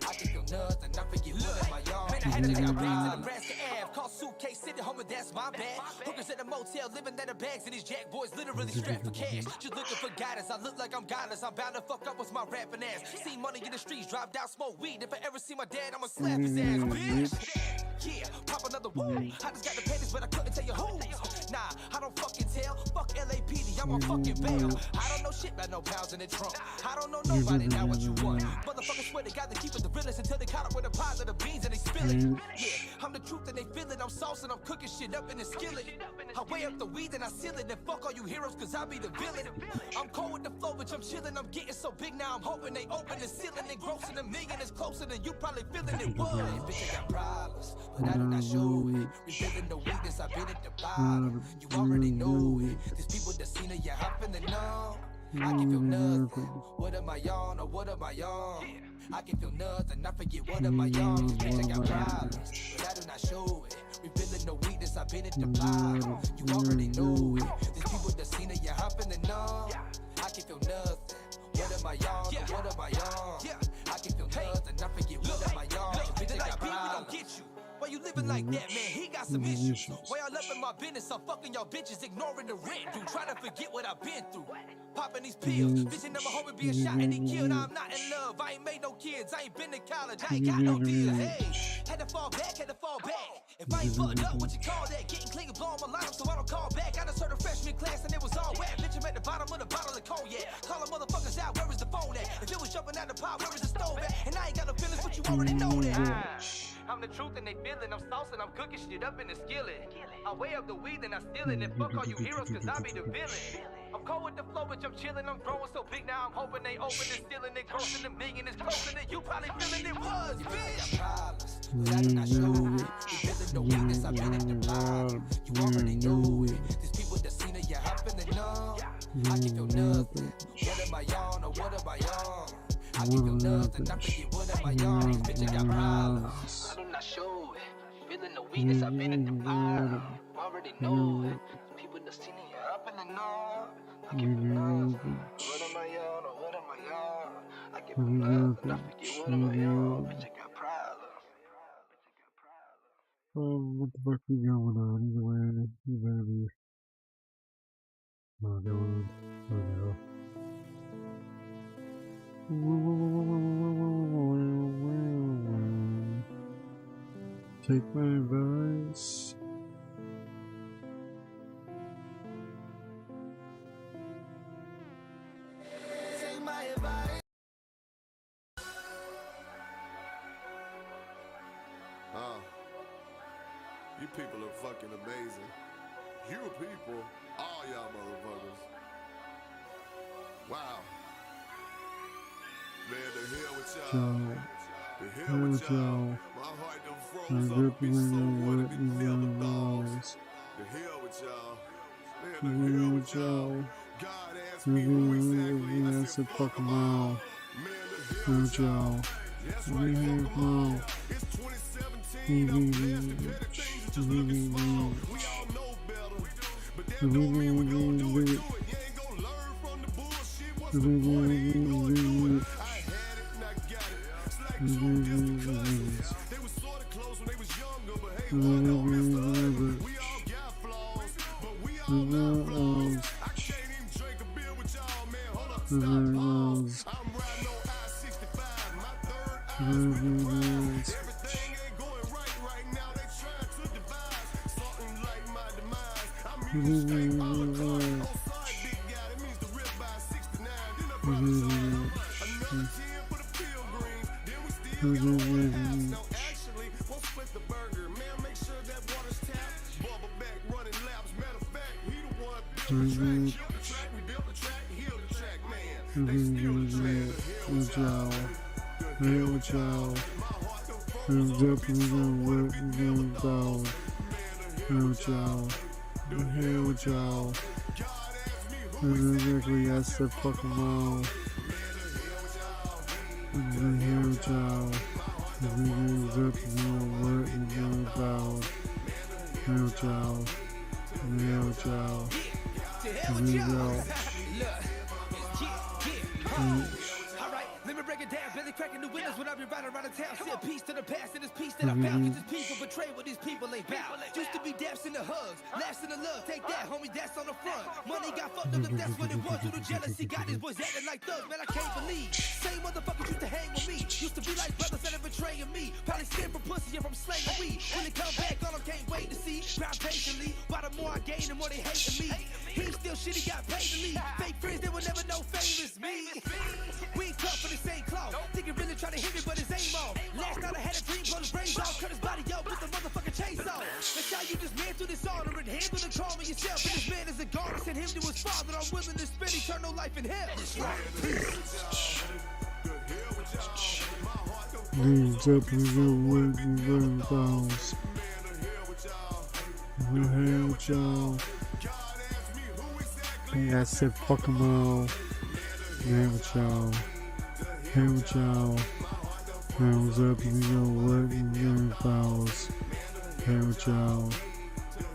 S20: I can feel nothing, I forget what am I on. Man, I had to take a ride to Nebraska Ave, call Suitcase City, home, and that's my bad. Hookers at the motel, living out of bags, and these jack boys literally strapped for cash. Just looking for guidance, I look like I'm godless. I'm bound to fuck up with my rapping ass. See money in the streets, dropped out, smoke weed. If I ever see my dad, I'ma slap his ass, bitch. Yeah, pop another woo. I just got the panties, but I couldn't tell you who's. Nah, I don't fucking tell. Fuck LAPD, I'm on fucking bail. I don't know shit about no pounds in the trunk. I don't know nobody, now what you want. Motherfuckers swear they got to keep it the realest until they caught up with a pile of the beans and they spill it. Yeah, I'm the truth and they feel it. I'm saucing, I'm cooking shit up in the skillet. I weigh up the weed and I seal it. And fuck all you heroes, cause I be the villain. I'm cold with the flow, bitch, I'm chilling. I'm getting so big now, I'm hoping they open the ceiling and grossing $1 million is closer than you probably feeling it was. Bitch, I got problems, but I do not show it. Revealing the weakness, I've been at the bottom. You already know it. These people that seen it, yeah, I'm finna know. I can feel nothing. What am I on or what am I on? I can feel nothing. I forget what am I on. This bitch, I got problems, but I do not show it. Revealing the weakness, I've been at the bottom. You already know it. These people that seen it, yeah, I'm finna know. I can feel nothing. What am I on? What am I on? I can feel nothing. I forget what am I on. This bitch, I got problems. Why you living like that, man? He got some issues. Why y'all up in my business? I'm fucking y'all bitches, ignoring the rent, dude. Trying to forget what I've been through. Popping these pills, bitching never homie being shot and he killed. I'm not in love. I ain't made no kids. I ain't been to college. I ain't got no deals. Hey, had to fall back, had to fall back. If I ain't fucked up, what you call that? Getting clean and blowing my line up so I don't call back. I just heard a freshman class and it was all wet. Bitch, I'm at the bottom of the bottle of cognac. Calling motherfuckers out, where is the phone at? If it was jumping out the pot, where is the stove at? And I ain't got no feelings, but you already know that. I'm the truth and they feeling. I'm saucing, I'm cooking shit up in the skillet. I weigh up the weed and I steal it. And fuck all you heroes, cause I be the villain. I'm cold with the flow, bitch, I'm chilling. I'm growing so big now, I'm hoping they open and stealing it. Grossing $1 million is closer than you probably feeling it was, bitch. I got problems, but I do not show it. Revealing the weakness, I've been at the bottom. You already know it. These people that seen it, yeah, I'm finna know. I can feel nothing. What am I on or what am I on? I can feel nothing. I forget what am I on. These bitch, I got problems. I do not show it. Feeling the weakness, I've been at the bottom. Already know it. People that seen it, yeah, I'm finna know. I can feel nothing. What am I on or what am I on? I can feel nothing. I forget what am I on. Bitch, I got problems.
S18: What the fuck is going on? Either way, you better be. Oh, God. Oh, no. Take my advice.
S17: Take my advice.
S11: You people are fucking amazing. You people, all y'all motherfuckers. Wow. Man, the hell with y'all. The hell with y'all. My heart done froze up. Be so wanted to be filled with dogs. The hell with y'all. Man, the hell with y'all. God asked me who exactly. I said fuck them all. Man, the hell with y'all. That's right, fuck them all. It's 2017. I'm blessed. The better changes just looking small. We all know better. But that don't mean we gon' do it. You ain't gon' learn from the bullshit. What's the point? You ain't gon' do it. I had it and I got it. It's like two distant cousins. They was sorta close when they was younger, but hey, one don't miss the other. We all got flaws, but we all got flaws. I can't even drink a beer with y'all, man. Hold up, stop, pause. I'm riding on I-65. My third eye's recognized. Everything ain't going right now. They trying to devise something like my demise. I'm using straight Polycarp. Oh, sorry, big guy. That means the rip by 69. Then the brother saw another 10 for the pilgrims. Then we still got one house. Now, actually, we'll split the burger. Man, make sure that water's tapped. Bubble back, running laps. Matter of fact, he the one built the track. Killed the track, we built the track, healed the track, man. They steal the track. The hell with y'all. The hell with y'all. I'm definitely gonna work and go down. Hell with y'all. The hell with y'all. Exactly, I said fuck them all. The hell with y'all. I'm definitely gonna work and go down. Hell with y'all. The hell with y'all. The hell with y'all.
S1: letters when I be riding around the town. Say a piece to the past and this piece that I found. Cause these people betray what these people ain't bout. Used to be daps in the hugs, laughs in the love. Take that, homie, that's on the front. Money got fucked up, if that's what it was. Due to jealousy, got these boys acting like thugs. Man, I can't believe. Same motherfuckers used to hang with me. Used to be like brothers that are betraying me. Probably skin from pussy and from slanging weed. When they come back on them, can't wait to see. Proud patiently, why the more I gain, the more they hating me. He still shit, he got paid to leave. Fake friends, they will never know famous me. We ain't cut for the same cloth. Think he really try to hit me, but his aim off. Last night I had a dream, pull his brains off. Cut his body out, put the motherfucking chase off. That's how you just ran through this honor and handle the karma yourself. And this man is a god, send him to his father. I'm willing to spend eternal life in hell.
S18: Leaves up and go with the balls. We're here with y'all. I said fuck them all. Here with y'all. Here with y'all. Rounds up and go with the balls. Here with y'all.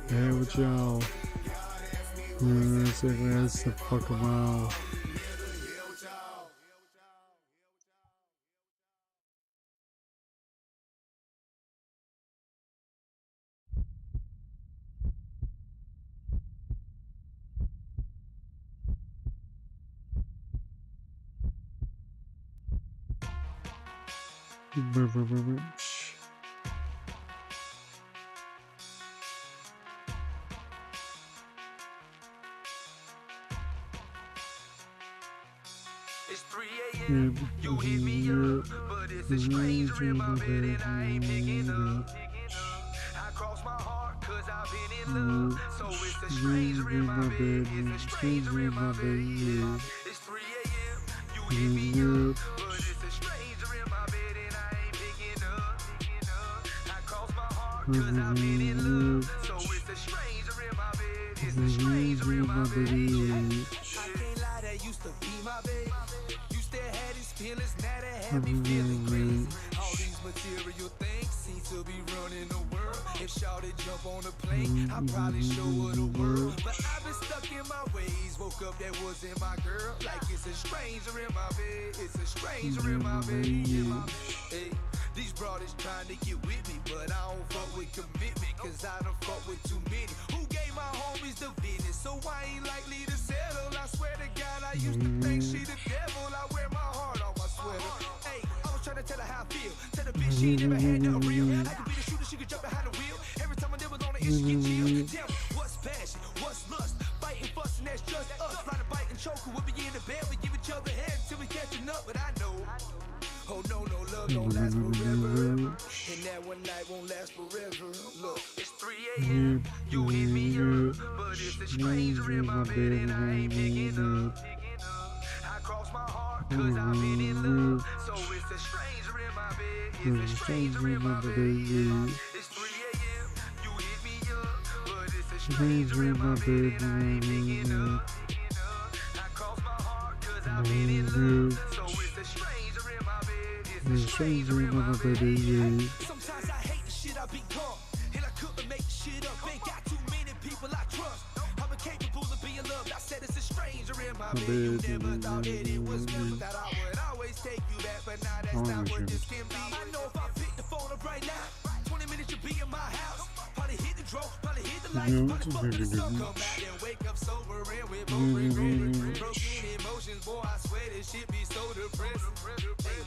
S18: Here with y'all. I said fuck them all.
S1: It's 3 a.m. You hit me up, but it's a stranger in my bed and I ain't picking up. I cross my heart cause I've been in love. So it's a stranger in my bed, it's a stranger in my bed. It's 3 a.m. You hit me up, but it's a stranger in my bed and I ain't picking up. I cross my heart cause I've been in love. So it's a stranger in my bed, it's a stranger in my bed. I can't lie, that used to be my bed. Feelings now that have me feeling crazy. All these material things seem to be running the world. If Shawty jump on a plane, I'll probably show her the world. But I've been stuck in my ways. Woke up, that wasn't my girl. Like it's a stranger in my bed. It's a stranger in my bed. Hey, these broadies trying to get with me, but I don't fuck with commitment, cause I done fuck with too many. Who gave my homies the business? So I ain't likely to settle. I swear to God, I used to think she the devil. I wear my heart on my sweater. Hey, I was trying to tell her how I feel. Tell the bitch she ain't never had nothing real. I could be the shooter, she could jump behind the wheel. Every time I never on the issue, get chill. Tell me, what's passion? What's lust? Fighting, fussing, that's just us. Trying to bite and choke, we'll be in the bed. We give each other head till we catching up. But I know, oh no, no love don't last forever. And that one night won't last forever. Look, it's 3 a.m. You hit me up, but it's a stranger in my bed and I ain't picking up. I cross my heart cause I've been in love. So it's a stranger in my bed. It's a stranger in my bed. It's 3 a.m. You hit me up, but it's a stranger in my bed and I ain't picking up. I cross my heart cause I've been in love. So it's a stranger in my bed. It's a stranger in my bed. Sometimes I hate the shit I become, and I couldn't make the shit up. Ain't got too many people I trust. I'm incapable of being loved. I said it's a stranger in my bed. You never thought that it was me, that I would always take you back, but now that's not what this can be. I know if I pick the phone up right now, 20 minutes you'll be in my house. Probably hit the draw, probably hit the lights, probably fuck with the sun. Come out and wake up sober and with both regretted. Broken emotions, boy, I swear this shit be so depressing. Hey,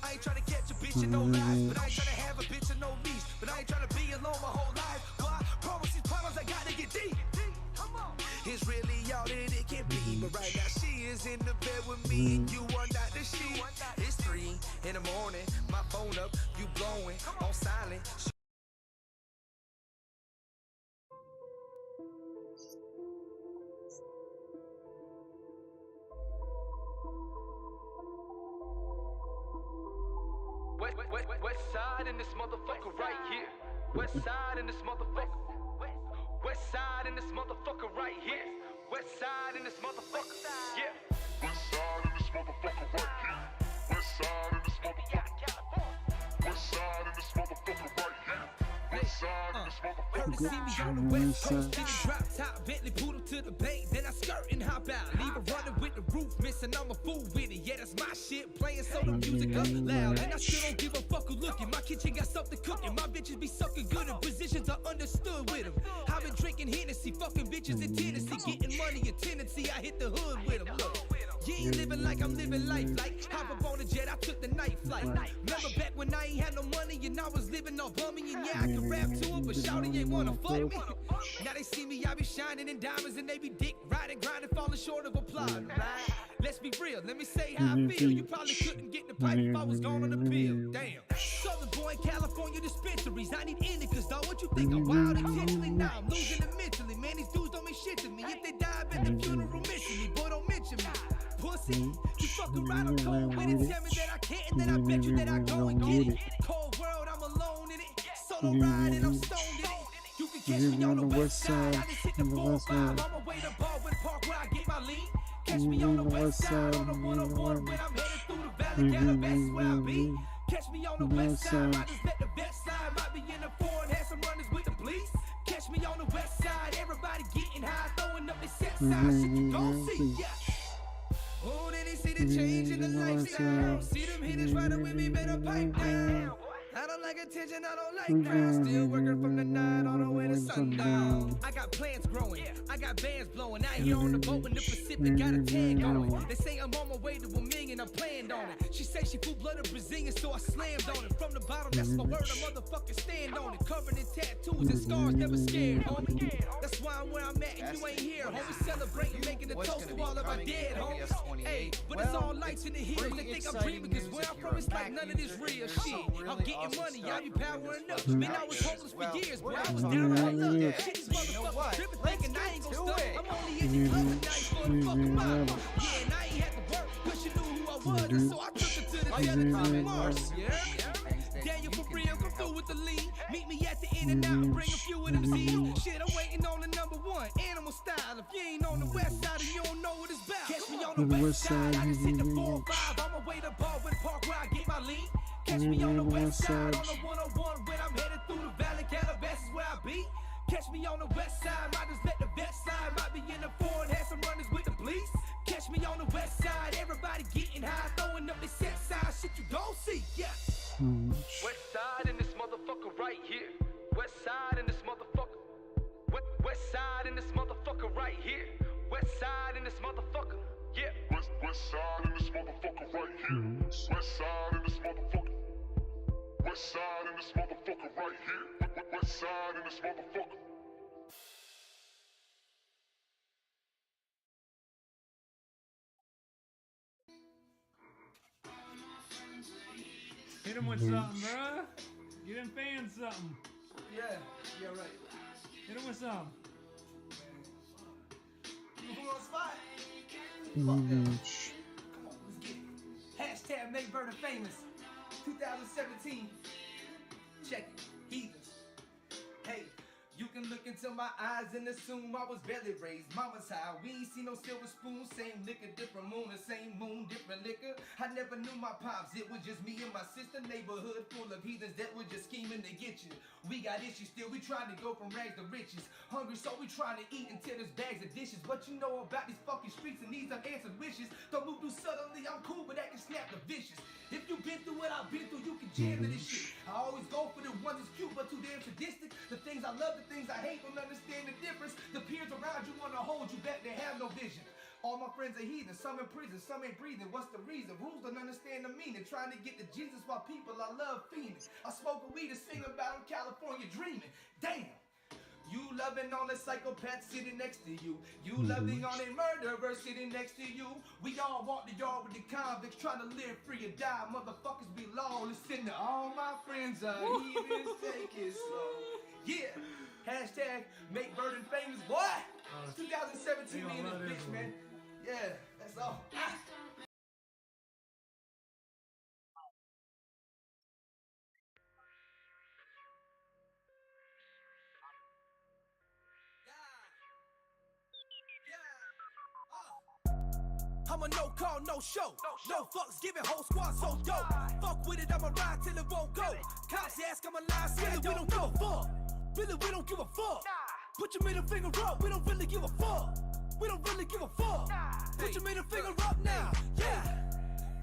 S1: I ain't trying to catch a bitch in no lies, but I ain't trying to have a bitch in no leash. But I ain't trying to be alone my whole life. Why? Promise these problems I gotta get deep. It's really all that it can be, but right now she is in the bed with me and you are not the she. It's 3 in the morning, my phone up, you blowing on silent. West side in this motherfucker right here. West side in this motherfucker. West side in this motherfucker right here. West side in this motherfucker. Yeah. West side in this motherfucker right here. West side in this motherfucker. West side in this motherfucker right here. West side in this motherfucker. Heard to see me on the west coast. Get a drop top, Bentley poodle to the bay. Then I skirt and hop out. Leave her running with the roof missing. I'm a fool with it. Yeah, that's my shit. Playing so the music up loud. And I still don't give a fuck who looking. My kitchen got something cooking. My bitches be sucking good and positions are understood with them. I've been drinking Hennessy, fucking bitches in Tennessee, getting money in Tennessee. I hit the hood with them. Look. You ain't living like I'm living life. Like hop up on a jet, I took the night flight. Remember back when I ain't had no money and I was living all bummy. And yeah, I can rap to it, but shawty ain't wanna fuck me. Now they see me, I be shining in diamonds and they be dick riding, grinding, falling short of applaud. Let's be real, let me say how I feel. You probably couldn't get the pipe if I was gone on the pill. Damn. Southern boy in California dispensaries. I need indicas, though. What you think I'm wild intentionally? Nah, I'm losing it mentally. Man, these dudes don't mean shit to me. If they die at the funeral missing me, boy, don't mention me. Pussy, you fucking right, I'm cold with it. Tell me that I can't, and then I bet you that I go and get it. Cold world, I'm alone in it. Solo ride and I'm stoned in it. You can catch me on the west side. I just hit the 4-5. I'm away to Baldwin Park where I get my lean. Catch me on the west side on the 101 when I'm headed through the valley. Calabasas where I be. Catch me on the west side. I just let the best side. Might be in the foreign, had some runners with the police. Catch me on the west side. Everybody getting high, throwing up the set side. Shit you gon' see, yeah. Oh, then they see the change in the lifestyle. See them hitters riding with me, better pipe down. I don't like attention, I don't like crowds. Still working from the night on the way to sundown. I got plants growing, I got bands blowing. Out here on the boat in the Pacific, got a tag going. They say I'm on my way to $1 million, I'm planned on it. She say she full-blooded Brazilian, so I slammed on it. From the bottom, that's my word, a motherfucker stand on it. Covered in tattoos and scars, never scared, homie. That's why I'm where I'm at and you ain't here, homie. Celebrating, making a toast to all of my dead homies. Hey, but it's all lights in the hills. They think I'm dreaming, cause where I'm from, it's like none of this real shit. I'm getting money, I be powering up. Man, I was hopeless for years, but I was down on my luck. Shit, these motherfuckers tripping, thinking I ain't gon' stop. I'm only in the club tonight for the fucking mama. Yeah, and I ain't had to work, cause she knew who I was, and so I took her to the Jelly to Mars. Yeah. Daniel for real, come through with the lead. Meet me at the In and Out and bring a few of them seeds. Shit, I'm waiting on the #1, Animal Style. If you ain't on the west side, then you don't know what it's about. Catch me on the west side, I just hit the 4-5. I'm away to Baldwin Park where I get my lean. Catch me on the west side on the 101 when I'm headed through the valley. Calabasas where I be. Catch me on the west side, might just let the best side. Might be in the foreign, had some runners with the police. Catch me on the west side, everybody getting high, throwing up the set side. Shit you don't see, yeah. West side in this motherfucker right here. West side in this motherfucker. West side in this motherfucker right here. West side in this motherfucker, yeah. West side in this motherfucker right here. West side in this motherfucker. West side in this motherfucker right here. West side in this motherfucker.
S3: Hit him with something, bruh. Give them fans something.
S1: Yeah, right.
S3: Hit him with something.
S1: You who on spot? Come on, let's get it. Hashtag make Burner famous. 2017. Check it. Heathens. Hey. You can look into my eyes and assume I was belly raised. Mama's how we ain't seen no silver spoon. Same liquor, different moon, the same moon, different liquor. I never knew my pops, it was just me and my sister. Neighborhood full of heathens that were just scheming to get you. We got issues still, we trying to go from rags to riches. Hungry, so we trying to eat until there's bags of dishes. What you know about these fucking streets and these unanswered wishes? Don't move too suddenly, I'm cool, but that can snap the vicious. If you been through what I've been through, you can jam to this shit. I always go for the ones that's cute, but too damn sadistic. The things I love, the things I hate, don't understand the difference. The peers around you wanna hold you back, they have no vision. All my friends are heathens, some in prison, some ain't breathing. What's the reason? Rules don't understand the meaning. Trying to get to Jesus while people I love fiending. I smoke a weed and sing about California dreaming. Damn! You loving on a psychopath sitting next to you. You loving on a murderer sitting next to you. We all walk the yard with the convicts trying to live free or die. Motherfuckers be lawless. Listen to all my friends are heathens, take it slow. Yeah! Hashtag make Burden famous, boy! 2017 me and this bitch, man. Yeah, that's all. I'm a no call, no show. No fucks, giving whole squad so dope. Fuck with it, I'ma ride till it won't go. Cops ask, I'm a lie, really, we don't give a fuck. Really, we don't give a fuck. Put your middle finger up, we don't really give a fuck. We don't really give a fuck. Put your middle finger up now, yeah.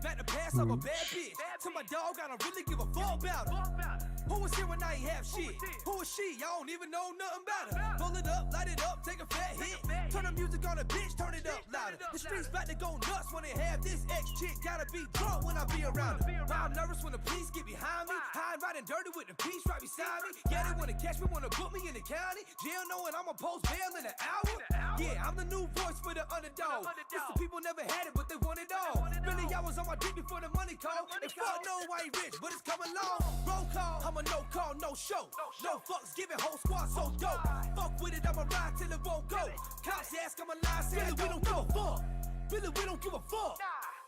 S1: Back to pass up a bad bitch. To my dog, I don't really give a fuck about her. Who was here when I ain't have shit? Who is she? I don't even know nothing about her. Roll it up, light it up, take a fat hit. Turn the music on a bitch, turn it up louder. The streets about to go nuts when they have this ex-chick. Gotta be drunk when I be around her. Now I'm nervous when the police get behind me. High and riding dirty with the piece right beside me. Yeah, they wanna catch me, wanna put me in the county jail, knowing I'ma post bail in an hour. Yeah, I'm the new voice for the underdog. It's the people never had it, but they want it all. Really, I was on my dick before the money call. And fuck no, I ain't rich, but it's coming long. Roll call, I'm a no call, no show. No fucks given, whole squad so dope. Fuck with it, I'ma ride till it won't go. Cops ask, I'm a lie, say we don't give a fuck. Really, we don't give a fuck.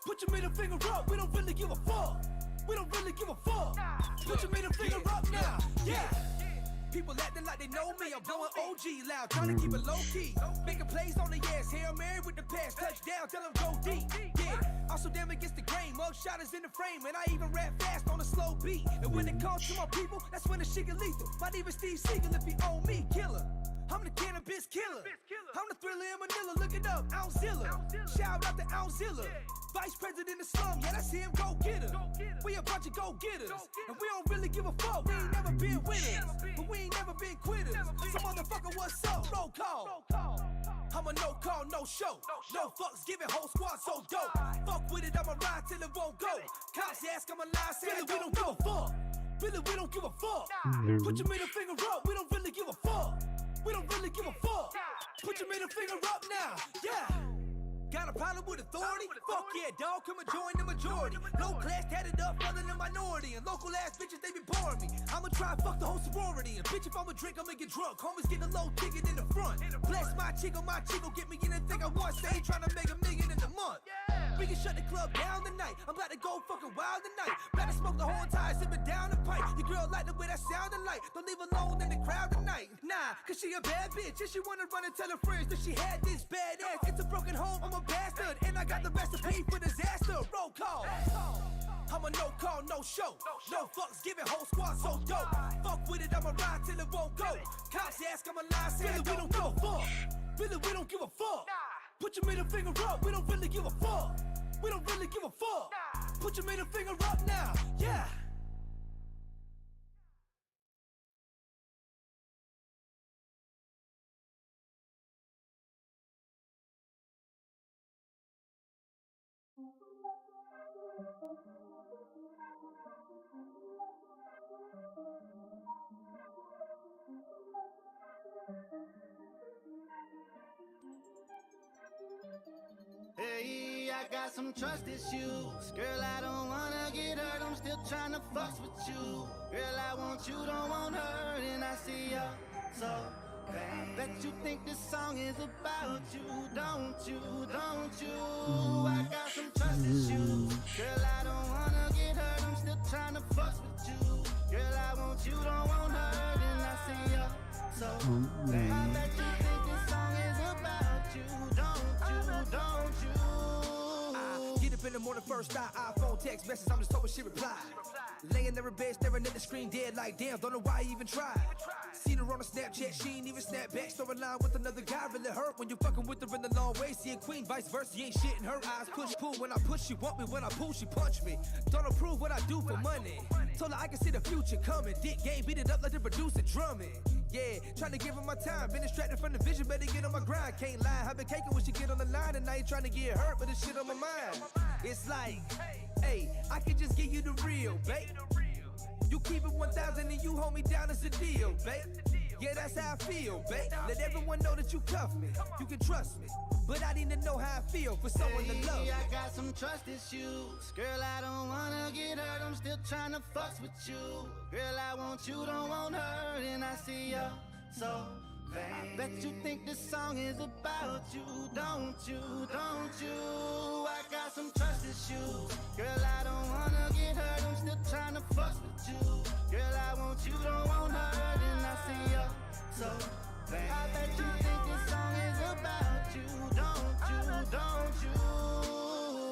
S1: Put your middle finger up, we don't really give a fuck. We don't really give a fuck. Put your middle finger up now, yeah. People acting like they know me, I'm blowing OG loud, trying to keep it low key. Making plays on the ass, Hail Mary with the pass, touchdown, tell them go deep. Yeah, also damn against the grain, mugshot is in the frame, and I even rap fast on a slow beat. And when it comes to my people, that's when the shit get lethal. Might even Steve Seagal if he owe me, killer. I'm the cannabis killer. I'm the thriller in Manila, look it up, Ouncezilla. Shout out to Ouncezilla. Vice president of slum, yeah, that's him, go get her. We a bunch of go-getters, and we don't really give a fuck. We ain't never been winners, but we ain't never been quitters. So motherfucker, what's up? Roll call. I'm a no call, no show. No fucks given, whole squad so dope. Fuck with it, I'ma ride till it won't go. Cops ask, I'm a lie, say really, we don't give a fuck. Really, we don't give a fuck. Put your middle finger up, we don't really give a fuck. We don't really give a fuck. Put your middle finger up now, yeah. Got a problem with authority? Fuck yeah, dog, come and join the majority. Low class tatted up, other than minority. And local ass bitches, they be boring me. I'ma try and fuck the whole sorority. And bitch, if I'ma drink, I'ma get drunk. Homies get a low ticket in the front. Bless my chico, get me anything I want. Say trying to make $1 million in a month. We can shut the club down tonight. I'm about to go fucking wild tonight. About to smoke the whole entire sipping down the pipe. Your girl like the way that sounded like. Don't leave alone in the crowd tonight. Nah, cause she a bad bitch. And she wanna run and tell her friends that she had this bad ass. It's a broken home, I'm a bastard. And I got the recipe for disaster. Roll call. I'm a no call, no show. No fucks given, whole squad so dope. Fuck with it, I'ma ride till it won't go. Cops ask, I'm a lie, say really, we don't give a fuck. Really, we don't give a fuck. Put your middle finger up, we don't really give a fuck. We don't really give a fuck. Put your middle finger up now, yeah.
S4: Hey, I got some trust issues. Girl, I don't wanna get hurt. I'm still trying to fuss with you. Girl, I want you, don't want her. And I see ya so bad. Bet you think this song is about you. Don't you, don't you? I got some trust issues. Girl, I don't wanna get hurt. I'm still trying to fuss with you. Girl, I want you, don't want her. And I see ya so bad. I bet you think this song is about you. Don't you?
S1: Get up in the morning, first eye, iPhone text message, I'm just hoping she replied. Laying there in bed, staring at the screen, dead like damn, don't know why I even tried. Seen her on a Snapchat, she ain't even snap back. Storyline with another guy, really hurt when you fucking with her in the long way. Seeing queen, vice versa, ain't shit in her eyes. Push, pull, when I push, she want me. When I pull, she punch me. Don't approve what I do for money. Told her I can see the future coming. Dick game, beat it up like the producer drumming. Yeah, trying to give her my time. Been distracted from the vision, better get on my grind. Can't lie, I've been caking when she get on the line. And I ain't trying to get hurt, but this shit on my mind. It's like, hey, I can just give you the real, babe. You keep it 1,000 and you hold me down as a deal, babe. Yeah, that's how I feel, babe. Let everyone know that you cuff me. You can trust me, but I need to know how I feel for someone to love me.
S4: I got some trust issues. Girl, I don't wanna get hurt. I'm still trying to fuss with you. Girl, I want you, don't want her. And I see ya so bad. Bet you think this song is about you. Don't you, don't you? I got some trust issues. Girl, I don't wanna get hurt. I'm still trying to fuss with you. Girl, I want you, don't want her. And I see ya so bad. I bet you think this song is about you. Don't you, don't you?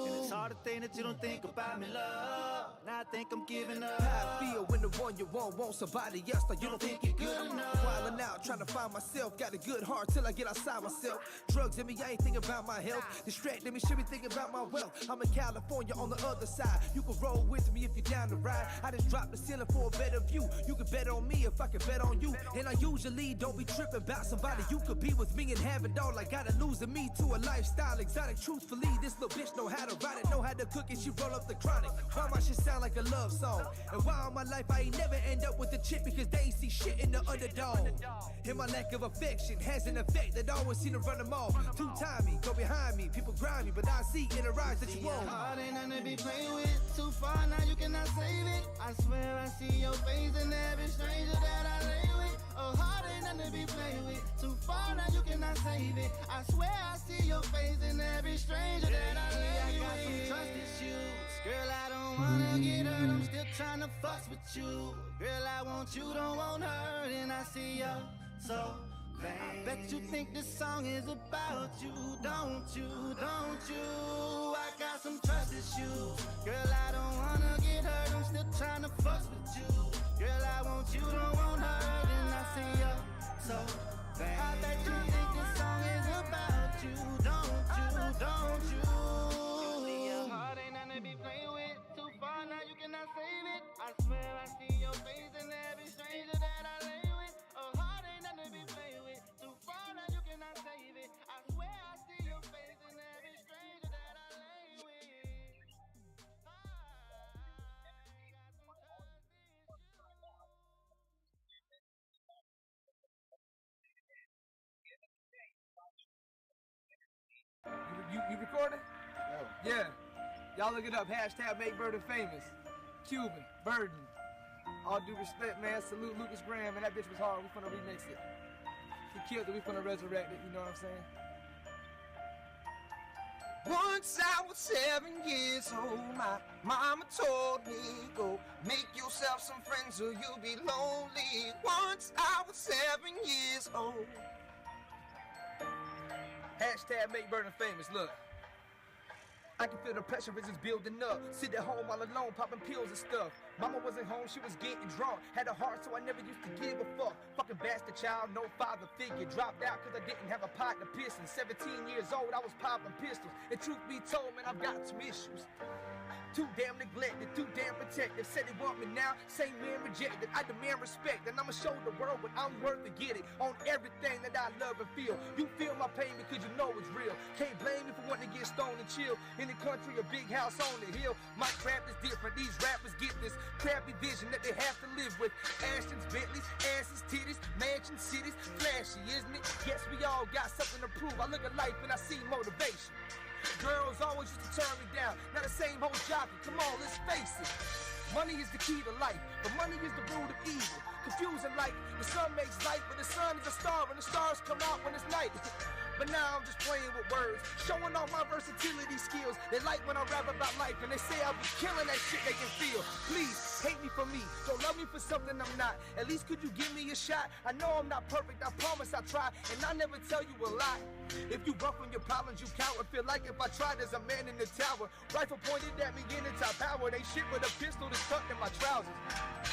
S16: And it's hard to
S4: thing that you don't think about me, love. Now I think I'm giving up.
S2: How I feel when the one you want somebody else, like you don't think you're good enough. Wildin' out, trying to find myself, got a good heart till I get outside myself. Drugs in me, I ain't thinking about my health. Distracting me, should be thinking about my wealth. I'm in California on the other side. You can roll with me if you're down to ride. I just dropped the ceiling for a better view. You can bet on me if I can bet on you. And I usually don't be tripping about somebody. You could be with me and have it all. I gotta losing me to a lifestyle exotic. Truthfully, this little bitch know how to ride it, know how to cook it. She roll up the chronic. Why my shit sound like a love song? And why all my life I ain't never end up with a chick because they ain't see shit in the underdog. And my lack of affection has an effect that always seem to run them off. Two-timey, go behind me, people grind me, but I see in the rise that you won't.
S4: Heart ain't nothing to be played with. Too far now, you cannot save it. I swear I see your face in every stranger that I lay with. Oh, heart ain't nothing to be played with. Too far now, you cannot save it. I swear I see your face in every stranger that I lay with. I got some trust issues. Girl, I don't wanna get hurt. I'm still trying to fuss with you. Girl, I want you, don't want her. And I see you so bad. I bet you think this song is about you, don't you, don't you? I got some trust issues. Girl, I don't wanna get hurt. I'm still trying to fuss with you. Girl, I want you, don't want her. And I see you so bad. I bet you think this song is about you, don't you, don't you? Your heart ain't nothing to be played with. Too far now, you cannot save it. I swear I see your face in every stranger that I lay with. Oh, heart ain't nothing to be played with. Too far now, you cannot save it. I swear I see your face in every stranger that I lay with.
S2: You recording? Yeah. Y'all look it up. Hashtag make Burden famous. Cuban, Burden. All due respect, man. Salute Lucas Graham, man. That bitch was hard. We finna remix it. He killed it. We finna resurrect it. You know what I'm saying?
S16: Once I was 7 years old, my mama told me, go make yourself some friends or you'll be lonely. Once I was 7 years old.
S2: Hashtag make Burden famous. Look. I can feel the pressure is just building up. Sit at home all alone, popping pills and stuff. Mama wasn't home, she was getting drunk. Had a heart, so I never used to give a fuck. Fucking bastard child, no father figure. Dropped out cause I didn't have a pot to piss in. 17 years old, I was popping pistols. And truth be told, man, I've got some issues. Too damn neglected, too damn protective. Said they want me now, same man rejected. I demand respect, and I'ma show the world what I'm worth to get it. On everything that I love and feel. You feel my pain because you know it's real. Can't blame me for wanting to get stoned and chill. In the country, a big house on the hill. My crap is different, these rappers get this crappy vision that they have to live with. Ashtons, Bentleys, asses, titties, mansion cities. Flashy, isn't it? Guess we all got something to prove. I look at life and I see motivation. Girls always used to turn me down. Now the same whole jockey. Come on, let's face it. Money is the key to life, but money is the root of evil. Confusing like the sun makes light, but the sun is a star and the stars come out when it's night. But now I'm just playing with words, showing off my versatility skills. They like when I rap about life and they say I'll be killing that shit they can feel. Please, hate me for me, don't love me for something I'm not. At least could you give me a shot? I know I'm not perfect, I promise I try. And I never tell you a lie. If you run from your problems, you coward. Feel like if I tried, there's a man in the tower. Rifle pointed at me in the top power. They shit with a pistol that's tucked in my trousers.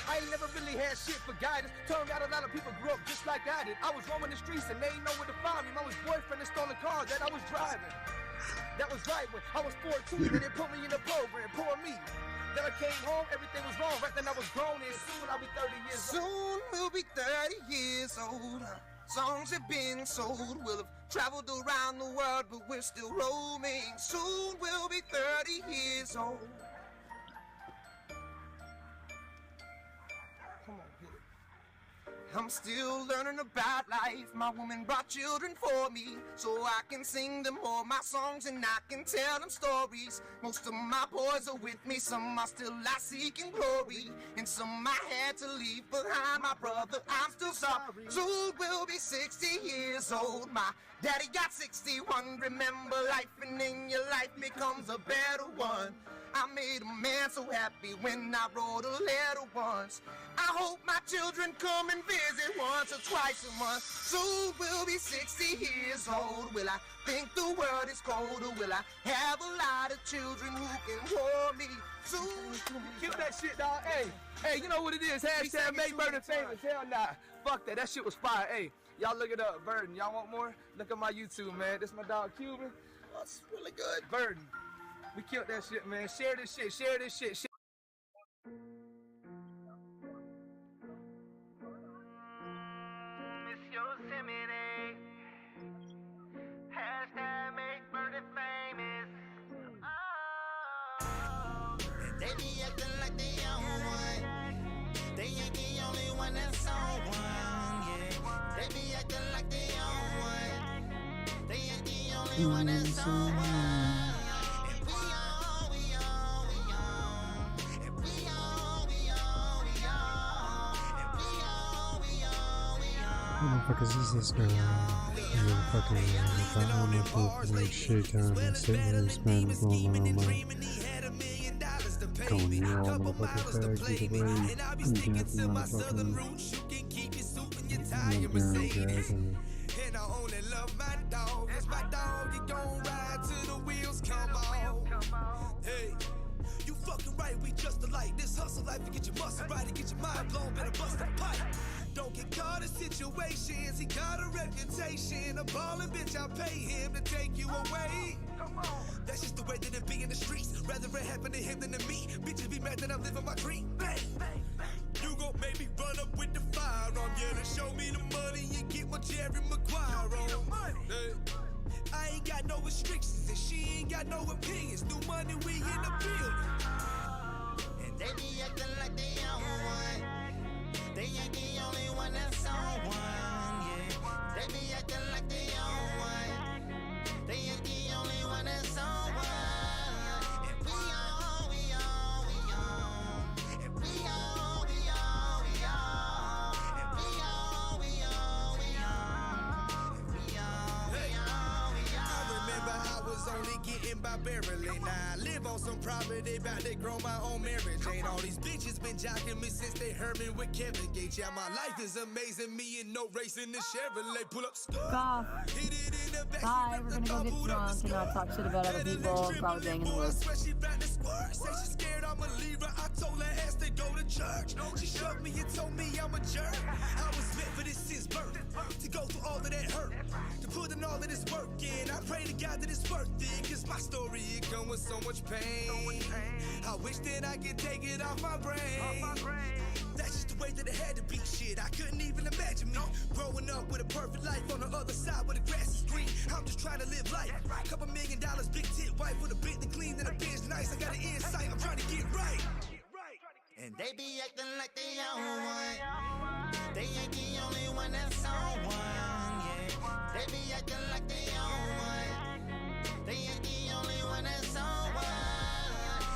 S2: I ain't never really had shit for guidance. Turned out a lot of people grew up just like I did. I was roaming the streets and they ain't know where to find me. Mama's boyfriend and stolen cars that I was driving. That was right when I was 14 and they put me in a program. Poor me. Then I came home, everything was wrong. Right then I was grown and soon I'll be 30 years old.
S16: Soon we'll be 30 years old. Songs have been sold. We'll have traveled around the world, but we're still roaming. Soon we'll be 30 years old. I'm still learning about life. My woman brought children for me, so I can sing them all my songs and I can tell them stories. Most of my boys are with me, some are still out seeking glory, and some I had to leave behind. My brother, I'm still sorry. Soon we'll be 60 years old. My daddy got 61. Remember life, and then your life becomes a better one. I made a man so happy when I wrote a letter once. I hope my children come and visit once or twice a month. Soon we'll be 60 years old. Will I think the world is cold, or will I have a lot of children who can hold me? Soon.
S2: Kill that shit, dog. Hey, you know what it is? Hashtag make Burden famous. Hell nah. Fuck that. That shit was fire. Hey, y'all look it up. Burden. Y'all want more? Look at my YouTube, man. This my dog Cuban.
S16: Oh, it's really good.
S2: Burden. We killed that shit, man. Share this shit. Share this shit.
S16: Miss Yosemite. Hashtag make Burden famous. Oh.
S4: They be acting like they own one. They ain't the only one that's on one, yeah. They be acting like they own one. They ain't the only one that's on one. And we on, we on, we on. And we on, we on, we on. And we on, we on, we on.
S5: Who the fuck is this guy? Motherfucking like shit down and sitting there smelling going on my going all motherfucking fag either way and dancing motherfucking
S1: And I only love my dog. That's my dog. You gon' ride till the wheels come off. Hey, you fucking right. We just alike. This hustle life to get your muscle right and get your mind blown. Better bust the pipe. Don't get caught in situations. He got a reputation. A ballin' bitch, I'll pay him to take you away. That's just the way that it be in the streets. Rather it happen to him than to me. Bitches be mad that I'm living my dream. Bang. You gon' make me run up with the firearm. Yeah, to show me the money and get my Jerry Maguire on. Hey. I ain't got no restrictions and she ain't got no opinions. New money, we in the building.
S4: And they be acting like they own one. They ain't the only one that's on one, yeah. They be acting like they own one. They ain't the only one that's on one. And we on, we on, we on. And we on, we on, we on. And we on, we on, we on. And we on, we on, we on.
S1: I remember I was only getting by barely. Now I live on some property, about to grow my own marriage. Ain't all these bitches been jocking me since they heard me with Kevin Gates. Yeah, my life is amazing. Me and no race in the Chevrolet. Pull up
S7: Bye. We're gonna go get drunk and not talk shit about other people and probably bang in the woods.
S1: Say she scared I'ma leave her. I told her ass to go to church. She shoved me and told me I'm a jerk. I was meant for this since birth. To go through all of that hurt. To put in all of this work in. I pray to God that it's worth it. Cause my story, it come with so much pain. I wish that I could take it off my brain. That's just the way that it had to be. Shit, I couldn't even imagine me growing up with a perfect life on the other side where the grass is green. I'm just trying to live life. Couple $1 million, big tit wife with a bit to clean and a bitch nice. I got an insight, I'm trying to get right.
S4: And they be acting like they own one. They ain't the only one that's on one, yeah. They be acting like they own one. They ain't the only one that's on one.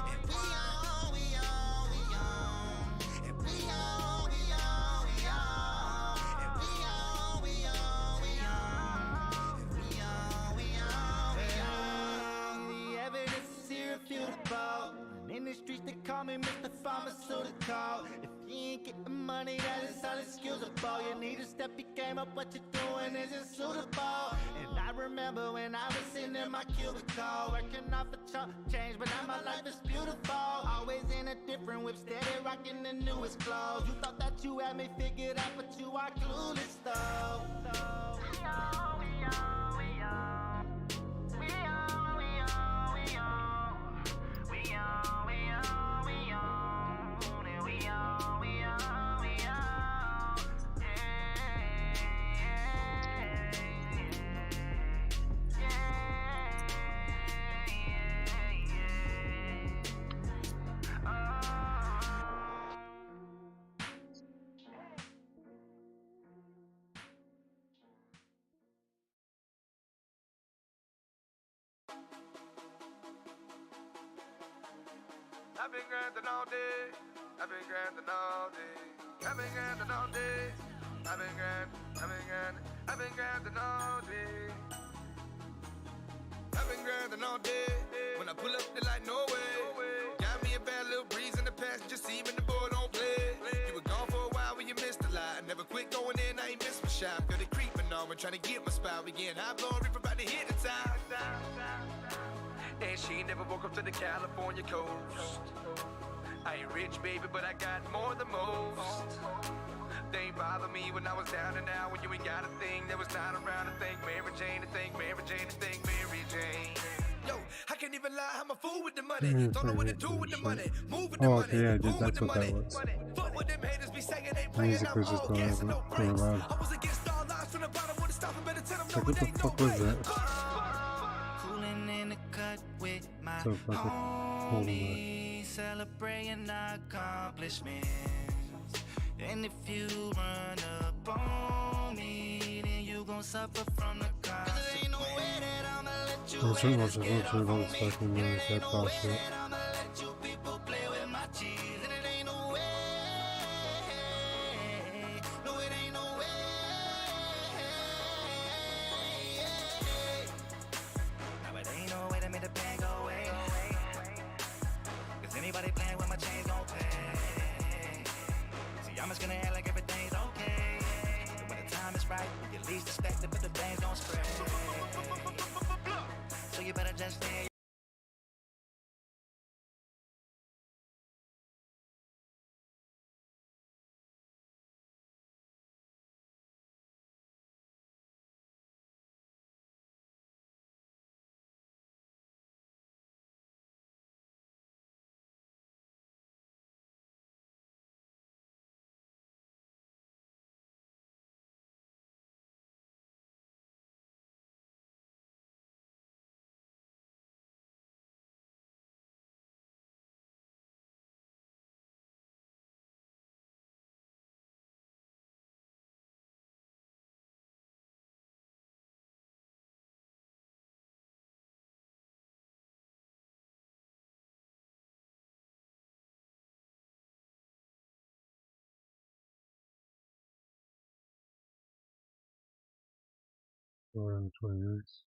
S4: And we on, we on, we on. And we on, we on, we on. And we on, we on, we on. And we on, we on, we on. The evidence is irrefutable. In the streets they call me Mr. Pharmaceutical. If you ain't getting money, that is unexcusable. You need to step your game up, what you're doing isn't suitable. And I remember when I was sitting in my cubicle, working off a chunk change, but now my life is beautiful. Always in a different whip, steady rocking the newest clothes. You thought that you had me figured out, but you are clueless though. We on, we on, we on. We on, we on, we on. We on, we on, we on. And we on, we on, we on.
S2: I've been grinding all day. I've been grinding all day. I've been grinding all day. I've been grinding. I've been grinding. I've been grinding all day. I've been grinding all day. When I pull up, they like no way.
S9: Quit going in, I ain't miss my shot. Feel it creeping on me, trying to get my spot again. I'm blowing reaper about to hit the top. And she never woke up to the California coast. I ain't rich, baby, but I got more than most. They ain't bother me when I was down and out. When you ain't got a thing that was not around. To think Mary Jane, to think Mary Jane, to think Mary Jane. Yo, I can't even lie, I'm a fool with the money. Don't know what to do with the money. Move with the money.
S5: Okay, yeah,
S9: Move with
S5: that's
S9: the
S5: what that
S9: money.
S5: was.
S9: Fuck what them haters be saying, they playing.
S5: Music
S9: I'm
S5: was just
S9: all
S5: going
S9: gas and no
S5: really
S9: brakes.
S5: loud.
S9: I was against all odds from the bottom, wanna stop and better tell them
S5: It's
S9: no,
S5: like, what
S9: it
S5: the
S9: ain't no
S5: fuck was
S9: way.
S5: that?
S17: Cooling in the cut with my
S5: So fucking holding
S17: homies, celebrating our accomplishments. And if you run up on me, then you gon' suffer from the consequences. 'Cause there ain't no way that I'ma let you haters get off on me.
S5: fucking
S17: And it
S5: that
S17: ain't no way
S5: bullshit.
S17: that I'ma let you people play with my cheese. And it ain't no way, no it ain't no way. Now it ain't no way to make the pain go away. 'Cause anybody playing with my chains gon' pay. See, I'm just gonna act like everything's okay. And when the time is right, you least expect it, but the things gon' spread. So you better just stay.
S5: Around 20 minutes.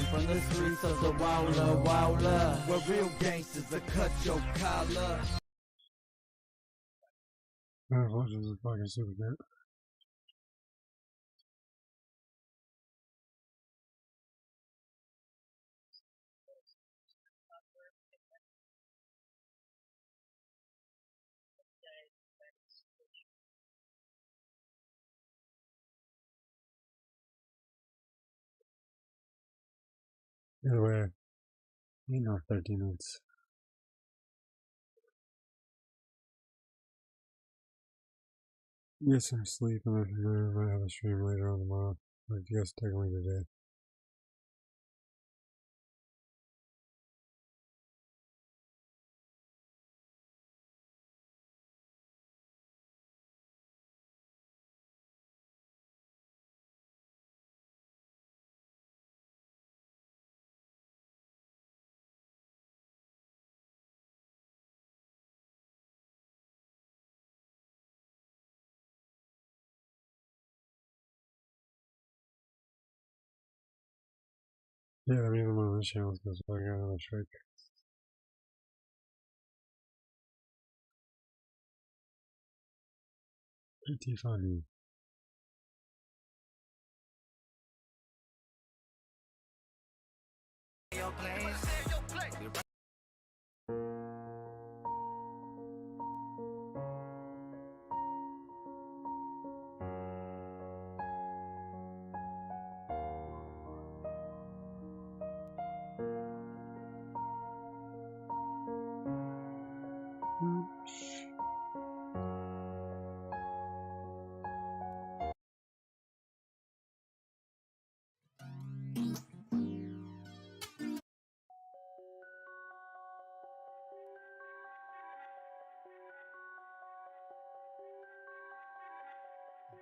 S10: We from the streets of the Walla Walla, where real gangsters will cut your collar.
S5: What is the fucking super good? Either way, you know, 13 minutes. Get some sleep and then I might have a stream later on tomorrow. Like, you guys take away today. Yeah, I mean, I'm on the channel because I got another strike. Pretty funny.
S10: Your place.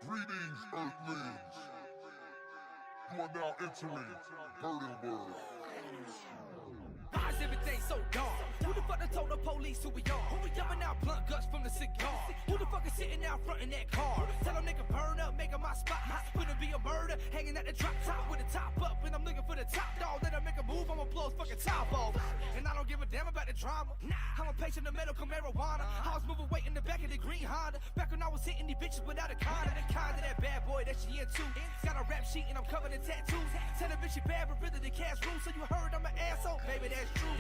S11: Greetings, Earthlings. You are now entering Burden World.
S21: Why is everything so dark? Who the fuck done told the police who we are? Who we yumming out blunt guts from the cigar? Who the fuck is sitting out front in that car? Tell them nigga burn up, making my spot hot. Couldn't be a murder, hanging at the drop top with the top up. And I'm looking for the top dog. Let her make a move, I'ma blow his fucking top off. And I don't give a damn about the drama. I'm a patient of medical marijuana. I was moving weight in the back of the green Honda. Back when I was hitting these bitches without a condom. The kind of that bad boy that she into. Got a rap sheet and I'm covered in tattoos. Tell a bitch she bad, but really the cash rules. So you heard I'm an asshole, baby, that's true.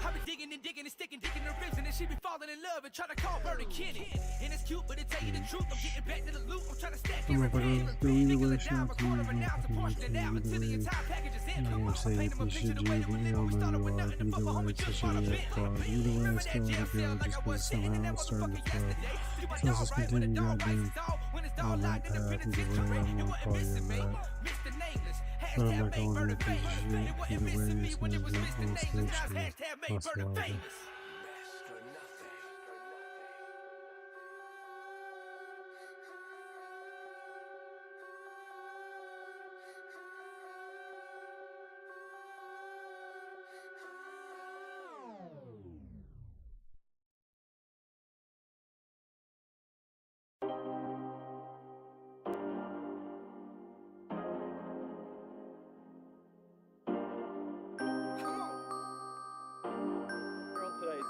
S21: I be digging and digging and sticking the ribs, and then she be falling in love and try to call Bird and Kenny. And it's cute, but to tell you the truth, I'm getting back to the loot. I'm trying to stack it. Niggas are down for quarter of an ounce and portion it out until the entire package is in. Come on, I paint them a picture the way that we live. We started with nothing to fuck a homie just bought a Bentley. Remember that jail cell like I was sitting in that motherfucker yesterday. You my dog right with a dog bites his dog. When it's dog like in the penitentiary, you wasn't missing me. Mr. Nameless. Hashtag make murder famous. It wasn't missing me when it was Mr. Nameless. Now it's hashtag make murder famous.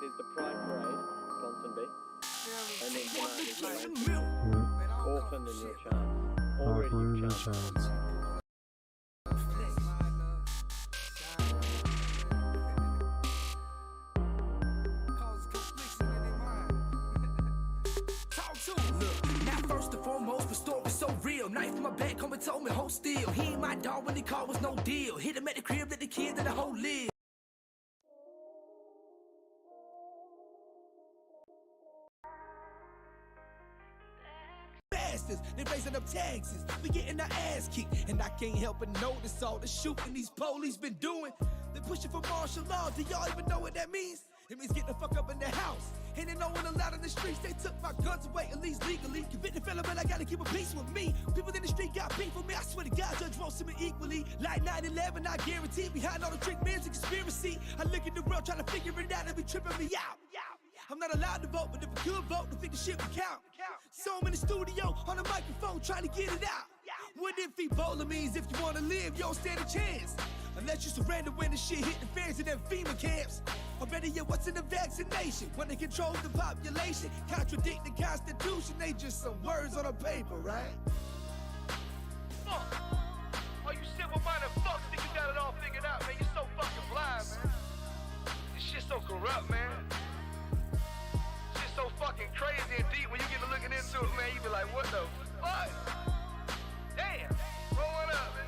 S15: Is the Pride Parade, Ponsonby. And then tonight is Auckland in your chance. Already in your chance.
S21: Now first and foremost, the story's so real. Knife in my back, come and told me, hold still. He ain't my dog when he called was no deal. Hit him at the crib, let the kids and the whole live. They raising up taxes, we getting our ass kicked. And I can't help but notice all the shooting these police been doing. They pushing for martial law, do y'all even know what that means? It means get the fuck up in the house. Ain't no one allowed in the streets, they took my guns away, at least legally. Convicted fella, but I gotta keep a peace with me. People in the street got beef with me, I swear to God, judge won't see me equally. Like 9/11, I guarantee, behind all the trick men's a conspiracy. I look at the world trying to figure it out and be tripping me out. I'm not allowed to vote, but if I could vote, the figure shit would count. So I'm in the studio, on the microphone, trying to get it out. What if Ebola means if you wanna live, you don't stand a chance?
S6: Unless you surrender when the shit hit the fans in them FEMA camps. Or better yet, what's in the vaccination? When they control the population, contradict the Constitution, they just some words on a paper, right?
S9: Fuck. All you simple-minded fucks think you got it all figured out, man. You're so fucking blind, man. This shit's so corrupt, man. Shit's so fucking crazy and deep when you get to looking into it, man. You be like, what the fuck? Damn. Roll one up, man.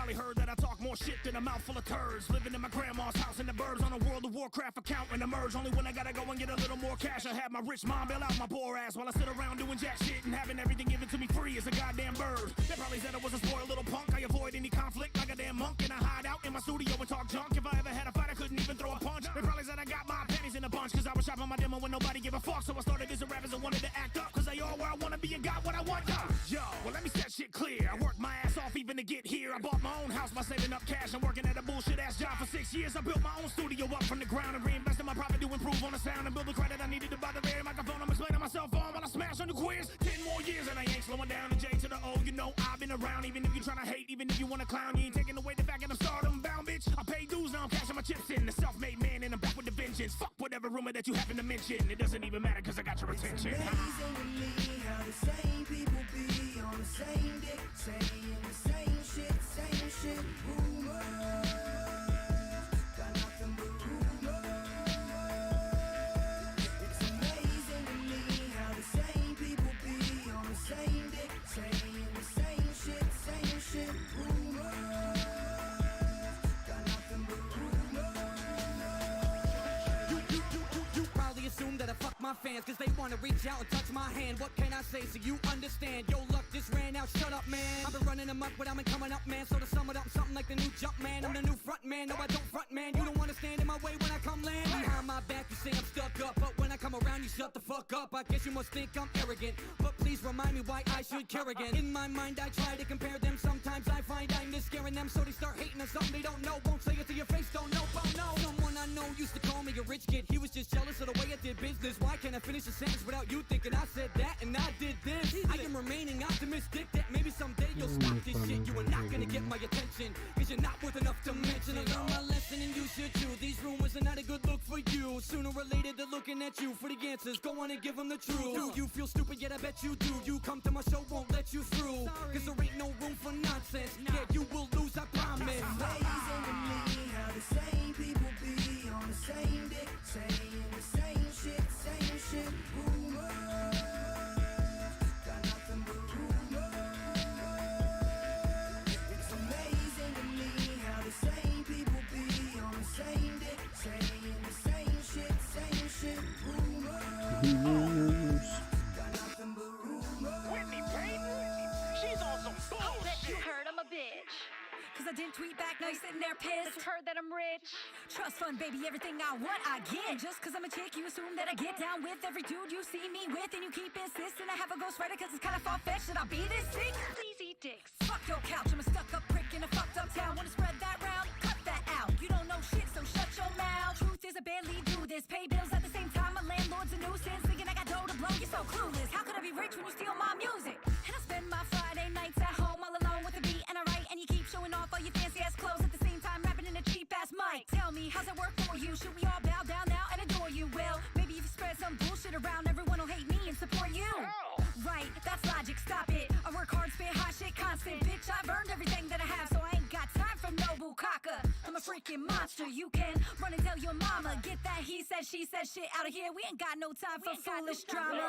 S21: Heard that I talk more shit than a mouthful of turds. Living in my grandma's house in the burbs on a World of Warcraft account and emerge. Only when I gotta go and get a little more cash. I have my rich mom bail out my poor ass while I sit around doing jack shit and having everything given to me free as a goddamn bird. They probably said I was a spoiled little punk. I avoid any conflict like a damn monk, and I hide out in my studio and talk junk. If I ever had a fight, I couldn't even throw a punch. They probably said I got my pennies in a bunch cause I was shopping my demo when nobody gave a fuck. So I started as a rapper and wanted to act up cause they all where I wanna be and got what I want. Yo, well let me set shit clear. I worked my ass off even to get here. I bought my own house by saving up cash and working at a bullshit ass job for 6 years. I built my own studio up from the ground and reinvested my profit to improve on the sound and build the credit I needed to buy the rare microphone. I'm explaining myself on while I smash on the quiz. 10 more years and I ain't slowing down. The J to the O, you know I've been around. Even if you're trying to hate, even if you want to clown, you ain't taking away the fact that I'm stardom bound, bitch. I pay dues, now I'm cashing my chips in. The self-made man and I'm back with the vengeance. Fuck whatever rumor that you happen to mention. It doesn't even matter cause I got your attention.
S19: It's amazing to me how the same people be on the same dick, saying the same shit, rumors. Got nothing but rumors. It's amazing to me how the same people be on the same dick, saying the same shit, rumors. Got nothing but rumors.
S22: You probably assume that I fuck my fans cause they wanna reach out and touch my hand. What can I say so you understand? Yo, luck just ran out, shut up, man. I've been running amok, but I've been coming up, man. So to sum it up, something like the new jump, man. I'm the new front man, no I don't front, man. You don't wanna stand in my way when I come land. Behind my back, you say I'm stuck up, but when I come around, you shut the fuck up. I guess you must think I'm arrogant, but please remind me why I should care again. In my mind, I try to compare them. Sometimes I find I'm just scaring them, so they start hating on something they don't know. Won't say it to your face, don't know, oh no. Someone I know used to call me a rich kid. He was just jealous of the way I did business. Why can't I finish a sentence without you thinking I said that and I did this? I am remaining optimistic that maybe someday you'll stop this shit. You are not gonna get my attention cause you're not worth enough to mention. I learned my lesson and you should too. These rumors are not a good look for you. Sooner or later they're looking at you for the answers. Go on and give them the truth. Do you feel stupid? Yet I bet you do. You come to my show, won't let you through cause there ain't no room for nonsense. Yeah, you will lose, I promise.
S19: It's amazing to me how the same people be on the same dick, saying the same shit, rumors. Got nothing but rumors. It's amazing to me how the same people be on the same dick, saying the same shit, rumors. Got nothing but rumors.
S21: Whitney Payton? She's on some bullshit.
S7: Bet you heard I'm a bitch. Cause I didn't tweet back, now you sitting there pissed. Just heard that I'm rich. Trust fund, baby, everything I want, I get. And just cause I'm a chick, you assume that I get down with every dude you see me with. And you keep insisting I have a ghostwriter cause it's kinda far-fetched that I'll be this sick. Please eat dicks. Fuck your couch, I'm a stuck-up prick in a fucked-up town. Wanna spread that round? Cut that out. You don't know shit, so shut your mouth. Truth is I barely do this. Pay bills at the same time, my landlord's a nuisance. Thinking I got dough to blow, you're so clueless. How could I be rich when you steal my music? And I spend my Friday nights at home all alone with a beat and I write. And you keep showing off all your fancy ass clothes at the same time rapping in a cheap ass mic. Tell me, how's that work for you? Should we all bow down now and adore you? Well, maybe if you spread some bullshit around, everyone will hate me and support you. Right, that's logic, stop it. I work hard, spit hot shit constant. Bitch, I've earned everything that I have, so I ain't got time for no bukkake. I'm a freaking monster, you can run and tell your mama. Get that he said, she said shit out of here. We ain't got no time for foolish drama.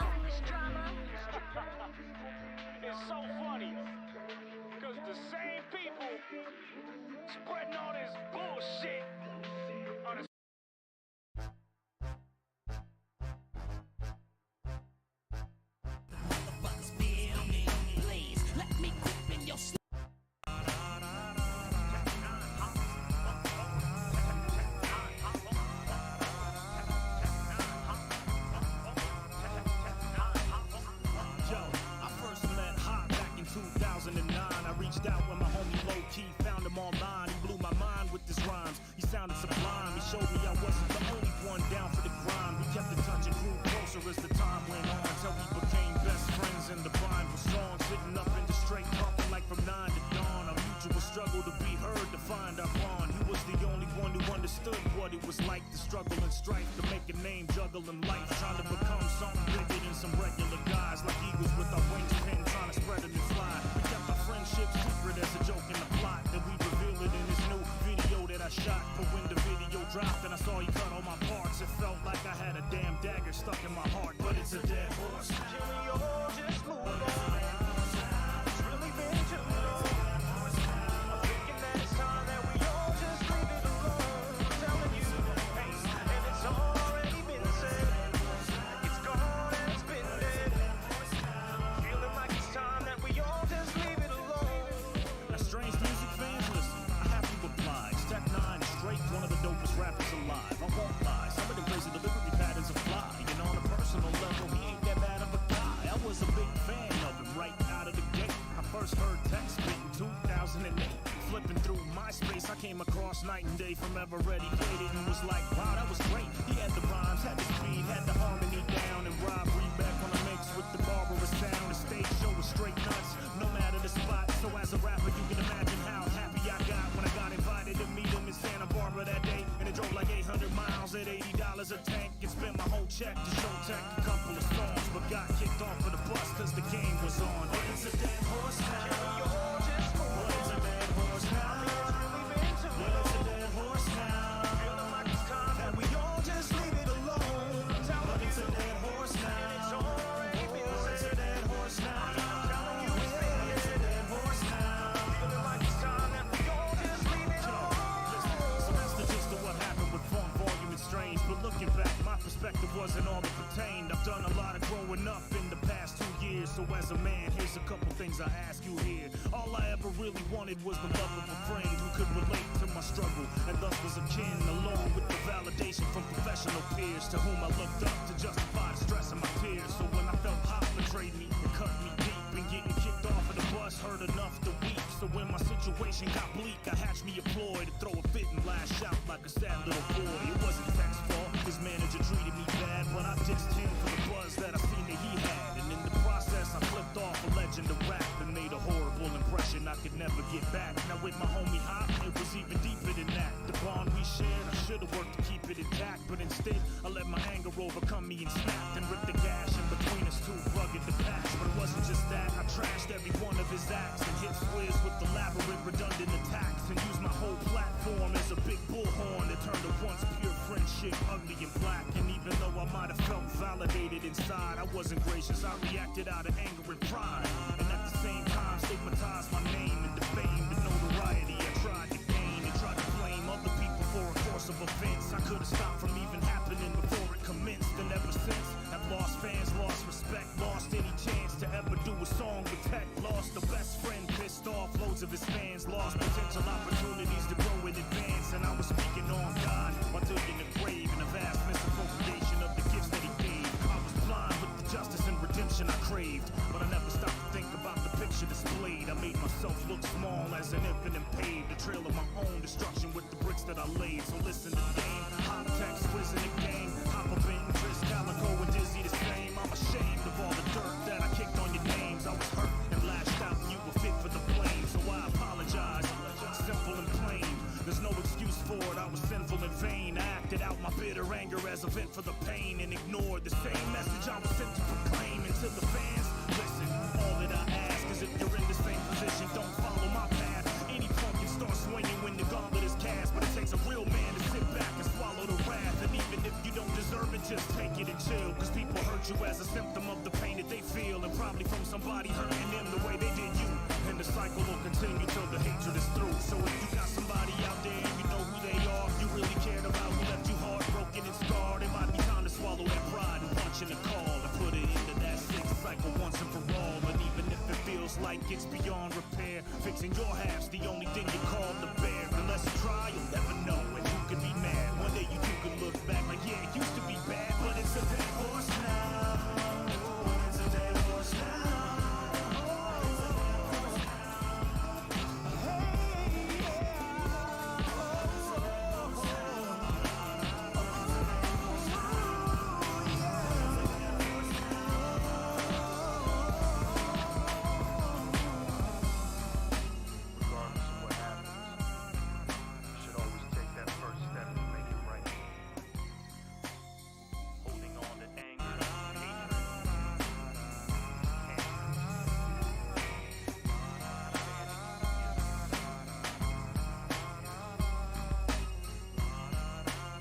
S21: It's so funny cause the same people spreading all this bullshit on the motherfuckers feel me. Please let me grip in your
S6: sounded sublime. He showed me I wasn't the only one down for the grind. We kept the touch and grew closer as the time went on, until we became best friends and the bond was strong. Sitting up in the straight talking like from 9 to dawn. Our mutual struggle to be heard, to find our bond. He was the only one who understood what it was like to struggle and strife, to make a name, juggling life, trying to become something bigger than some regular guys, like eagles with our wings pinned, trying to spread it and fly. We kept our friendship secret as a joke in the plot, then we revealed it in this new video that I shot. But when the video dropped and I saw he cut all my parts, it felt like I had a damn dagger stuck in my heart. But it's a dead horse. Can we all just move on? It's really been too long. I'm thinking that it's time that we all just leave it alone. I'm telling you, hey, and it's already been said. It's gone and it's been dead. Feeling like it's time that we all just leave it alone. Now, strange music fans, listen, I have to oblige. Tech 9 is straight, one of the dopest rappers alive. I won't lie, some of the crazy delivery patterns are fly. And on a personal level, he ain't that bad of a guy. I was a big fan of him right out of the gate. I first heard Tech spit in 2008. Flipping through MySpace, I came across Night and Day from Ever Ready, played it and was like, wow, that was great. He had the rhymes, had the speed, had the harmony down, and Rob back on the mix with the barbarous sound. The stage show was straight nuts, no matter the spot. So as a rapper, you can imagine how happy I got when I got invited to meet him in Santa Barbara that day. And it drove like 800 miles at $80 a tank, and spent my whole check to show Tech a couple of songs, but got kicked off of the bus cause the game was on. But it's a dead horse now. Can we all just move on? It's a dead horse now. It's a dead horse now. Feeling like it's time that we all just leave it alone. But it's a dead horse now. It's already been said. It's a dead horse now. I'm telling you, it's a dead horse now. Feeling like it's time that we all just leave it alone. So that's the gist of what happened with Funk, Volume, and Strange. But looking back, my perspective wasn't all that pertained. I've done a lot of growing up in the past 2 years. So as a man, here's a couple things I ask you here. All I ever really wanted was the love of a friend who could relate to my struggle, and thus was akin, along with the validation from professional peers to whom I looked up to justify the stress of my peers. So when I felt hot betrayed me and cut me deep, and getting kicked off of the bus hurt enough to weep. So when my situation got bleak, I hatched me a ploy to throw a fit and lash out like a sad little boy. It wasn't Tech's fault, his manager treated me bad, but I dissed him for the buzz that I seen that he had. And in the process, I flipped off a legend of rap and made a horrible impression I could never get back. Now with my homie Hop, it was even deeper than that. The bond we shared, I should've worked to keep it intact, but instead, I let my anger overcome me and snapped and ripped the gash in between us too rugged to patch. But it wasn't just that, I trashed every one of his acts and hit Swizz with elaborate redundant attacks, and used my whole platform as a big bullhorn that turned a once pure friendship ugly and black. And even though I might have felt validated inside, I wasn't gracious, I reacted out of anger and pride, and at the same time stigmatized my name and defamed the notoriety I tried to gain, and tried to blame other people for a course of offense I could have stopped from even happening before it commenced. And ever since, I've lost fans, lost respect, lost any chance to ever do a song with Tech, lost a best friend, pissed off loads of his fans, lost potential opportunities to grow in advance. And I was speaking on God while digging the grave in a vast misappropriation of the gifts that he gave. I was blind with the justice and redemption I craved, but I never stopped to think about the picture displayed. I made myself look small as an infant and paved the trail of my own destruction with the bricks that I laid. So listen to Dame, Hop, Tech, Swizz in the game, Hop up in Chris, Calico, and Dizzy the same. I'm ashamed of all the dirt that I kicked on your names. I was hurt and lashed out and you were fit for the blame, so I apologize. Simple and plain, there's no excuse for it, I was sinful in vain. I acted out my bitter anger as a vent for the pain, and ignored the same message I was sent to proclaim. And to the fans, listen, all that I ask is if you're in the same position, don't follow my path. Any punk can start swinging when the gauntlet is cast, but it takes a real man to sit back and swallow the wrath. And even if you don't deserve it, just take it and chill, cause people hurt you as a symptom of the pain that they feel, and probably from somebody hurting them the way they did you. And the cycle will continue till the hatred is through. So if you got somebody out there and you know who they are, if you really cared about who left you heartbroken and scarred, it might be time to swallow that pride and punch in the call and put it into that sick cycle once and for all. And even if it feels like it's beyond repair, fixing your habits